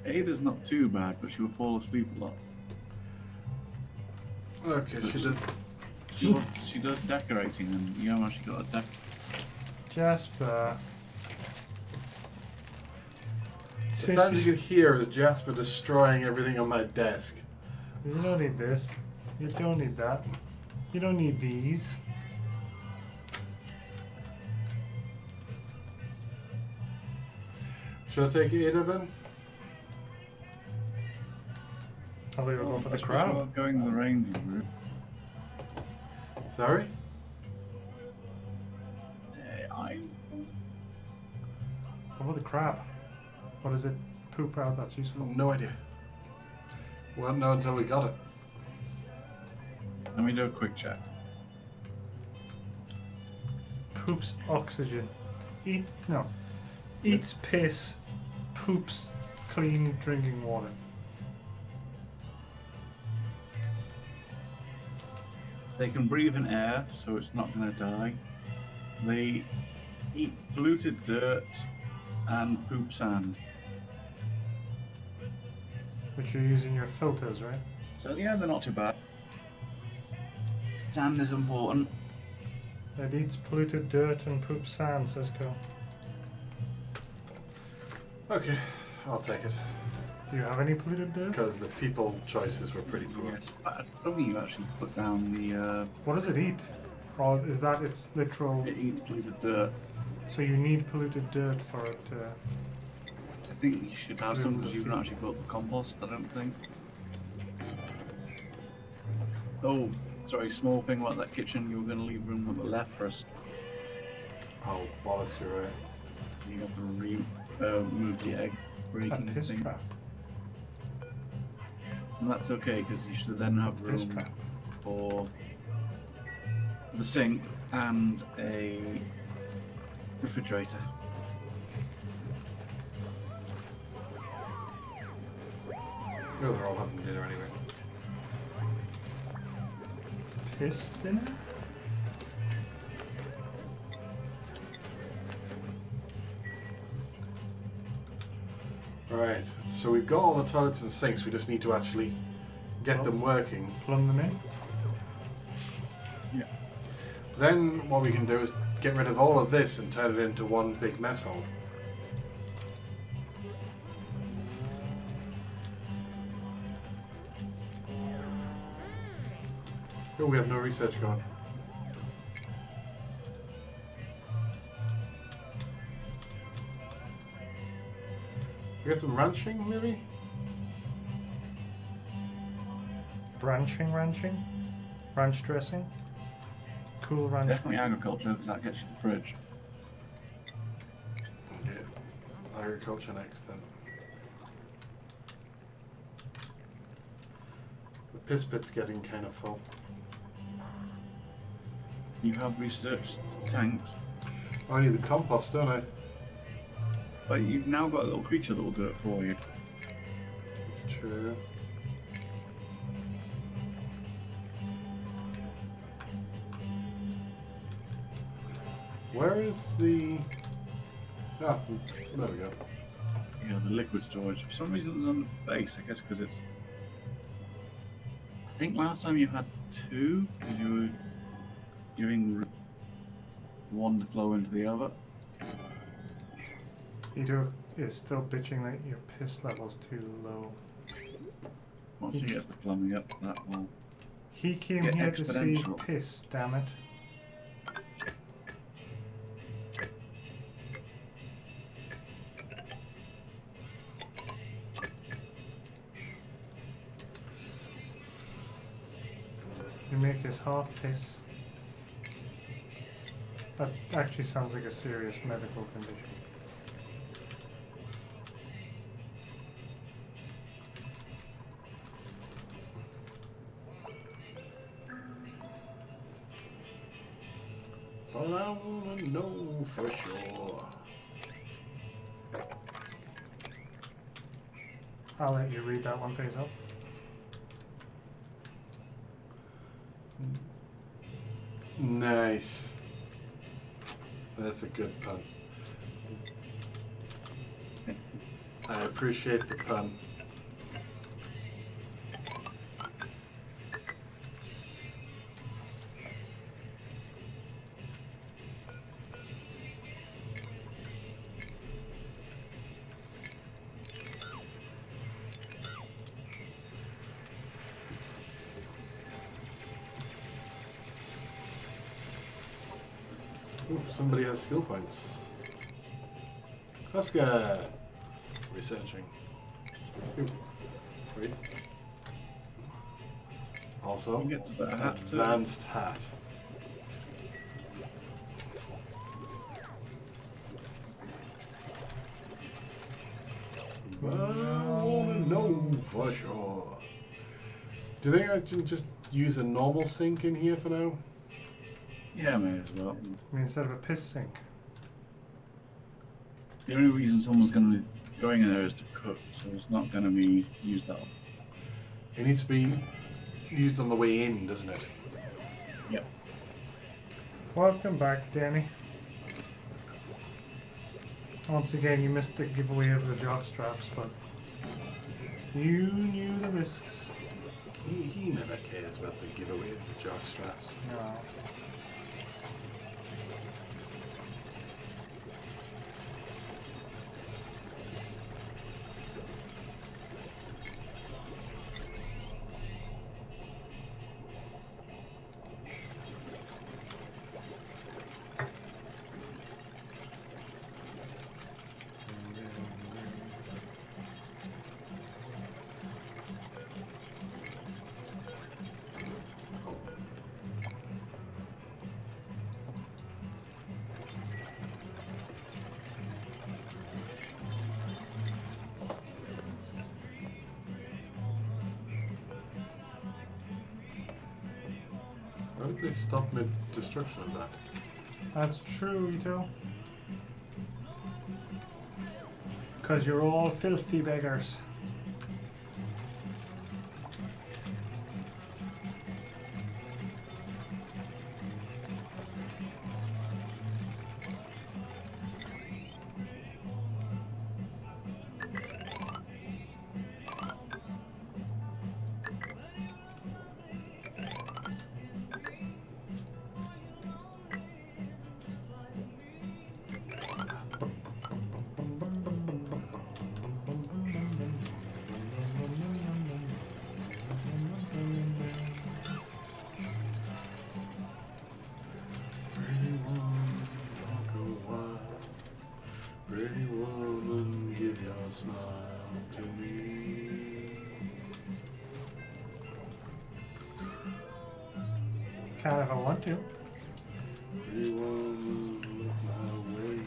S5: Ada's not too bad, but she will fall asleep a lot.
S4: Okay,
S5: But
S4: she did.
S5: she does decorating, and you haven't actually got a deck.
S3: Jasper.
S4: The
S3: Since
S4: sound you
S3: you,
S4: can hear is Jasper destroying everything on my desk.
S3: you don't need this. You don't need that. You don't need these.
S4: Should I take Ada then?
S3: I thought you were going for the
S5: I suppose
S3: crab.
S5: we're going the ranging route.
S4: Sorry?
S5: I
S3: What about the crab? What does it poop out that's useful?
S4: No idea. We won't know until we got it.
S5: Let me do a quick check.
S3: Poops oxygen. Eats piss, poops clean drinking water.
S5: They can breathe in air, so it's not going to die. They eat polluted dirt and poop sand.
S3: Which you're using your filters, right?
S5: So yeah, they're not too bad. Sand is important.
S3: It eats polluted dirt and poops sand, Cisco.
S4: Okay, I'll take it.
S3: Do you have any polluted dirt?
S4: Because the people choices were pretty poor.
S5: Yes, but I don't think you actually put down the.
S3: What does it eat? Or is that its literal...
S5: It eats polluted dirt.
S3: So you need polluted dirt for it to...
S5: I think you should have
S3: Yeah,
S5: some because
S3: the
S5: you can
S3: food.
S5: actually put the compost. I don't think. Oh, sorry. Small thing about that kitchen. You were going to leave room on the left for us,
S4: Oh, bollocks, you're right.
S5: so you have to move the egg
S3: A
S5: breaking
S3: piss
S5: thing.
S3: trap.
S5: And that's okay because you should then have
S3: Piss
S5: room
S3: trap.
S5: for the sink and a refrigerator.
S4: Oh, they're all having dinner anyway.
S3: Piss dinner?
S4: Right, so we've got all the toilets and sinks, we just need to actually get them working.
S3: Plumb them in?
S5: Yeah.
S4: Then what we can do is get rid of all of this and turn it into one big mess hall. Oh, we have no research going. We get some ranching, maybe?
S3: Ranching? Ranch dressing? Cool ranch.
S5: Definitely agriculture because that gets you the fridge.
S4: Okay. Agriculture next then. The piss pit's getting kind of full.
S5: You have research tanks,
S4: I need the compost, don't I?
S5: but you've now got a little creature that will do it for you.
S4: It's true. Where is the... Ah, there we go.
S5: Yeah, the liquid storage. For some reason it's on the base, I guess because it's... I think last time you had two, because you were giving one to flow into the other.
S3: Ito is still bitching that your piss level's too low.
S5: Once he gets the plumbing up, that will...
S3: He came
S5: Get
S3: here to see
S5: exponential.
S3: piss, damn it. You make his heart piss. That actually sounds like a serious medical condition.
S4: Well, I wanna know for sure.
S3: I'll let you read that one face off.
S4: Nice. That's a good pun. I appreciate the pun. Ooh, somebody has skill points. Huska! Researching. Ooh. Wait. Also,
S5: We'll get to the hat too.
S4: advanced hat. But I wanna know for sure. Do you think I can just use a normal sink in here for now?
S5: Yeah, may as well.
S3: I mean, instead of a piss sink.
S5: The only reason someone's going to be going in there is to cook, so it's not going to be used that.
S4: It needs to be used on the way in, doesn't it?
S5: Yep.
S3: Welcome back, Danny. Once again, you missed the giveaway of the jock straps, but you knew the risks.
S4: He never cares about the giveaway of the jock straps.
S3: No.
S4: Why did they stop mid-destruction of that?
S3: That's true, Ito. Because you're all filthy beggars.
S4: Pretty woman, give your smile to me.
S3: Can if I want to.
S4: Pretty woman, look my way.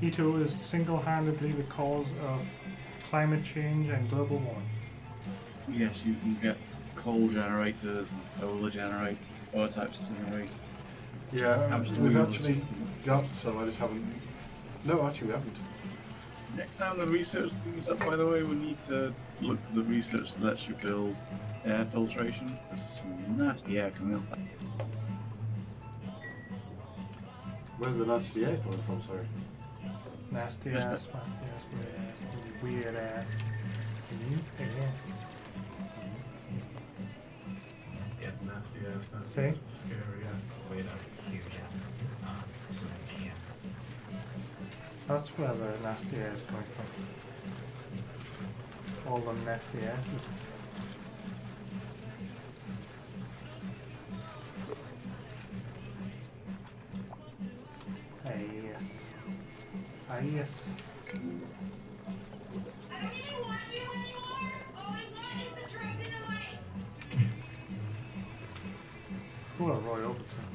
S3: Ito is single-handedly the cause of climate change and global warming.
S5: Yes, you can get coal generators and solar generators, other types of generators.
S4: Yeah,
S5: Absolutely.
S4: we've actually got some, I just haven't... No, actually we haven't.
S5: Next time the research thing is up, by the way, we need to look at the research that lets you build air filtration. There's some nasty air coming up.
S4: Where's the nasty air coming from, sorry?
S3: Nasty
S5: Yes,
S3: ass, weird ass. Yes.
S7: Nasty ass,
S3: See?
S7: scary ass, weird ass, huge ass, swanky ass.
S3: That's where the nasty air is coming from. All them nasty asses. Yes. Yes.
S6: I don't even want you anymore. All I want is the drugs and the money.
S3: Ooh, Roy Orbison.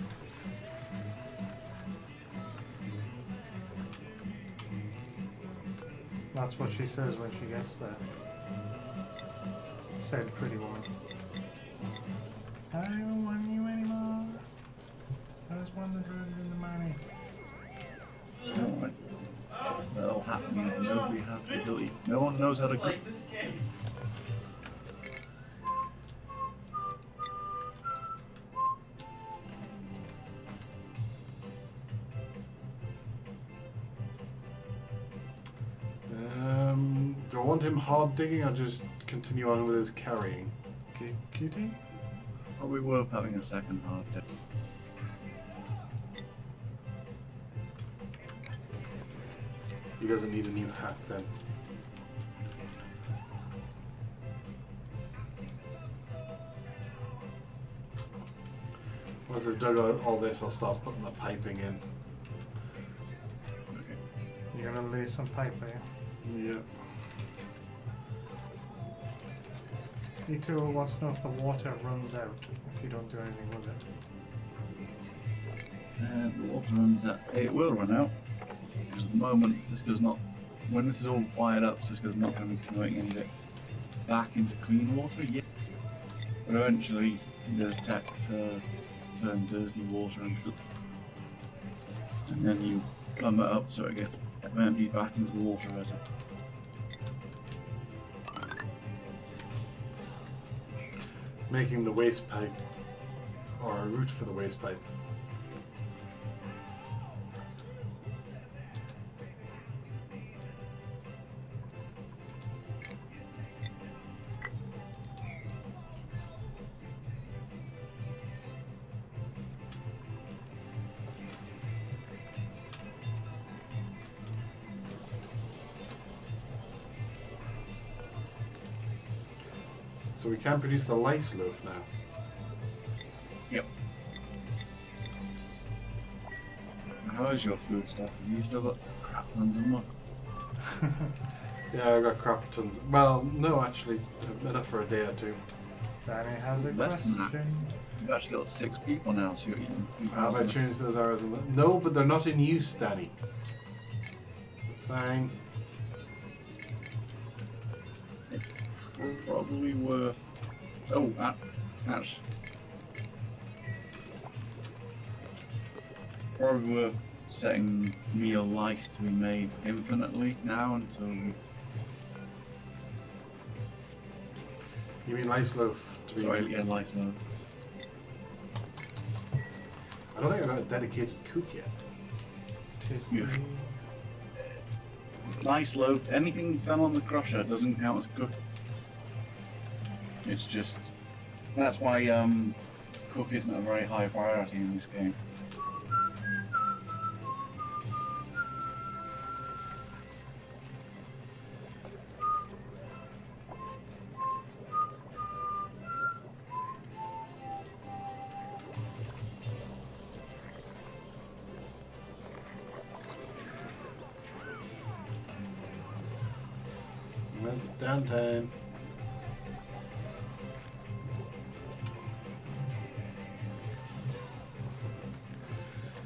S3: That's what she says when she gets there. Said pretty woman. I don't want you anymore. I just want the drugs and the money.
S5: Alright. That'll happen. Nobody has the ability. No one knows how to cook.
S4: him hard digging or just continue on with his carrying? Cutie?
S5: Probably worth having a second hard day.
S4: He doesn't need a new hat then. Once they've dug out all this, I'll start putting the piping in.
S3: You're gonna lay some pipe there.
S4: Yeah.
S3: E2 wants to know if the water runs out if you don't do anything with it.
S5: And the water runs out. It will run out. Because at the moment, Cisco's not. When this is all fired up, Cisco's not going to be converting any of it back into clean water yet. But eventually, there's tech to turn dirty water into good. And then you plumb it up so it gets emptied back into the water reservoir.
S4: Making the waste pipe, or a route for the waste pipe. So we can produce the lice loaf now.
S5: Yep. How is your food stuff? Have you still got crap tons of muck?
S4: Yeah, I've got crap tons. Well, no, actually, enough for a day or two.
S3: Danny has a
S5: Less than that.
S3: question.
S5: You've actually got 6 people now, so you're eating 2,000.
S4: Have I changed those hours? No, but they're not in use, Danny. Fine.
S5: Probably worth. Oh, that's probably worth setting meal lice to be made infinitely now until.
S4: You mean lice loaf to be
S5: Sorry,
S4: made?
S5: yeah, lice loaf.
S4: I don't think I've got a dedicated cook yet.
S3: Tasty.
S5: Yeah. Lice loaf. Anything done on the crusher doesn't count as cooked. It's just that's why cook isn't a very high priority in this game.
S4: That's downtime.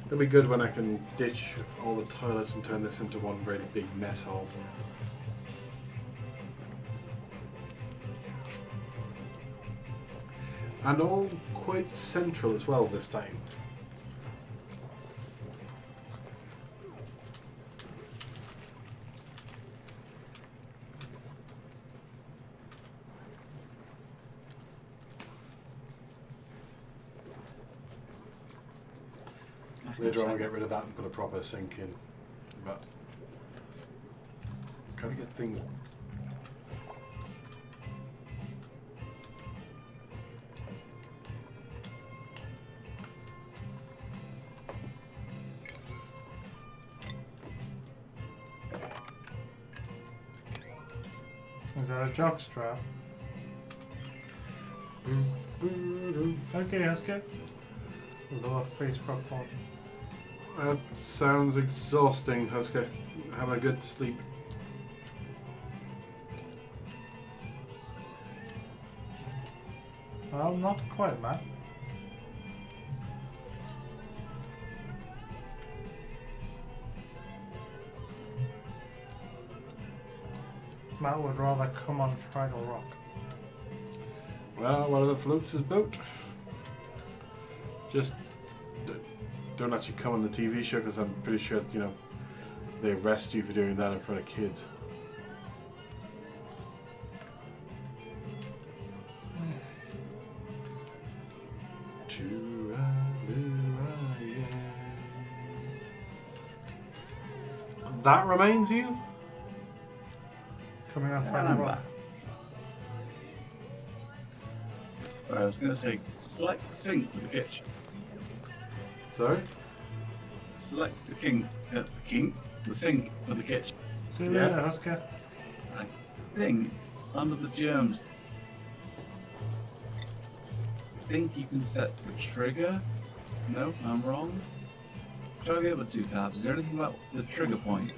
S4: It'll be good when I can ditch all the toilets and turn this into one very big mess hall. And all quite central as well this time. Later on I'll get rid of that and put a proper sink in. But gotta get things.
S3: Is that a jockstrap? Okay, Oscar. Lower face profile.
S4: That sounds exhausting, Husker. Have a good sleep.
S3: Well, not quite, Matt. Matt would rather come on Fraggle Rock.
S4: Well, whatever floats his boat. Just don't actually come on the TV show because I'm pretty sure, you know, they arrest you for doing that in front of kids. That reminds you?
S3: Coming out
S5: And
S3: from
S5: I'm
S3: the
S5: back. Right, I was going to say, select the sink for the kitchen.
S4: Sorry?
S5: Select the the sink for the kitchen.
S3: See you
S4: Yeah.
S3: later, Husker.
S5: I think under the germs, I think you can set the trigger. No, I'm wrong. Try the other two tabs. Is there anything about the trigger point?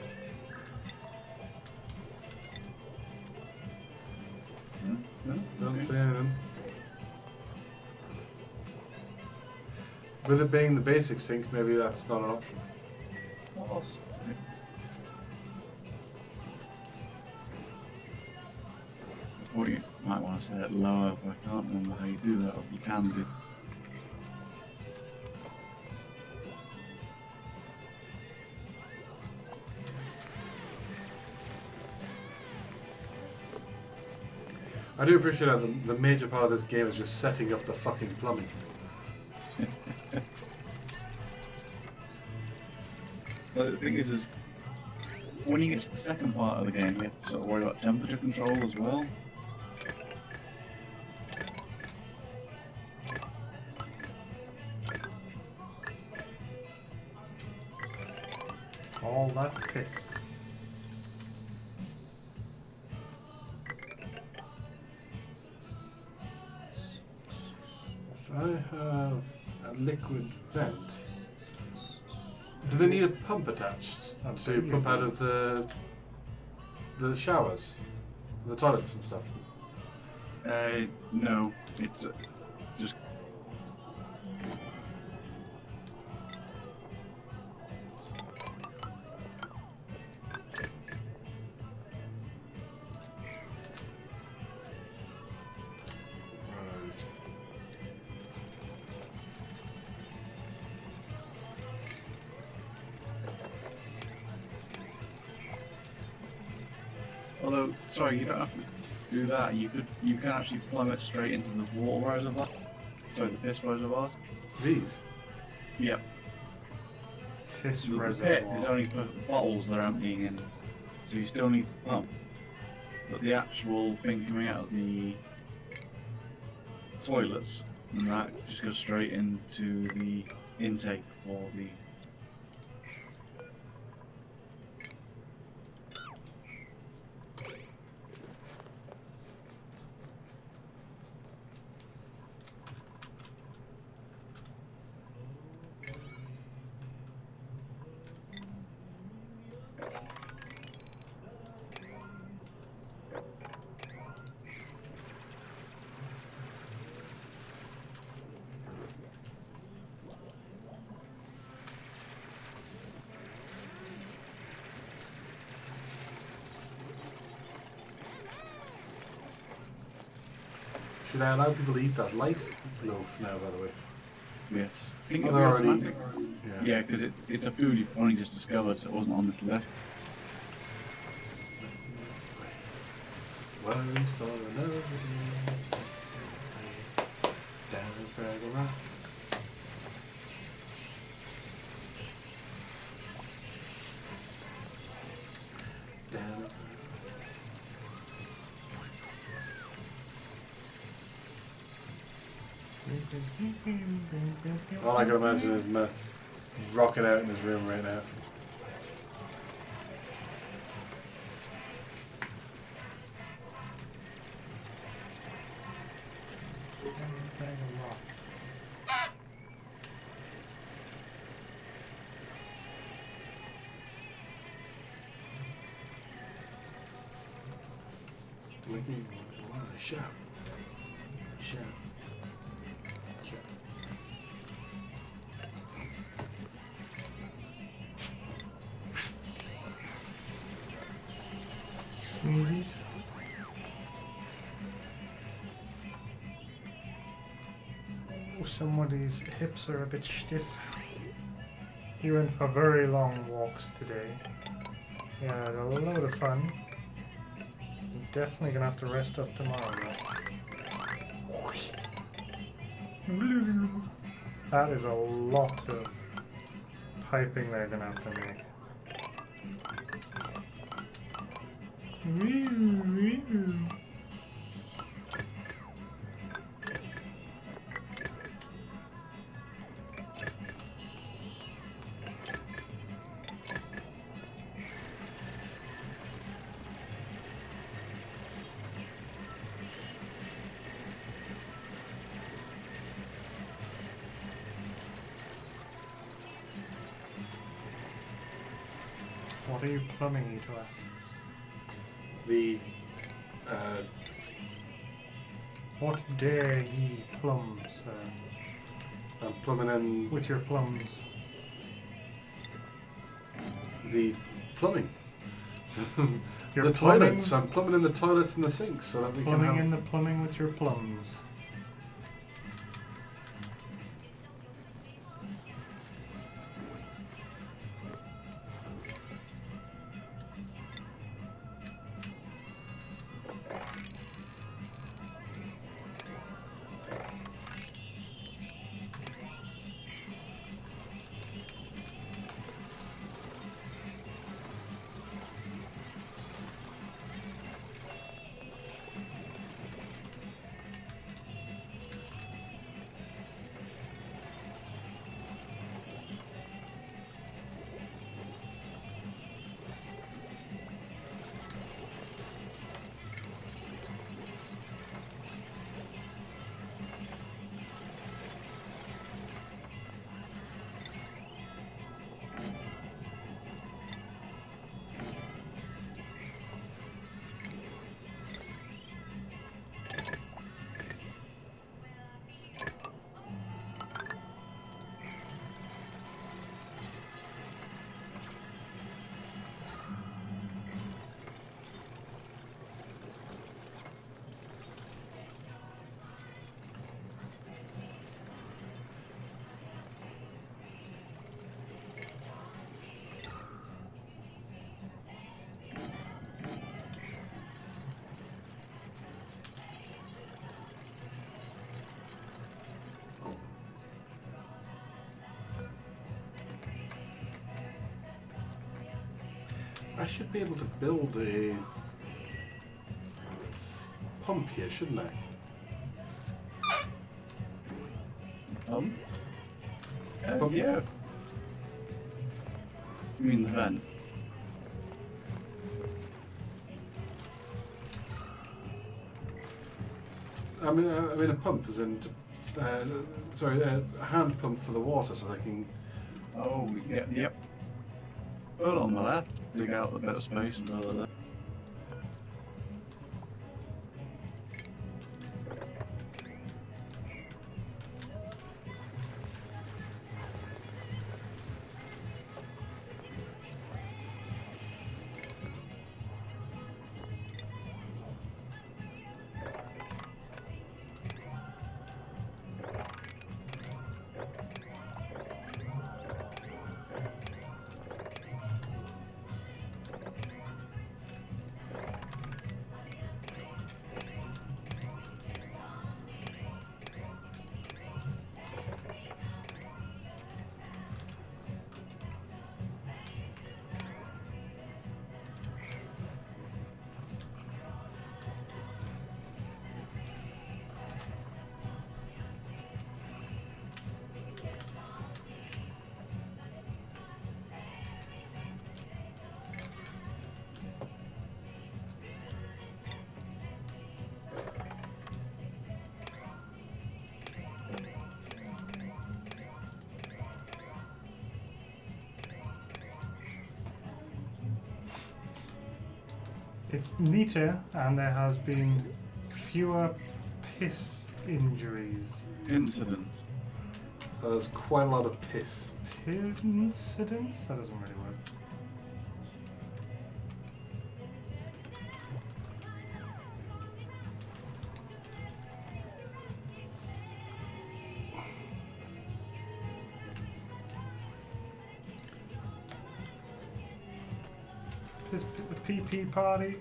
S5: No? No?
S4: Don't
S5: Okay.
S4: see anything. With it being the basic sync, maybe that's not an option.
S5: Awesome. Or you might want to set it lower, but I can't remember how you do that, or if you can do.
S4: I do appreciate that the major part of this game is just setting up the fucking plumbing.
S5: But the thing is when you get to the second part of the game, you have to sort of worry about temperature control as well.
S3: All that piss.
S4: If I have a liquid vent, do they need a pump attached to pump out of the showers, the toilets and stuff?
S5: No, it's just. Although, sorry, you don't have to do that. You can actually plumb it straight into the water reservoir. Sorry, the piss reservoirs.
S4: These?
S5: Yep.
S3: Piss
S5: The pit
S3: reservoir.
S5: is only for bottles they're emptying in, so you still need the pump. But the actual thing coming out of the toilets, and that just goes straight into the intake for the.
S4: Should I allow people to eat that light loaf now, by the way?
S5: Yes. I think
S4: Oh,
S5: it'll be
S4: they're already-
S5: automatic.
S4: Yeah.
S5: Yeah, because it's a food you've only just discovered, so it wasn't on this list.
S4: Worries for another day. Down in Fraggle Rock. Down. All I can imagine is Meth rocking out in his room right now. Shout. Shout. Shout.
S3: Sneezies. Oh, somebody's hips are a bit stiff. He went for very long walks today. Yeah, had a load of fun. Definitely gonna have to rest up tomorrow though. That is a lot of piping they're gonna have to make. What are you plumbing, he asks?
S4: The
S3: What dare ye plumb, sir?
S4: I'm plumbing in
S3: With your plums.
S4: the plumbing.
S3: You're
S4: The
S3: plumbing,
S4: toilets. I'm plumbing in the toilets and the sinks so that we can
S3: plumbing
S4: have.
S3: in the plumbing with your plums.
S4: I should be able to build a pump here, shouldn't I?
S5: Yeah. You mean the vent?
S4: I mean a pump, as in, sorry, a hand pump for the water, so they can.
S5: Oh, yeah, yep. Put on the left, dig out the bit of space and all of that.
S3: It's neater, and there has been fewer piss injuries.
S5: Incidents.
S4: There's quite a lot of piss.
S3: Incidents? That doesn't really work. Piss, the PP party.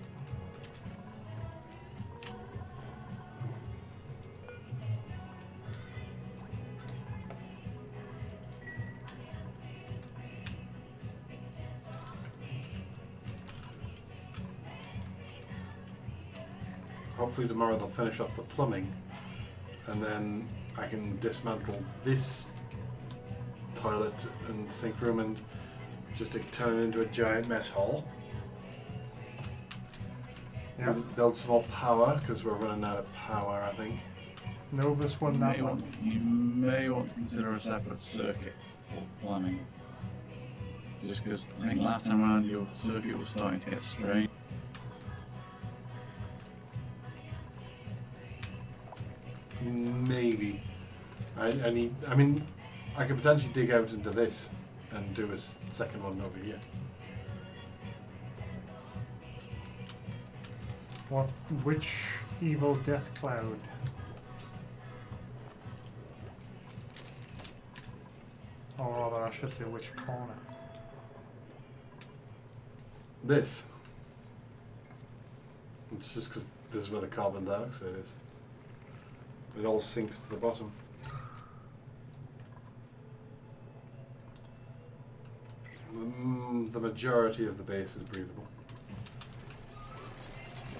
S4: hopefully tomorrow they'll finish off the plumbing, and then I can dismantle this toilet and sink room and just to turn it into a giant mess hall.
S3: Yeah.
S4: Build some more power because we're running out of power, I think.
S3: Novus won that one.
S5: You may want to consider a separate circuit for planning. Just because I think last time around your circuit was starting to get strained.
S4: Maybe. I mean, I could potentially dig out into this and do a second one over here.
S3: Which evil death cloud? Or rather, I should say, which corner?
S4: This. It's just because this is where the carbon dioxide is. It all sinks to the bottom. The majority of the base is breathable.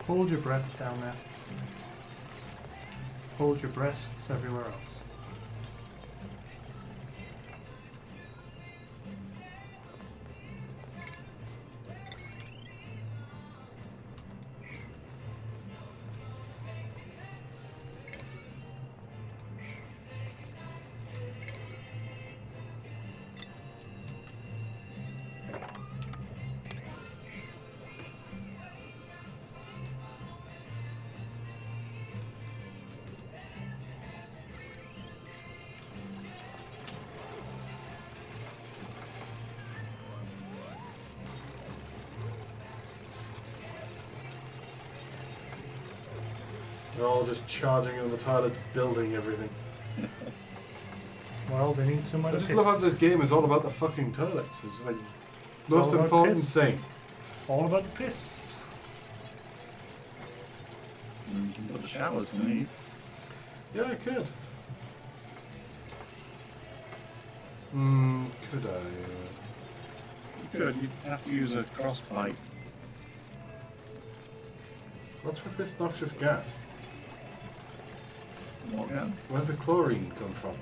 S3: Hold your breath down there. Hold your breasts everywhere else.
S4: They're all just charging in the toilets, building everything.
S3: Well, they need somewhere
S4: I
S3: to
S4: just
S3: piss.
S4: love how this game is all about the fucking toilets. It's like
S3: It's all
S4: most
S3: about
S4: important
S3: piss.
S4: thing.
S3: All about the piss.
S5: You can put the showers beneath.
S4: Yeah, I could. Could I?
S5: You could. You'd have to use a cross pipe.
S4: What's with this noxious gas?
S5: What gas?
S4: Where's the chlorine come from?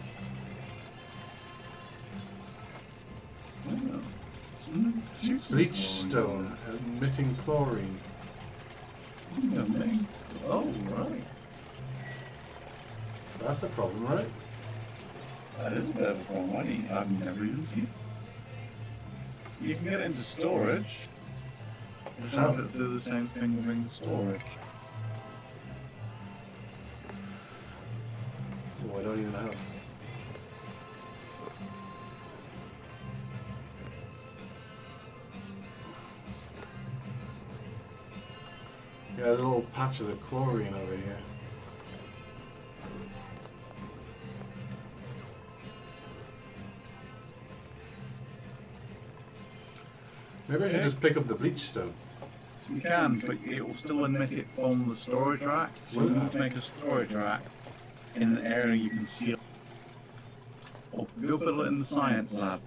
S5: Oh, isn't it juicy
S4: Bleach
S5: chlorine?
S4: stone emitting chlorine.
S5: Yeah, maybe. Oh, right.
S4: That's a problem, right?
S5: That is a bit of a problem. I've never even seen it. You can get into storage. Just have it do the same thing within storage.
S4: Oh, I don't even have. Yeah, little patches of chlorine over here. Maybe I should just pick up the bleach stone.
S5: You can, but it will still emit it from the storage rack. So you need to make a storage rack in an area you can seal. Or go build it in the science lab.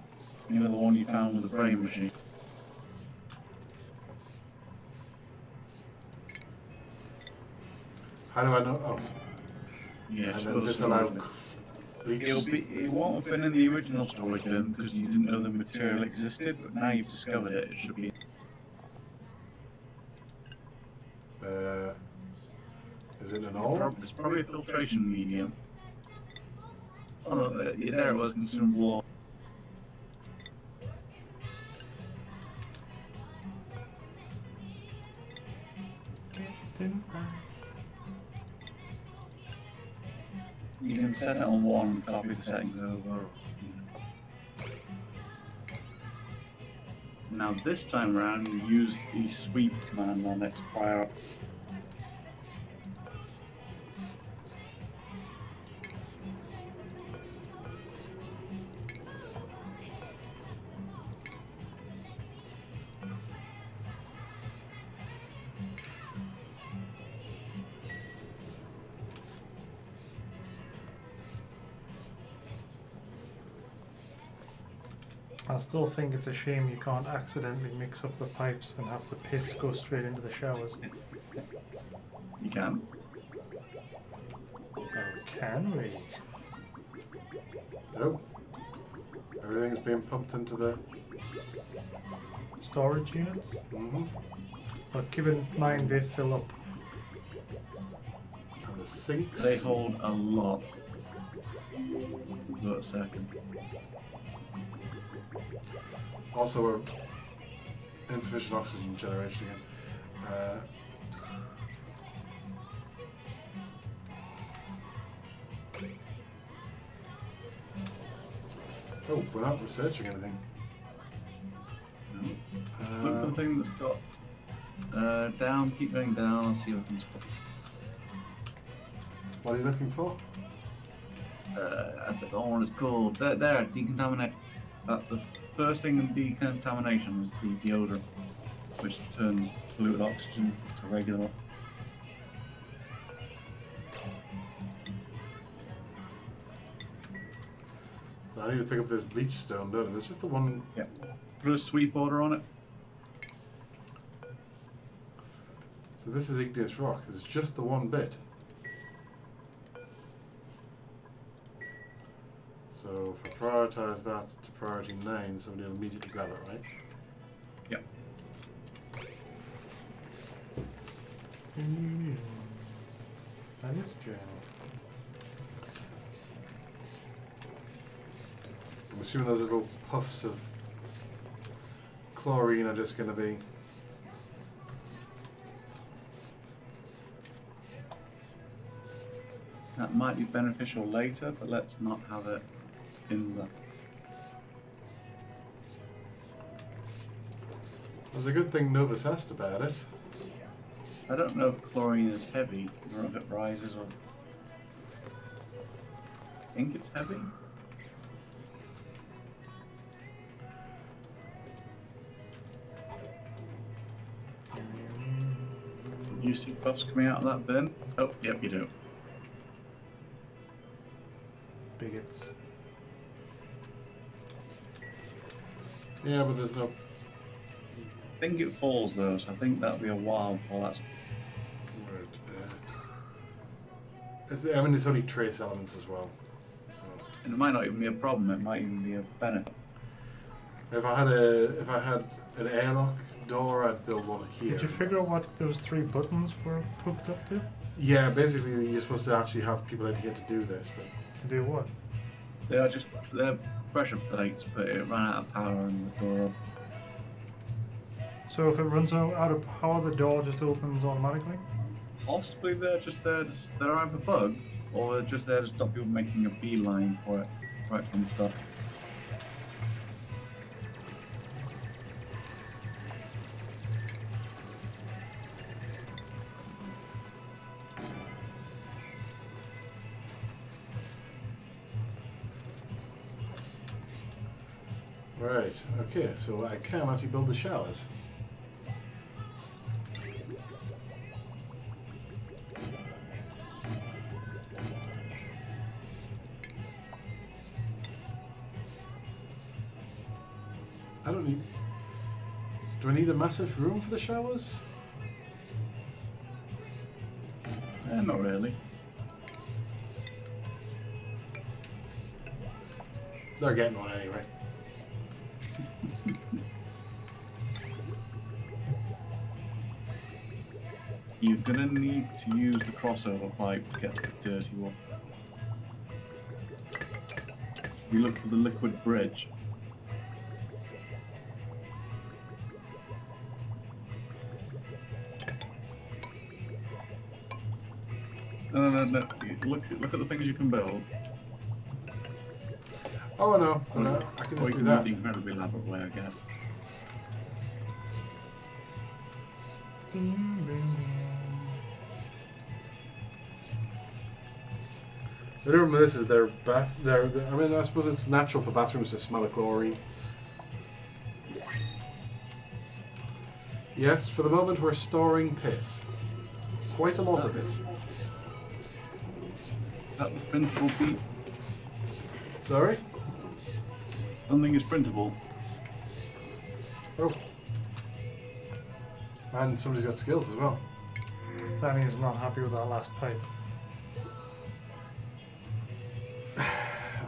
S5: You know, the one you found with the brain machine.
S4: How do I know? Oh,
S5: Yeah,
S4: and
S5: just
S4: then
S5: build a
S4: disallow
S5: storage bin.
S4: bleach.
S5: It won't have been in the original storage bin because you didn't know the material existed, but now you've discovered it, it should be.
S4: Is it an ore?
S5: It's probably a filtration medium. Oh no, there it was, consumable ore. You can set it on 1 and copy the settings over. Now this time around, you use the sweep command on it to fire up.
S3: I still think it's a shame you can't accidentally mix up the pipes and have the piss go straight into the showers.
S5: You can.
S3: Oh, can we?
S4: Oh. Everything's being pumped into the...
S3: Storage units?
S4: Mm-hmm.
S3: But keep in mind they fill up.
S4: And the sinks.
S5: They hold a lot. Wait a second.
S4: Also, we're insufficient oxygen generation again. Oh, we're not researching anything.
S5: Look for the thing that's got down, keep going down, and see what things
S4: What are you looking for?
S5: I forgot what it's called. There, decontaminate. The first thing in decontamination is the deodorant, which turns polluted oxygen to regular.
S4: So I need to pick up this bleach stone, don't I? There's just the one.
S5: Yeah. Put a sweep order on it.
S4: So this is igneous rock. There's just the one bit. So if I prioritise that to priority 9, somebody will immediately grab it, right?
S5: Yep.
S3: And this journal.
S4: I'm assuming those little puffs of chlorine are just going to be...
S5: That might be beneficial later, but let's not have it in the...
S4: There's a good thing Novus asked about it.
S5: I don't know if chlorine is heavy, or if it rises, or... I think it's heavy. Do you see puffs coming out of that bin? Oh, yep, you do.
S3: Bigots.
S4: Yeah, but there's no...
S5: I think it falls though, so I think that'll be a while before that's...
S4: word. I mean, it's only trace elements as well. So
S5: And it might not even be a problem, it might even be a benefit.
S4: if I had an airlock door, I'd build one here.
S3: Did you figure out what those 3 buttons were hooked up to?
S4: Yeah, basically you're supposed to actually have people in here to do this, but
S3: To do what?
S5: They're pressure plates, but it ran out of power and the door...
S3: So if it runs out of power, the door just opens automatically?
S5: Possibly they're just there, they're either bugged, or they're just there to stop people making a beeline for it right from the start.
S4: right. Okay, so I can actually build the showers. I don't need... Do I need a massive room for the showers?
S5: Not really.
S4: They're getting one anyway.
S5: You're gonna need to use the crossover pipe to get the dirty one. You look for the liquid bridge. No. Look at the things you can build.
S4: Oh, I know. I know. I can
S5: Or
S4: just
S5: you
S4: do
S5: can
S4: that.
S5: do the incredibly elaborate way, I guess.
S4: The room this is their bath. I mean, I suppose it's natural for bathrooms to smell of chlorine. Yes, for the moment we're storing piss. Quite a lot of it.
S5: That was printable, Pete.
S4: Sorry?
S5: Something is printable.
S4: Oh. And somebody's got skills as well.
S3: Danny is not happy with that last pipe.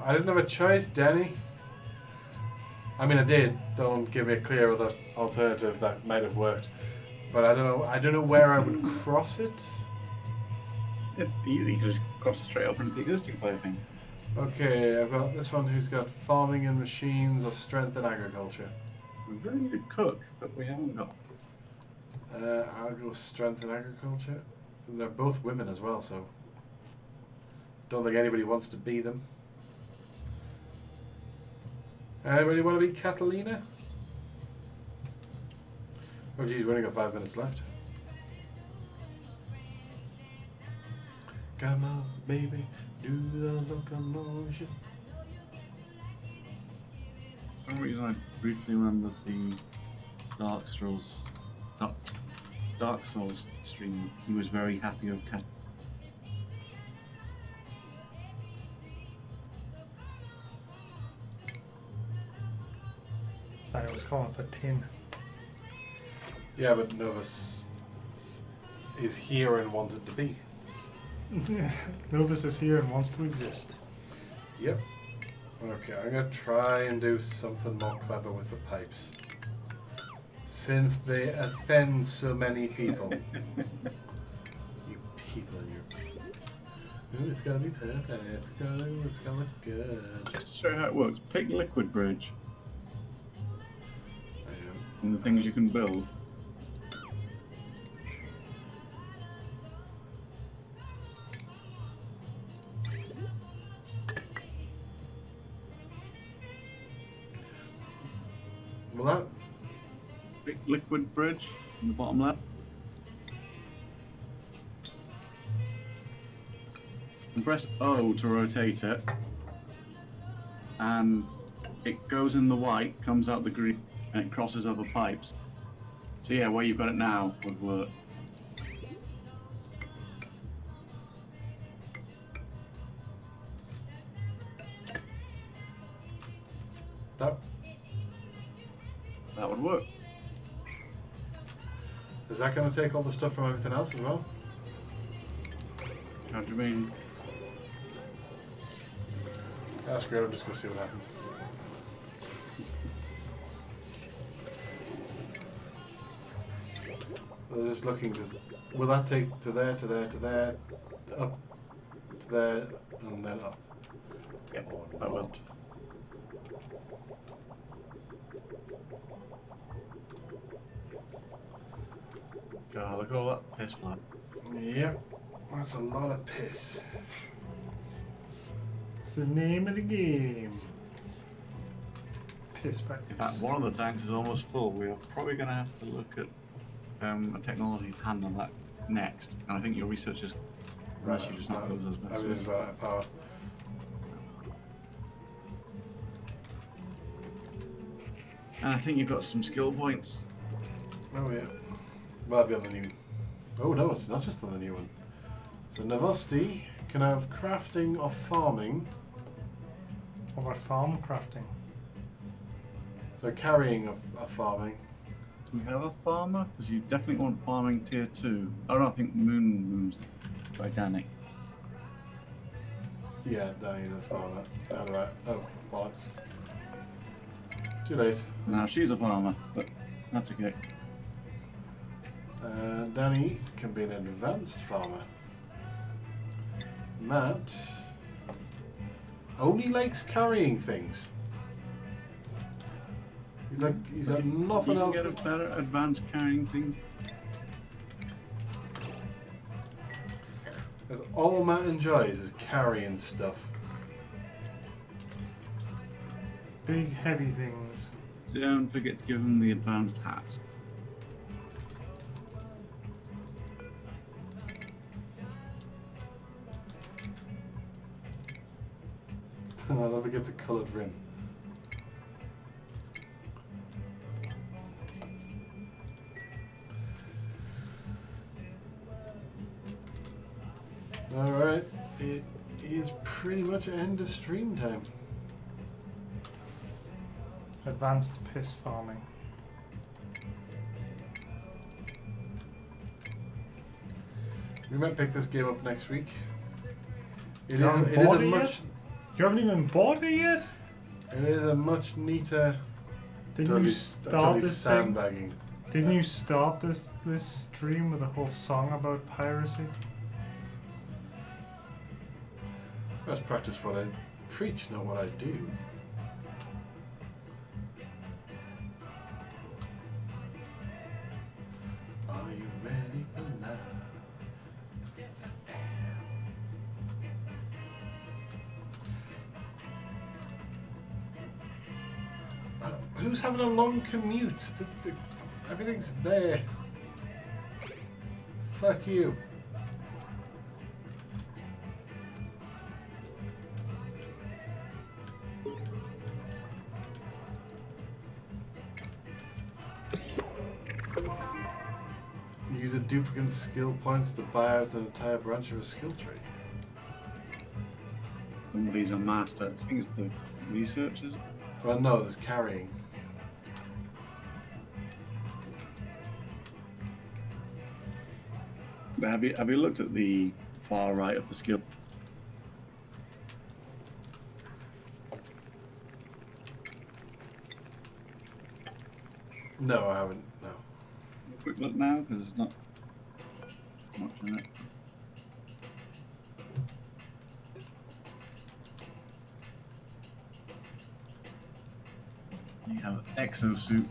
S4: I didn't have a choice, Danny. I mean, I did. Don't give me a clear other alternative that might have worked. But I don't know. I don't know where I would cross it.
S5: It's easy. You just cross it straight up into the existing player thing.
S4: Okay, I've got this one who's got farming and machines or strength and agriculture.
S5: We really need to cook, but we haven't got.
S4: I'll go strength and agriculture. They're both women as well, so don't think anybody wants to be them. Anybody want to be Catalina? Oh geez, we only got 5 minutes left. Come on, baby, do the locomotion.
S5: For some reason, I briefly remember the Dark Souls stream. He was very happy with Cat.
S3: I was calling for tin.
S4: Yeah, but Novus is here and wanted to be.
S3: Novus is here and wants to exist.
S4: Yep. Okay, I'm gonna try and do something more clever with the pipes. Since they offend so many people. You people, you. Ooh, it's gonna be perfect. It's gonna look good.
S5: Just to show you how it works, pick Liquid Bridge
S4: I am.
S5: and the things you can build.
S4: Well, that
S5: Pick Liquid Bridge in the bottom left. And press O to rotate it. And it goes in the white, comes out the green, and it crosses over pipes. So yeah, where you've got it now would work. That would work.
S4: is that going to take all the stuff from everything else as well?
S5: How do you mean?
S4: That's great. I'm just going to see what happens. I was just looking. Just will that take to there, to there, to there, up, to there, and then up?
S5: Yep,
S4: Or
S5: that will.
S4: not?
S5: God, look at all that piss fly.
S4: Yep, that's a lot of piss.
S3: It's the name of the game. Piss back.
S5: In fact, one of the tanks is almost full. We are probably going to have to look at a technology to handle that next. And I think your researchers, unless you just not those as best.
S4: Everything's run out of power.
S5: And I think you've got some skill points.
S4: Oh yeah. Well, that'll be on the new. Oh no, it's not just on the new one. So Novosti can have crafting or farming.
S3: What about farm crafting?
S4: So carrying of farming.
S5: Do we have a farmer? Because you definitely want farming tier 2. Oh no, I think Moon's by Danny.
S4: Yeah, Danny's a farmer. How do I? Oh, bollocks. Too late.
S5: Now she's a farmer, but that's okay.
S4: Danny can be an advanced farmer. Matt only likes carrying things. He's got nothing
S5: you
S4: else.
S5: can get a better advanced carrying things.
S4: That's all Matt enjoys is carrying stuff.
S3: Big heavy things.
S5: So don't forget to give them the advanced hats.
S4: I'll never get a coloured rim. Alright, it is pretty much end of stream time.
S3: Advanced piss farming.
S4: We might pick this game up next week. It
S3: You're
S4: is
S3: on
S4: a
S3: board yet?
S4: much.
S3: You haven't even bought it yet?
S4: It is a much neater.
S3: Didn't you start this thing?
S4: sandbagging.
S3: Didn't you start this stream with a whole song about piracy?
S4: Let's practice what I preach, not what I do. Are you ready for now? Yes, I am. Who's having a long commute? Everything's there. Fuck you. Use a duplicate skill points to buy out an entire branch of a skill tree.
S5: Somebody's a master. I think it's the researchers.
S4: Well, no, there's carrying.
S5: But have you looked at the far right of the skill?
S4: No, I haven't. No.
S5: Quick look now, because it's not much in it. You have exosuit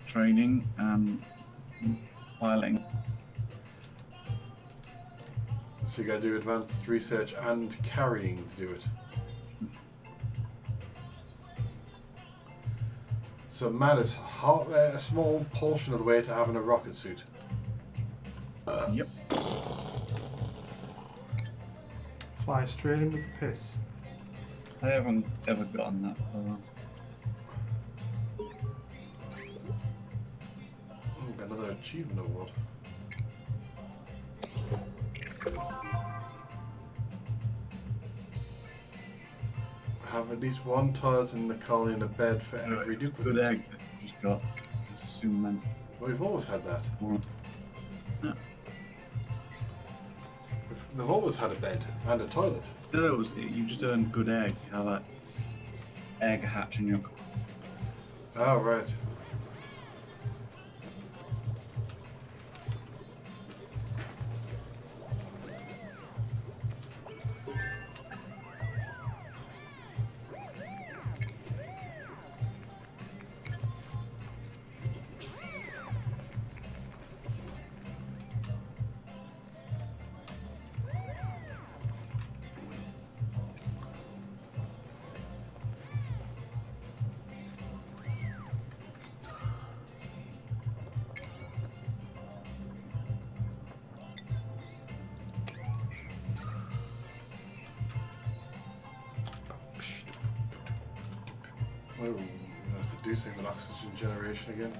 S5: training and piloting.
S4: So you gotta do advanced research and carrying to do it. So Matt is a small portion of the way to having a rocket suit.
S5: Yep.
S3: Fly straight into the piss.
S5: I haven't ever gotten that far.
S4: Ooh, another achievement award. Have at least one toilet in the colony and a bed for every duplicate.
S5: Good egg. Just got. Assume then.
S4: Well, we've always had that.
S5: Yeah.
S4: They've always had a bed and a toilet.
S5: No, you just earned good egg. You have that egg hatch in your.
S4: Oh, right. Oh, we have to do something with oxygen generation again.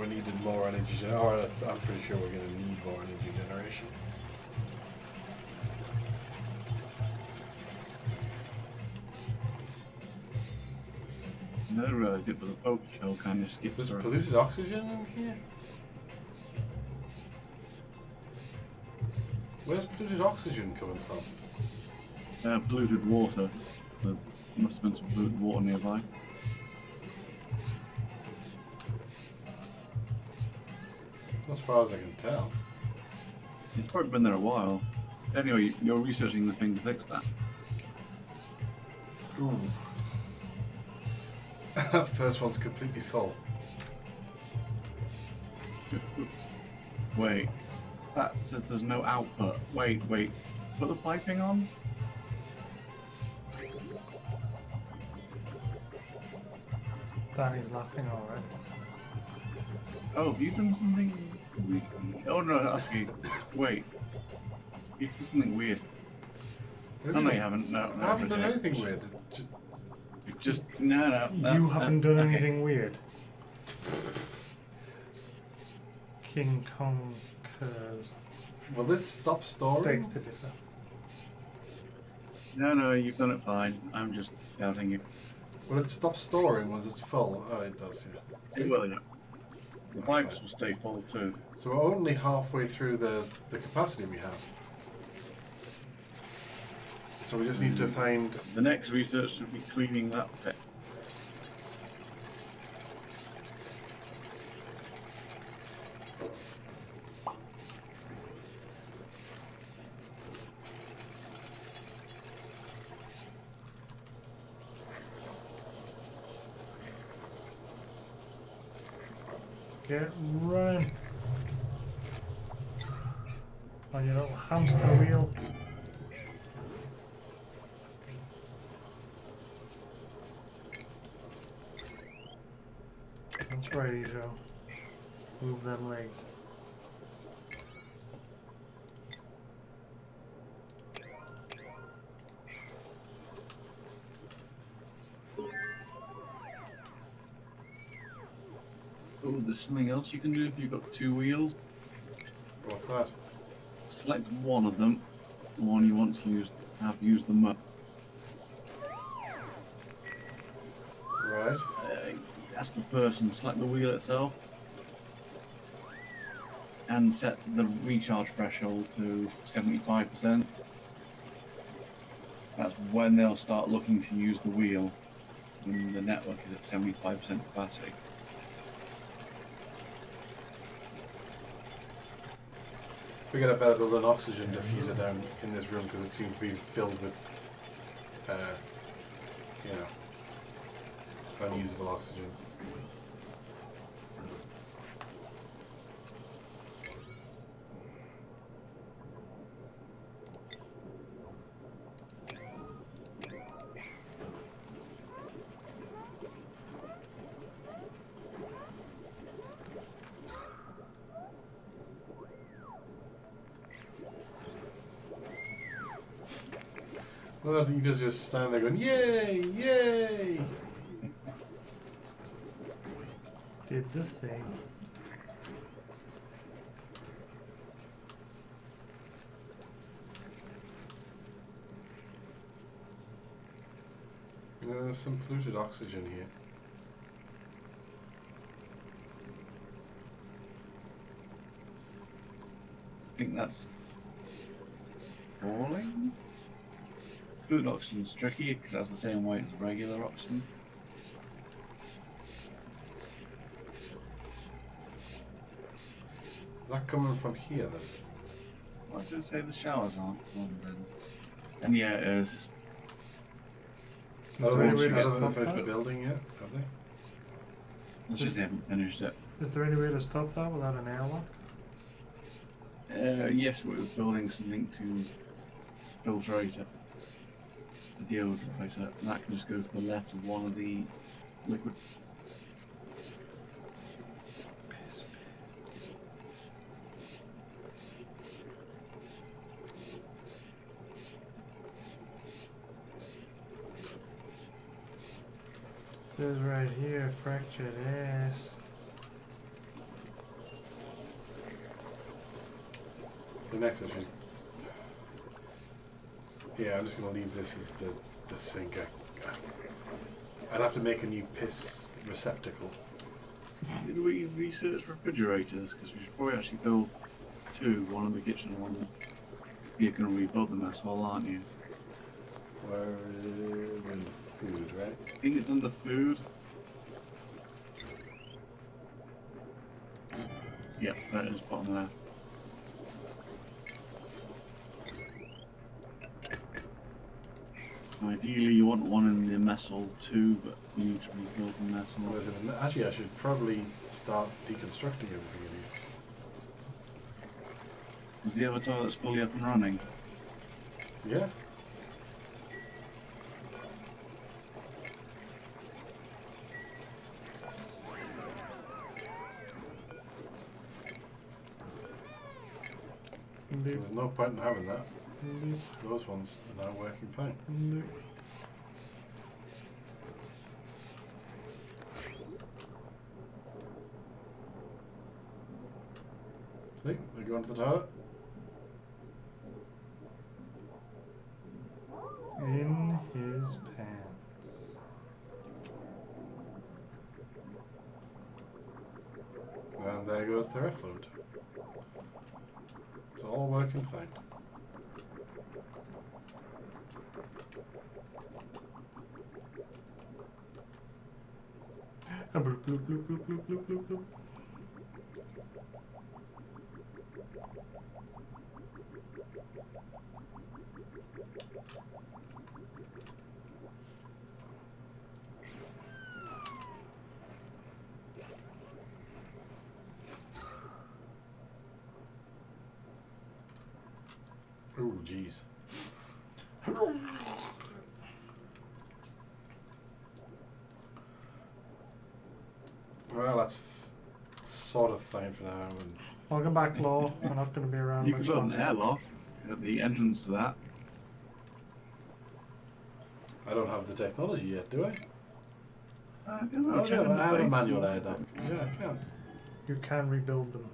S4: We needed more energy generation. Oh, I'm pretty sure we're going to need more energy generation.
S5: I never realised it was a poker show kind of skips
S4: There's
S5: around.
S4: polluted oxygen in here? Where's polluted oxygen coming from?
S5: Polluted water. There must have been some polluted water nearby.
S4: As far as I can tell.
S5: It's probably been there a while. Anyway, you're researching the thing to fix that.
S4: Ooh. First one's completely full.
S5: Wait. That says there's no output. Wait. Put the piping on?
S3: Danny's laughing already.
S5: Oh, have you done something? Oh no, that's you. Wait. You've done something weird.
S4: What
S5: Oh
S4: do
S5: no,
S4: you
S5: you haven't. No,
S4: I haven't done
S5: okay.
S4: anything
S5: It's
S4: weird.
S5: Just no.
S3: You haven't done
S5: okay.
S3: anything weird. King Kong curse.
S4: Will this stop storing?
S3: Begs to differ.
S5: No, you've done it fine. I'm just doubting you.
S4: Will it stop storing once it's full? Oh, it does, yeah.
S5: It will, yeah. The
S4: That's
S5: pipes
S4: fine.
S5: will stay full too.
S4: So we're only halfway through the capacity we have. So we just need to find...
S5: The next research should be cleaning that pit.
S3: Get running. On your little hamster wheel. That's righty, Joe. Move them legs.
S5: Oh, there's something else you can do if you've got two wheels.
S4: What's that?
S5: Select one of them, the one you want to use the map.
S4: Right.
S5: Ask the person, select the wheel itself, and set the recharge threshold to 75%. That's when they'll start looking to use the wheel, when the network is at 75% capacity.
S4: We gotta better build an oxygen diffuser down in this room because it seems to be filled with, you know, unusable oxygen. Well, you just stand there going, yay, yay!
S3: Did the thing.
S4: There's some polluted oxygen here.
S5: I think that's falling. Good oxygen's tricky because that's the same weight as regular oxygen.
S4: Is that coming from here then?
S5: Why did it say the showers aren't on then? And yeah, it is.
S3: Is
S4: Oh,
S3: there any
S4: they
S3: way to
S4: haven't
S3: stop
S4: finished the
S3: that?
S4: building yet, have they?
S5: It's just they haven't finished it.
S3: Is there any way to stop that without an airlock?
S5: Yes, we're building something to filtrate it, a deodorizer, and that can just go to the left of one of the liquid.
S3: It says right here, fractured ass.
S4: The next issue. Yeah, I'm just going to leave this as the sink. I'd have to make a new piss receptacle.
S5: Did we research refrigerators? Because we should probably actually build two, one in the kitchen and one in the... You're going to rebuild them as well, aren't you?
S4: Where is in food, right?
S5: I think it's under food. Yep, that is bottom left. Ideally, you want one in the mess hall too, but you need to rebuild the mess hall.
S4: Actually, I should probably start deconstructing everything in here.
S5: Is the other toilets fully up and running?
S4: Yeah. So
S3: Loop,
S4: there's no point in having that.
S3: loop,
S4: Those ones are now working fine.
S3: loop.
S4: See, they're going to the toilet.
S3: In his pants.
S4: And there goes their effluent. It's all working fine.
S3: Bloop, bloop, bloop, bloop, bloop, bloop, bloop, bloop.
S4: Ooh, jeez. Well, that's sort of fine for now. And
S3: Welcome back, Law. We're not going to be around
S5: You
S3: much
S5: could build an
S3: longer.
S5: airlock at the entrance to that.
S4: I don't have the technology yet, do I?
S5: I don't know.
S4: Oh,
S5: check
S4: no,
S5: on the
S4: I have a
S5: base.
S4: manual air dock. Yeah, I can.
S3: You can rebuild them.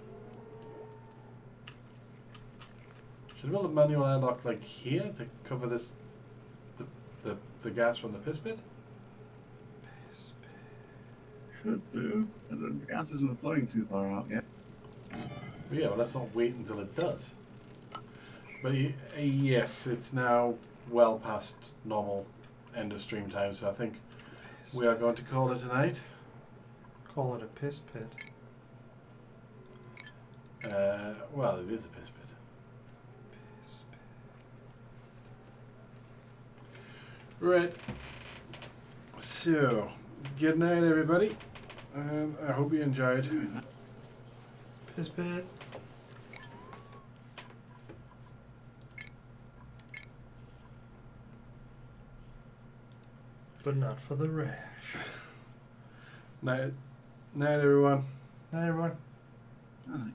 S4: Should I build a manual airlock like here to cover this, the gas from the piss pit?
S5: Could do. The gas isn't flowing too far out yet.
S4: But yeah, well, let's not wait until it does. But yes, it's now well past normal end of stream time, so I think we are going to call it a night.
S3: Call it a piss pit.
S4: Well, it is a piss pit.
S3: Piss pit.
S4: Right. So, good night, everybody. And I hope you enjoyed.
S3: Piss pit. But not for the rash.
S4: Night, everyone.
S3: Hi, everyone.
S5: Alright.